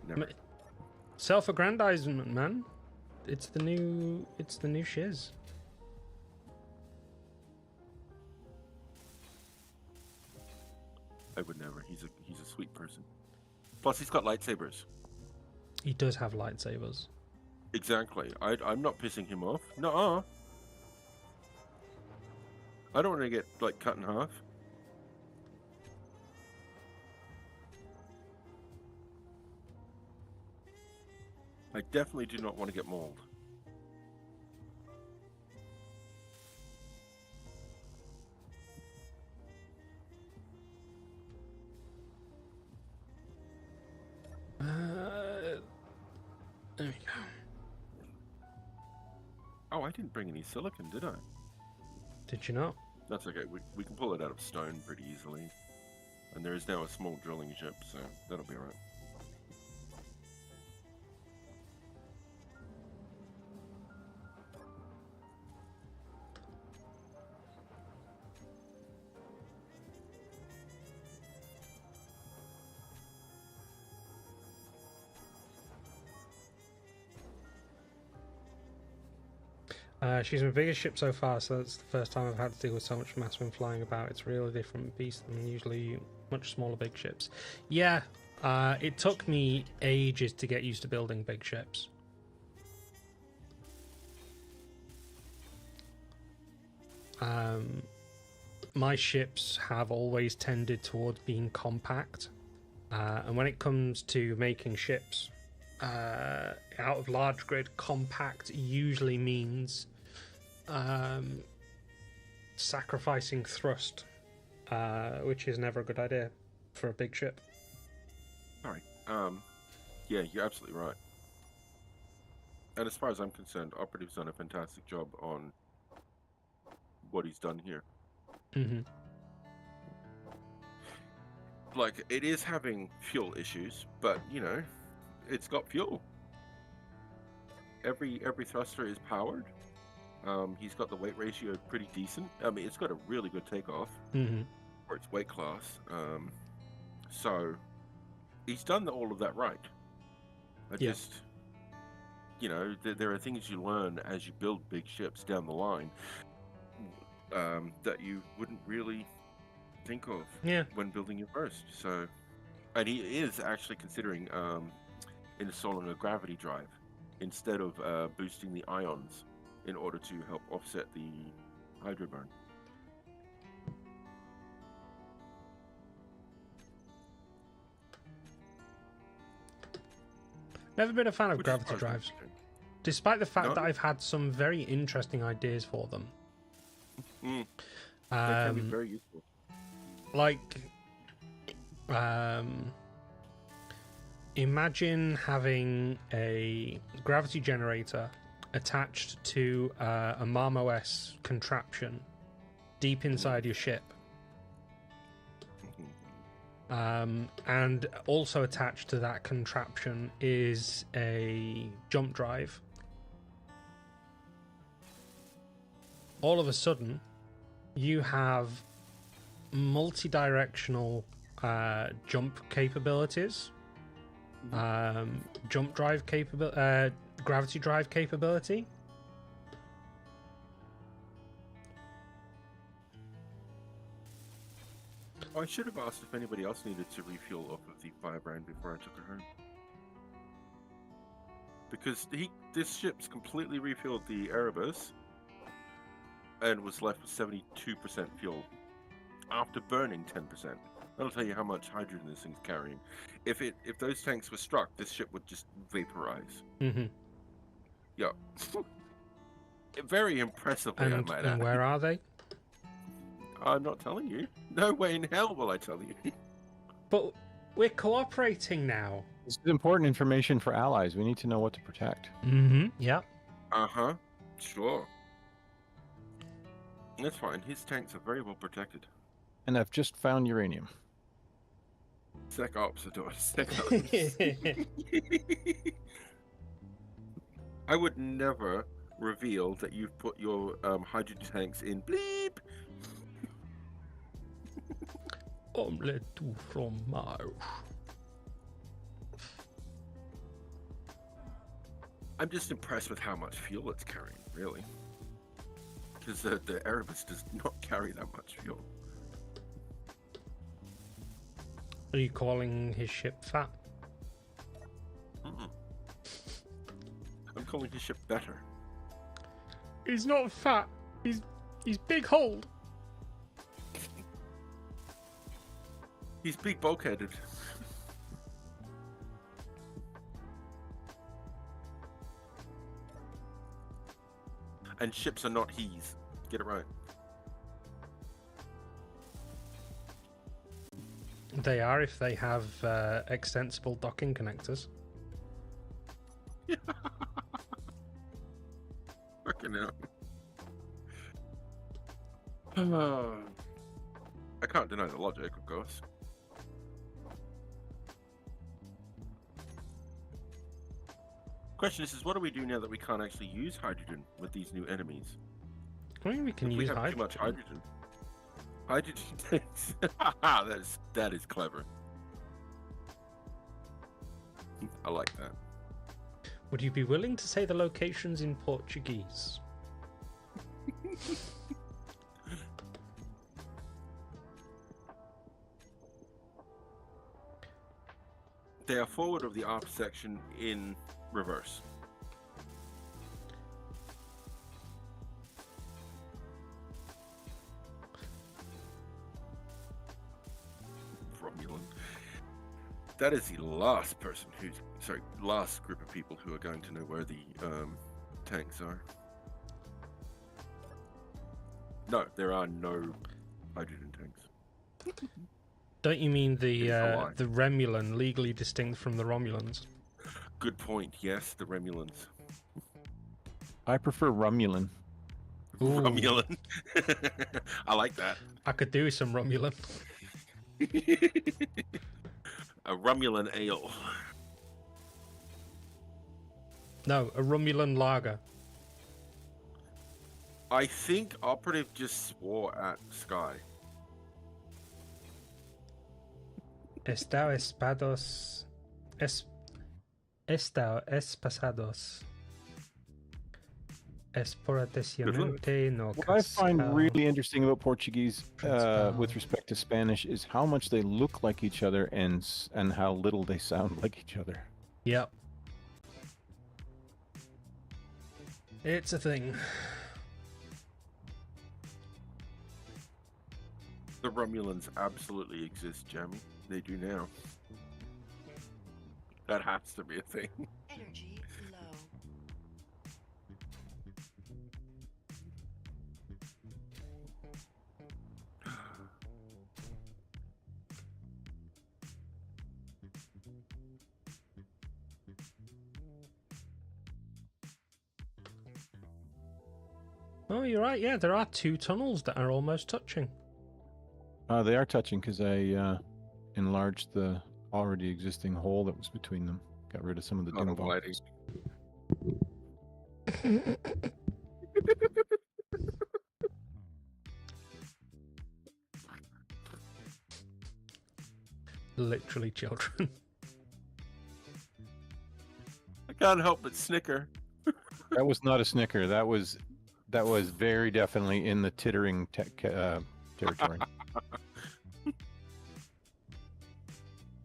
Never. Self-aggrandizement, man. It's the new shiz. I would never. He's a sweet person. Plus, he's got lightsabers. He does have lightsabers. Exactly. I'm not pissing him off. Nuh-uh. I don't want to get, like, cut in half. I definitely do not want to get mauled. There we go. Oh, I didn't bring any silicon, did I? Did you not? That's okay. We can pull it out of stone pretty easily. And there is now a small drilling ship, so that'll be alright. She's my biggest ship so far, so that's the first time I've had to deal with so much mass when flying about. It's a really different beast than usually much smaller big ships. Yeah, it took me ages to get used to building big ships. My ships have always tended towards being compact, and when it comes to making ships out of large grid, compact usually means sacrificing thrust, which is never a good idea for a big ship. Alright. Yeah, you're absolutely right. And as far as I'm concerned, Operative's done a fantastic job on what he's done here. Mm-hmm. Like, it is having fuel issues, but, you know, it's got fuel. Every thruster is powered. He's got the weight ratio pretty decent. I mean, it's got a really good takeoff for its weight class. So he's done all of that right. Just, you know, there are things you learn as you build big ships down the line that you wouldn't really think of when building your first. So, and he is actually considering installing a gravity drive instead of boosting the ions in order to help offset the hydro burn. Never been a fan of which is gravity quite drives, interesting. despite the fact No? that I've had some very interesting ideas for them. They can be Um, very useful. like, imagine having a gravity generator attached to a MarmOS contraption deep inside your ship. And also attached to that contraption is a jump drive. All of a sudden, you have multi-directional jump capabilities, jump drive capability, gravity drive capability. I should have asked if anybody else needed to refuel off of the firebrand before I took her home. Because this ship's completely refilled the Erebus and was left with 72% fuel after burning 10%. That'll tell you how much hydrogen this thing's carrying. If those tanks were struck, this ship would just vaporize. Mm-hmm. Yeah. Very impressively, I might And add. where are they? I'm not telling you. No way in hell will I tell you. But we're cooperating now. This is important information for allies. We need to know what to protect. Mm-hmm. Yeah. Uh-huh. Sure. That's fine. His tanks are very well protected. And I've just found uranium. Sec ops, Adore. Sec ops. I would never reveal that you've put your hydrogen tanks in bleep. Omelette au fromage. I'm just impressed with how much fuel it's carrying, really. Because the Erebus does not carry that much fuel. Are you calling his ship fat? Mm-mm. I'm calling his ship better. He's not fat. He's big hold. He's big bulkheaded. And ships are not he's. Get it right. They are if they have extensible docking connectors. Fucking hell. I can't deny the logic, of course. Question is what do we do now that we can't actually use hydrogen with these new enemies? I mean, we can If use we have hydrogen. too much hydrogen. Hydrogen tanks. that is clever. I like that. Would you be willing to say the locations in Portuguese? They are forward of the aft section in reverse. Romulan. That is the last person last group of people who are going to know where the tanks are. No, there are no hydrogen tanks. Don't you mean the It's a lie. the Remulan, legally distinct from the Romulans? Good point. Yes, the Remulans. I prefer Romulan. Ooh. Romulan. I like that. I could do some Romulan. A Romulan ale. No, a Romulan lager. I think Operative just swore at Sky. Estao espados. Estao espasados. Esportacionante no What I find casal. really interesting about Portuguese with respect to Spanish is how much they look like each other and how little they sound like each other. Yep. It's a thing. The Romulans absolutely exist, Jamie. They do now. That has to be a thing. Energy low. Oh, you're right. Yeah, there are 2 tunnels that are almost touching. They are touching because I enlarged the already existing hole that was between them. Got rid of some of the Not doom a lighting. bombs. Literally children. I can't help but snicker. That was not a snicker. That was very definitely in the tittering territory.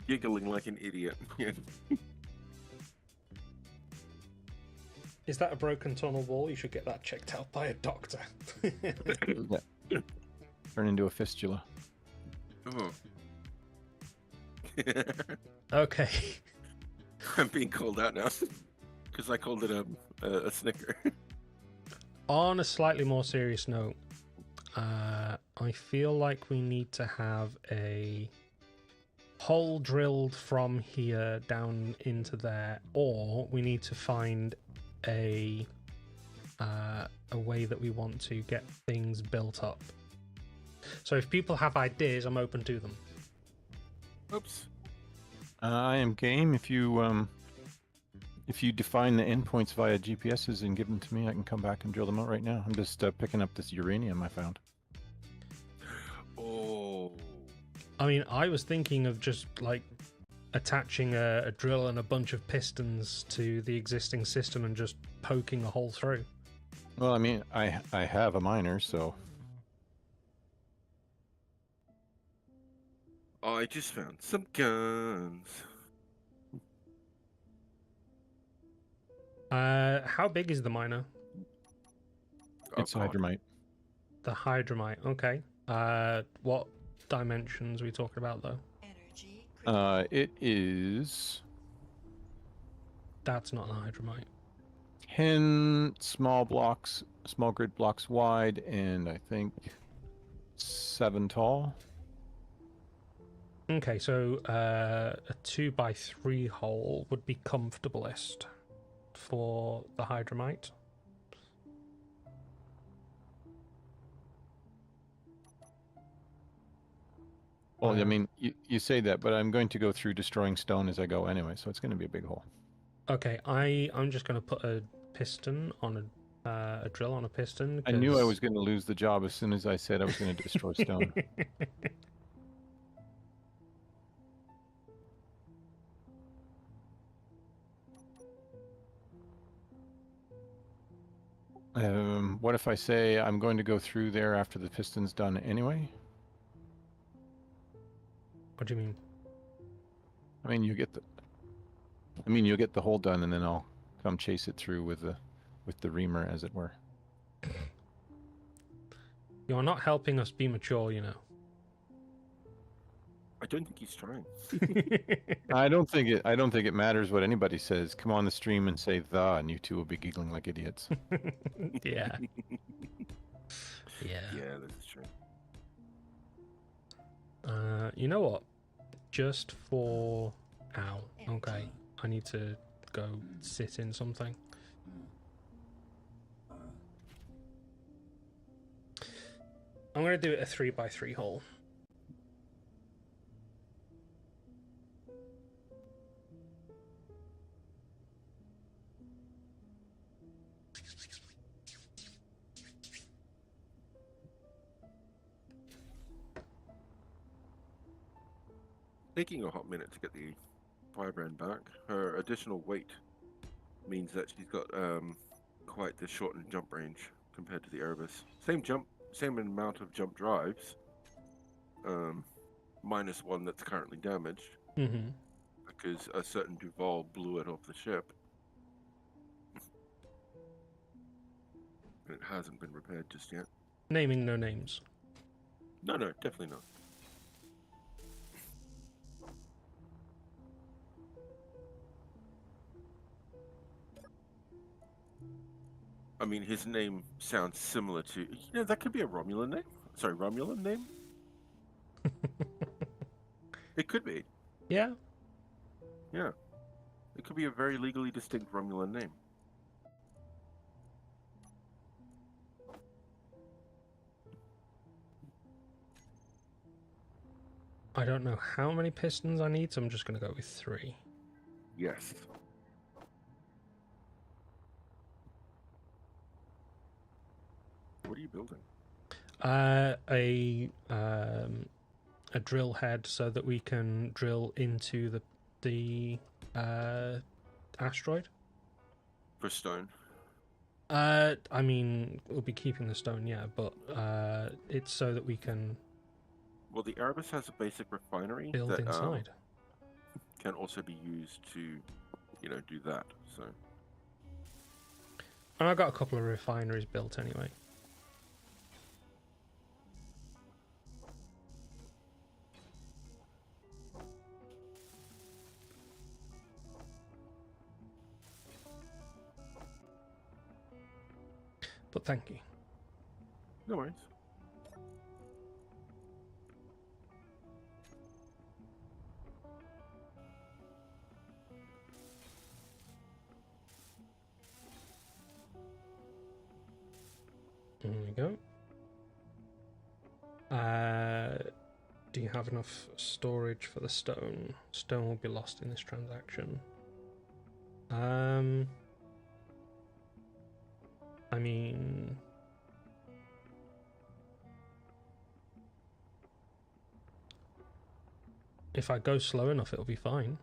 Giggling like an idiot. Is that a broken tunnel wall? You should get that checked out by a doctor. Yeah. Turn into a fistula. Oh. Okay. I'm being called out now because I called it a snicker. On a slightly more serious note, I feel like we need to have a hole drilled from here down into there, or we need to find a way that we want to get things built up. So if people have ideas, I'm open to them. Oops. I am game. If you define the endpoints via GPSs and give them to me, I can come back and drill them out right now. I'm just picking up this uranium I found. Oh. I mean, I was thinking of just like attaching a drill and a bunch of pistons to the existing system and just poking a hole through. Well, I mean, I have a miner, so I just found some guns. How big is the miner? Oh, it's God. hydromite. The hydromite. Okay. What dimensions are we talking about though? Energy It is That's not a hydromite. 10 small grid blocks wide, and I think 7 tall. Okay, so a 2x3 hole would be comfortablest for the hydromite. Well, I mean, you say that, but I'm going to go through destroying stone as I go anyway, so it's going to be a big hole. Okay, I'm just going to put a piston on a drill on a piston. I knew I was going to lose the job as soon as I said I was going to destroy stone. What if I say I'm going to go through there after the piston's done anyway? What do you mean? I mean, you'll get the hole done, and then I'll come chase it through with the reamer, as it were. You're not helping us be mature, you know. I don't think he's trying. I don't think it matters what anybody says. Come on the stream and say "the," and you two will be giggling like idiots. Yeah. Yeah. Yeah, this is true. You know what? Just for... Ow. Okay. I need to go sit in something. I'm going to do it a 3x3 hole. Taking a hot minute to get the firebrand back. Her additional weight means that she's got quite the shortened jump range compared to the Erebus. Same amount of jump drives, minus one that's currently damaged, Mm-hmm. because a certain Duval blew it off the ship. It hasn't been repaired just yet. Naming no names. No, definitely not. I mean, his name sounds similar to. That could be a Romulan name. Sorry, Romulan name. It could be. Yeah. Yeah. It could be a very legally distinct Romulan name. I don't know how many pistons I need, so I'm just going to go with 3. Yes. What are you building? A drill head so that we can drill into the asteroid. For stone. I mean, we'll be keeping the stone, yeah, but it's so that we can Well, the Erebus has a basic refinery build that inside. can also be used to, do that. So. And I've got a couple of refineries built anyway. But thank you. No worries. There we go. Do you have enough storage for the stone? Stone will be lost in this transaction. I mean, if I go slow enough, it'll be fine.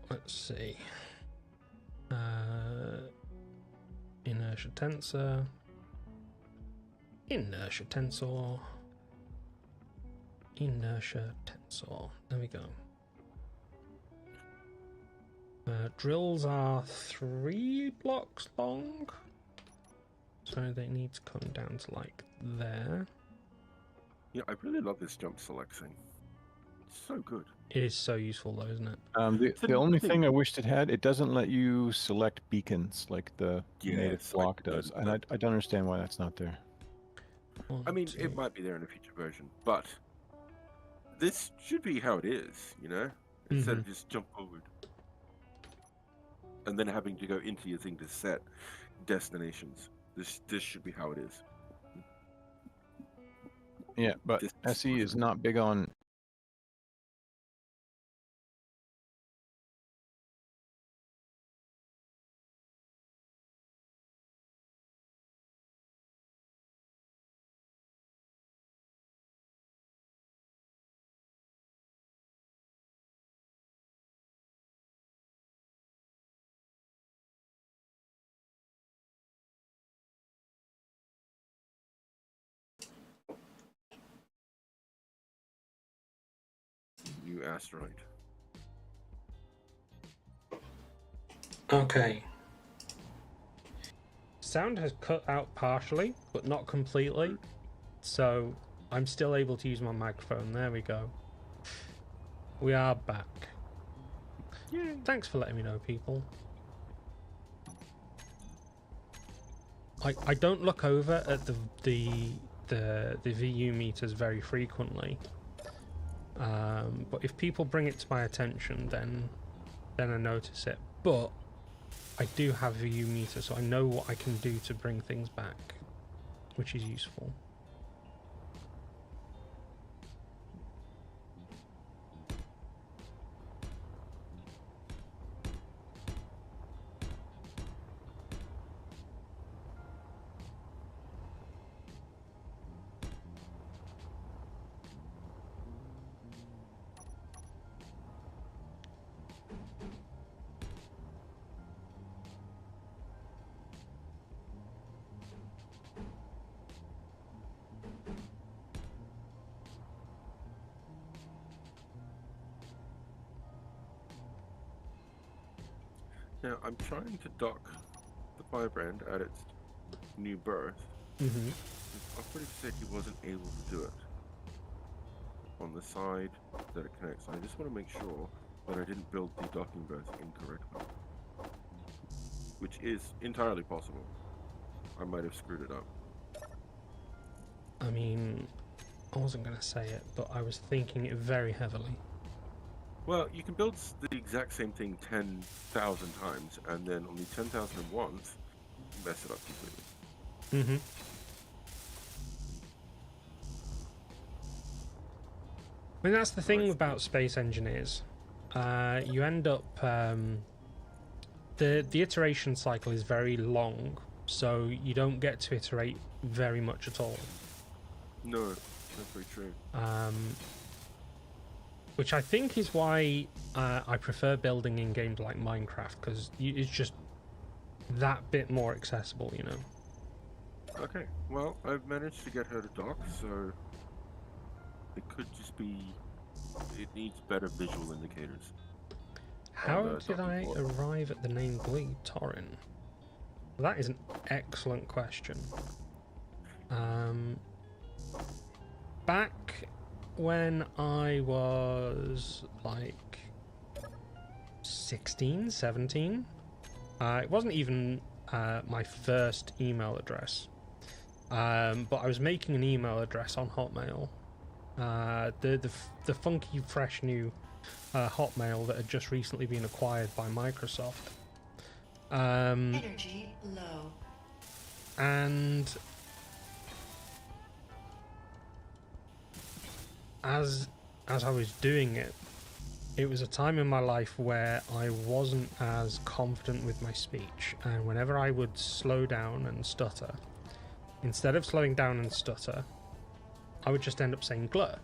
Let's see. Inertia tensor. Inertia tensor. Inertia tensor. There we go. Drills are 3 blocks long. So they need to come down to like there. Yeah, I really love this jump select thing. It's so good. It is so useful though, isn't it? The only thing I wished it had, it doesn't let you select beacons like the native Yes, block does. And I don't understand why that's not there. I mean, it might be there in a future version, but this should be how it is, Instead of just jump forward. And then having to go into your thing to set destinations. This should be how it is. Yeah, but SE is not big on. New asteroid. Okay. Sound has cut out partially, but not completely. So I'm still able to use my microphone. There we go. We are back. Yay. Thanks for letting me know, people. I don't look over at the VU meters very frequently. But if people bring it to my attention, then I notice it. But I do have VU meter, so I know what I can do to bring things back, which is useful. Now, I'm trying to dock the firebrand at its new berth. Mm-hmm. The operative said he wasn't able to do it on the side that it connects. I just want to make sure that I didn't build the docking berth incorrectly, which is entirely possible. I might have screwed it up. I mean, I wasn't going to say it, but I was thinking it very heavily. Well, you can build the exact same thing 10,000 times, and then on the 10,001th, mess it up completely. Mm-hmm. I mean, that's the thing about space engineers. You end up... the iteration cycle is very long, so you don't get to iterate very much at all. No, that's very true. Which I think is why I prefer building in games like Minecraft, because it's just that bit more accessible, you know. Okay, well, I've managed to get her to dock, so it could just be... It needs better visual indicators. How the did I docking port. arrive at the name Glebe Torrin? That is an excellent question. Back when I was like 16, 17, it wasn't even my first email address, but I was making an email address on Hotmail. The funky, fresh new Hotmail that had just recently been acquired by Microsoft. Energy low. And as I was doing it, it was a time in my life where I wasn't as confident with my speech, and whenever I would slow down and stutter, instead of slowing down and stutter, I would just end up saying glur.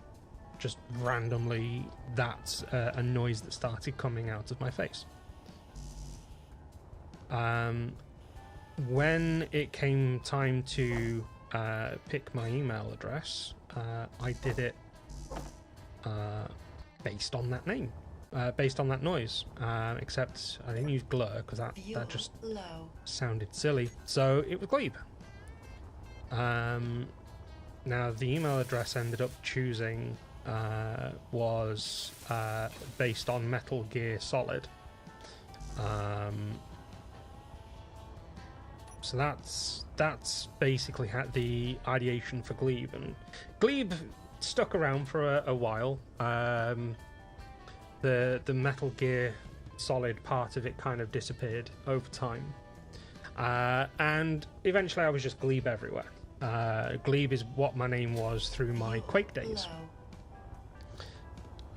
Just randomly, that's a noise that started coming out of my face. When it came time to pick my email address, I did it based on that name, based on that noise, except I didn't use glur because that just Low. sounded silly, so it was Glebe. Now the email address ended up choosing was based on Metal Gear Solid. So that's basically the ideation for Glebe, and Glebe stuck around for a while. The Metal Gear Solid part of it kind of disappeared over time, and eventually I was just Glebe everywhere. Glebe is what my name was through my Quake days.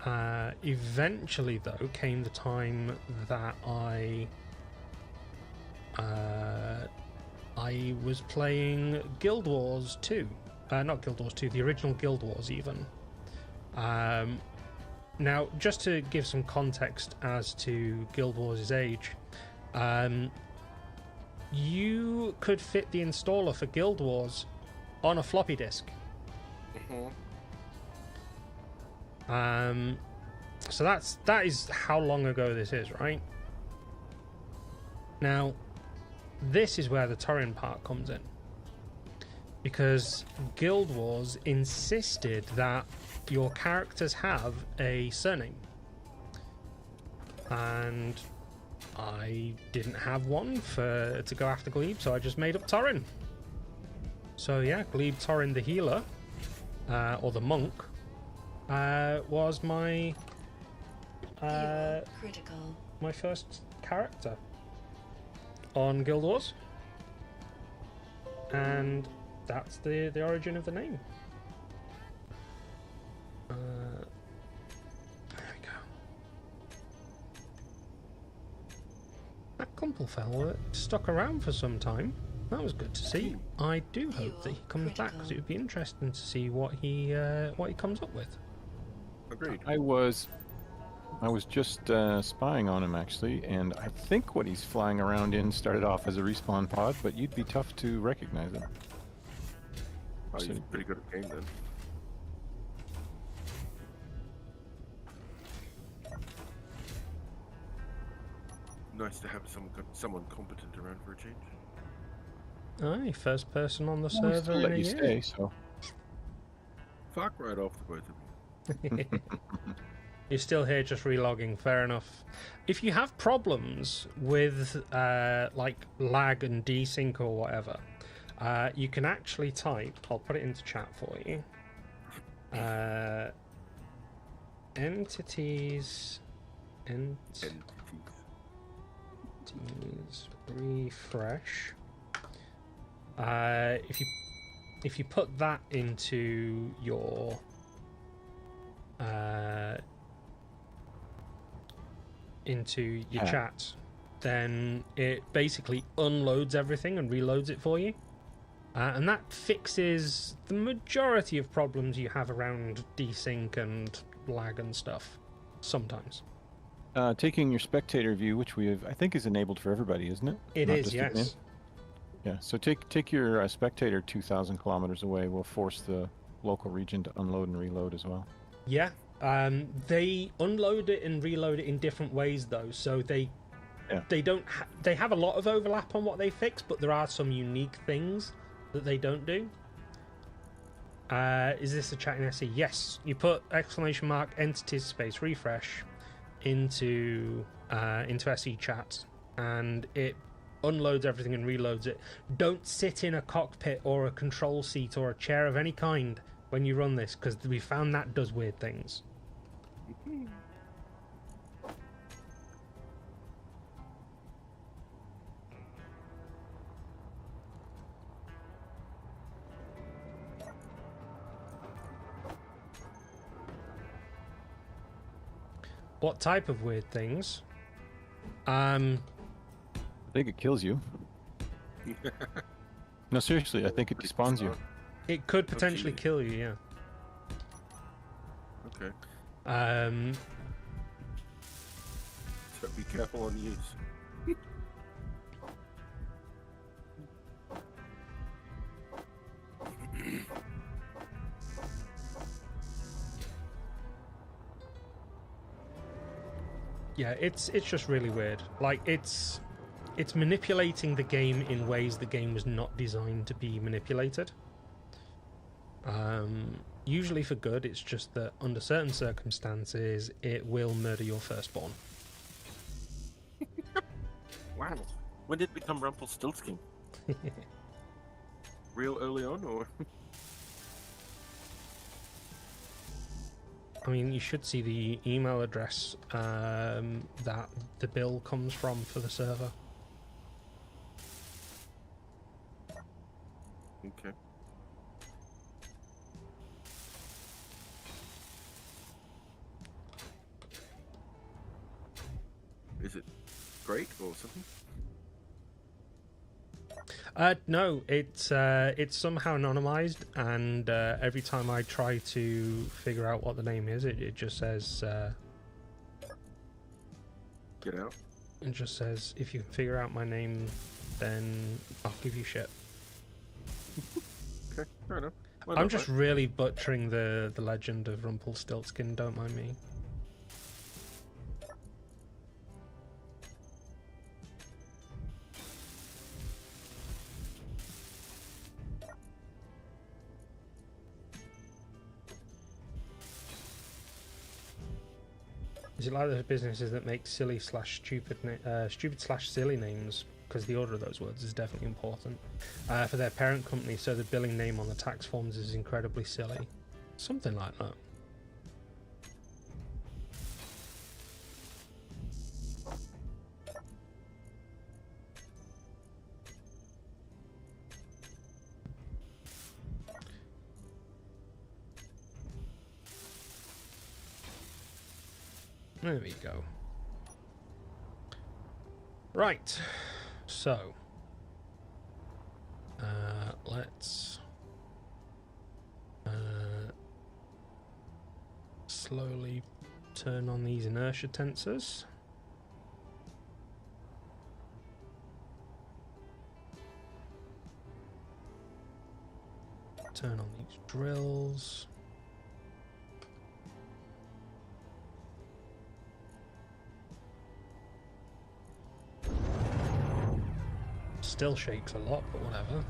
Low. Eventually, though, came the time that I was playing Guild Wars 2. Not Guild Wars 2, the original Guild Wars even. Now, just to give some context as to Guild Wars' age, you could fit the installer for Guild Wars on a floppy disk. So that is how long ago this is, right? Now, this is where the Torrin part comes in, because Guild Wars insisted that your characters have a surname, and I didn't have one to go after Glebe, so I just made up Torrin. So yeah, Glebe Torrin the healer, or the monk, was my Critical. my first character on Guild Wars, and that's the origin of the name. There we go. That Kumpelfell stuck around for some time. That was good to see. I do hope that he comes back, because it would be interesting to see what he comes up with. Agreed. I was just spying on him actually, and I think what he's flying around in started off as a respawn pod, but you'd be tough to recognize him. Oh, he's pretty good at the game then. Nice to have someone competent around for a change. Aye, first person on the Well, we server still in let a you year. stay, so Fuck right off the both of you. You're still here just relogging, fair enough. If you have problems with like lag and desync or whatever, you can actually type, I'll put it into chat for you, entities refresh. If you put that into your chat, then it basically unloads everything and reloads it for you, and that fixes the majority of problems you have around desync and lag and stuff sometimes. taking your spectator view, which I think is enabled for everybody, isn't it? It Not is, just yes. admin? Yeah. So take your spectator 2,000 kilometers away. We'll force the local region to unload and reload as well. Yeah. They unload it and reload it in different ways though, so they don't they have a lot of overlap on what they fix, but there are some unique things that they don't do. Is this a chat in SE? Yes. You put exclamation mark entities space refresh into SE chat, and it unloads everything and reloads it. Don't sit in a cockpit or a control seat or a chair of any kind when you run this, because we found that does weird things. What type of weird things? I think it kills you. No, seriously, I think it despawns you. It could potentially kill you, yeah. Okay. So be careful on use. Yeah, it's just really weird. Like it's manipulating the game in ways the game was not designed to be manipulated. Usually for good. It's just that under certain circumstances, it will murder your firstborn. Wow. When did it become Rumpelstiltskin? Real early on, or? I mean, you should see the email address that the bill comes from for the server. Okay. Is it great or something? No, it's somehow anonymized, and every time I try to figure out what the name is, it just says Get out. it just says, if you can figure out my name, then I'll give you shit. Okay, fair enough. I'm just really butchering the legend of Rumpelstiltskin, don't mind me. Is it like those businesses that make silly slash stupid slash silly names? Because the order of those words is definitely important for their parent company, so the billing name on the tax forms is incredibly silly. Something like that. There we go. Right, so let's slowly turn on these inertia tensors. Turn on these drills. still shakes a lot, but whatever.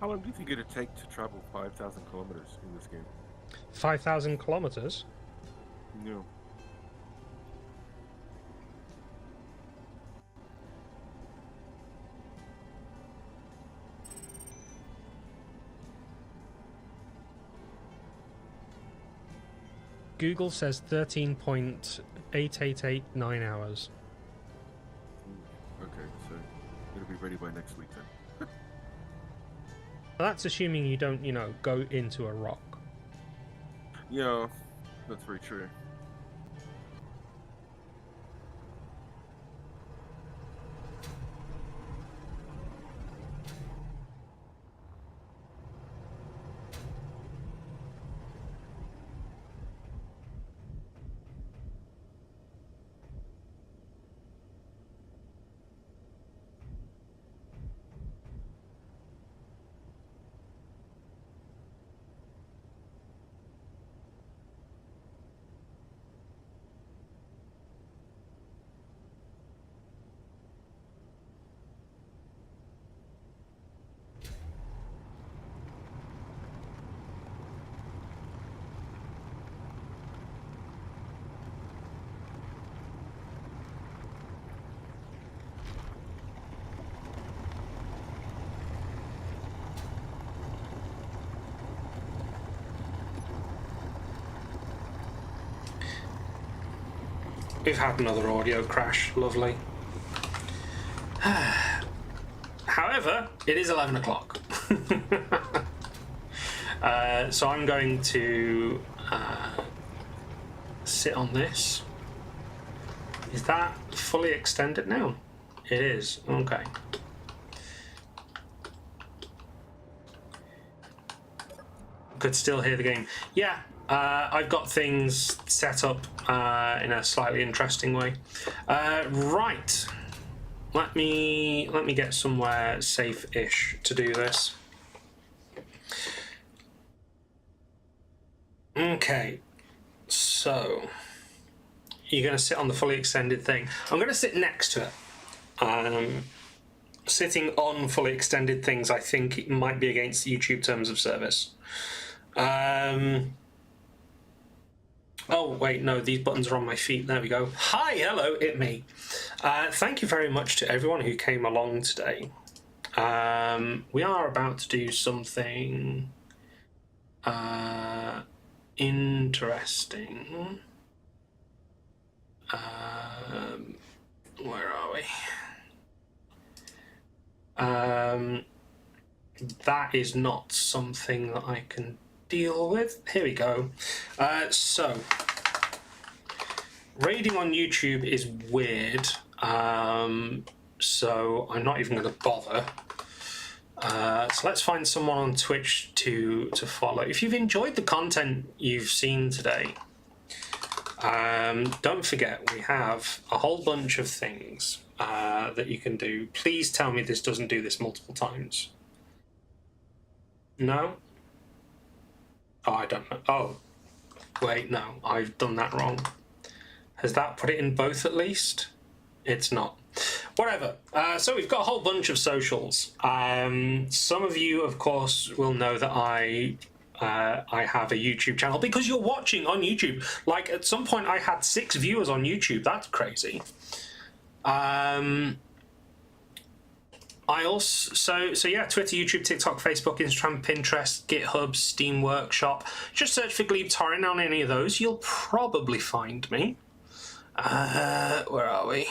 How long do you think it'd take to travel 5,000 kilometers in this game? 5,000 kilometers? No. Google says 13.8889 hours. Okay, so it'll be ready by next week then. Well, that's assuming you don't, go into a rock. Yeah, that's very true. We've had another audio crash. Lovely. However, it is 11 o'clock. So I'm going to sit on this. Is that fully extended now? It is. Okay. Could still hear the game. Yeah. I've got things set up in a slightly interesting way. Right, let me get somewhere safe-ish to do this. Okay, so you're going to sit on the fully extended thing. I'm going to sit next to it. Sitting on fully extended things, I think it might be against YouTube terms of service. Oh, wait, no, these buttons are on my feet. There we go. Hi, hello, it me. Thank you very much to everyone who came along today. We are about to do something interesting. Where are we? That is not something that I can deal with. Here we go. So raiding on YouTube is weird, so I'm not even going to bother. So let's find someone on Twitch to follow. If you've enjoyed the content you've seen today, don't forget we have a whole bunch of things that you can do. Please tell me this doesn't do this multiple times. No? Oh, I don't know. Oh, wait, no, I've done that wrong. Has that put it in both at least? It's not. Whatever. So we've got a whole bunch of socials. Some of you, of course, will know that I have a YouTube channel because you're watching on YouTube. Like, at some point I had 6 viewers on YouTube. That's crazy. I also, so yeah, Twitter, YouTube, TikTok, Facebook, Instagram, Pinterest, GitHub, Steam Workshop. Just search for Glebe Torrent on any of those. You'll probably find me. Where are we?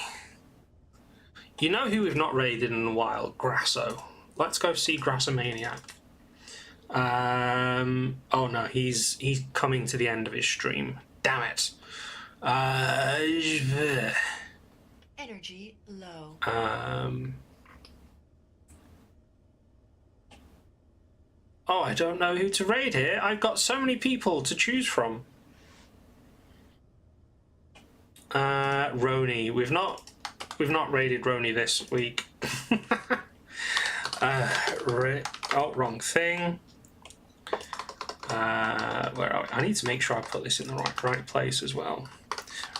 You know who we've not raided in a while? Grasso. Let's go see Grassomaniac. Oh no, he's coming to the end of his stream. Damn it. Energy low. Oh, I don't know who to raid here. I've got so many people to choose from. Roni. We've not raided Roni this week. Oh, wrong thing. Where are we? I need to make sure I put this in the right place as well.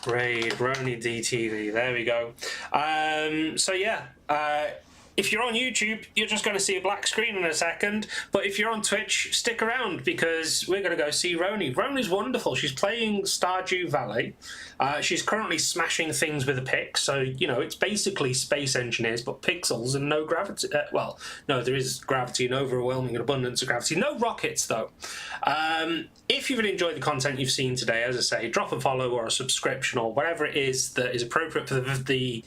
Raid, Roni DTV, there we go. So yeah, if you're on YouTube, you're just going to see a black screen in a second, but if you're on Twitch, stick around because we're going to go see Roni. Roni's wonderful. She's playing Stardew Valley. She's currently smashing things with a pick, so, you know, it's basically Space Engineers, but pixels and no gravity. Well, no, there is gravity, an overwhelming abundance of gravity. No rockets, though. If you've enjoyed the content you've seen today, as I say, drop a follow or a subscription or whatever it is that is appropriate for the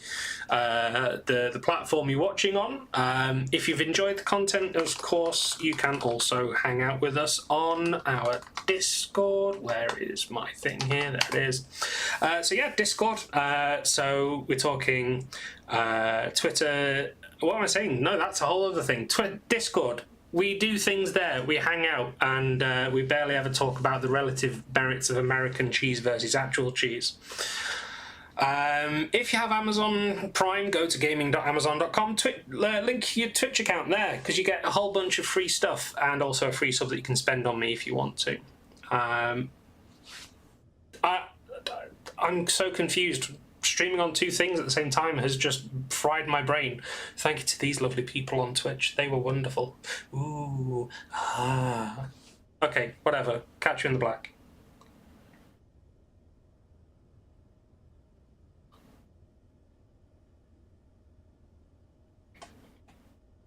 platform you're watching on. If you've enjoyed the content, of course, you can also hang out with us on our Discord. Where is my thing here? There it is. So yeah, Discord. So we're talking Twitter. What am I saying? No, that's a whole other thing. Discord. We do things there. We hang out, and we barely ever talk about the relative merits of American cheese versus actual cheese. If you have Amazon Prime, go to gaming.amazon.com, link your Twitch account there, because you get a whole bunch of free stuff, and also a free sub that you can spend on me if you want to. I'm so confused. Streaming on two things at the same time has just fried my brain. Thank you to these lovely people on Twitch. They were wonderful. Ooh. Ah. Okay, whatever. Catch you in the black.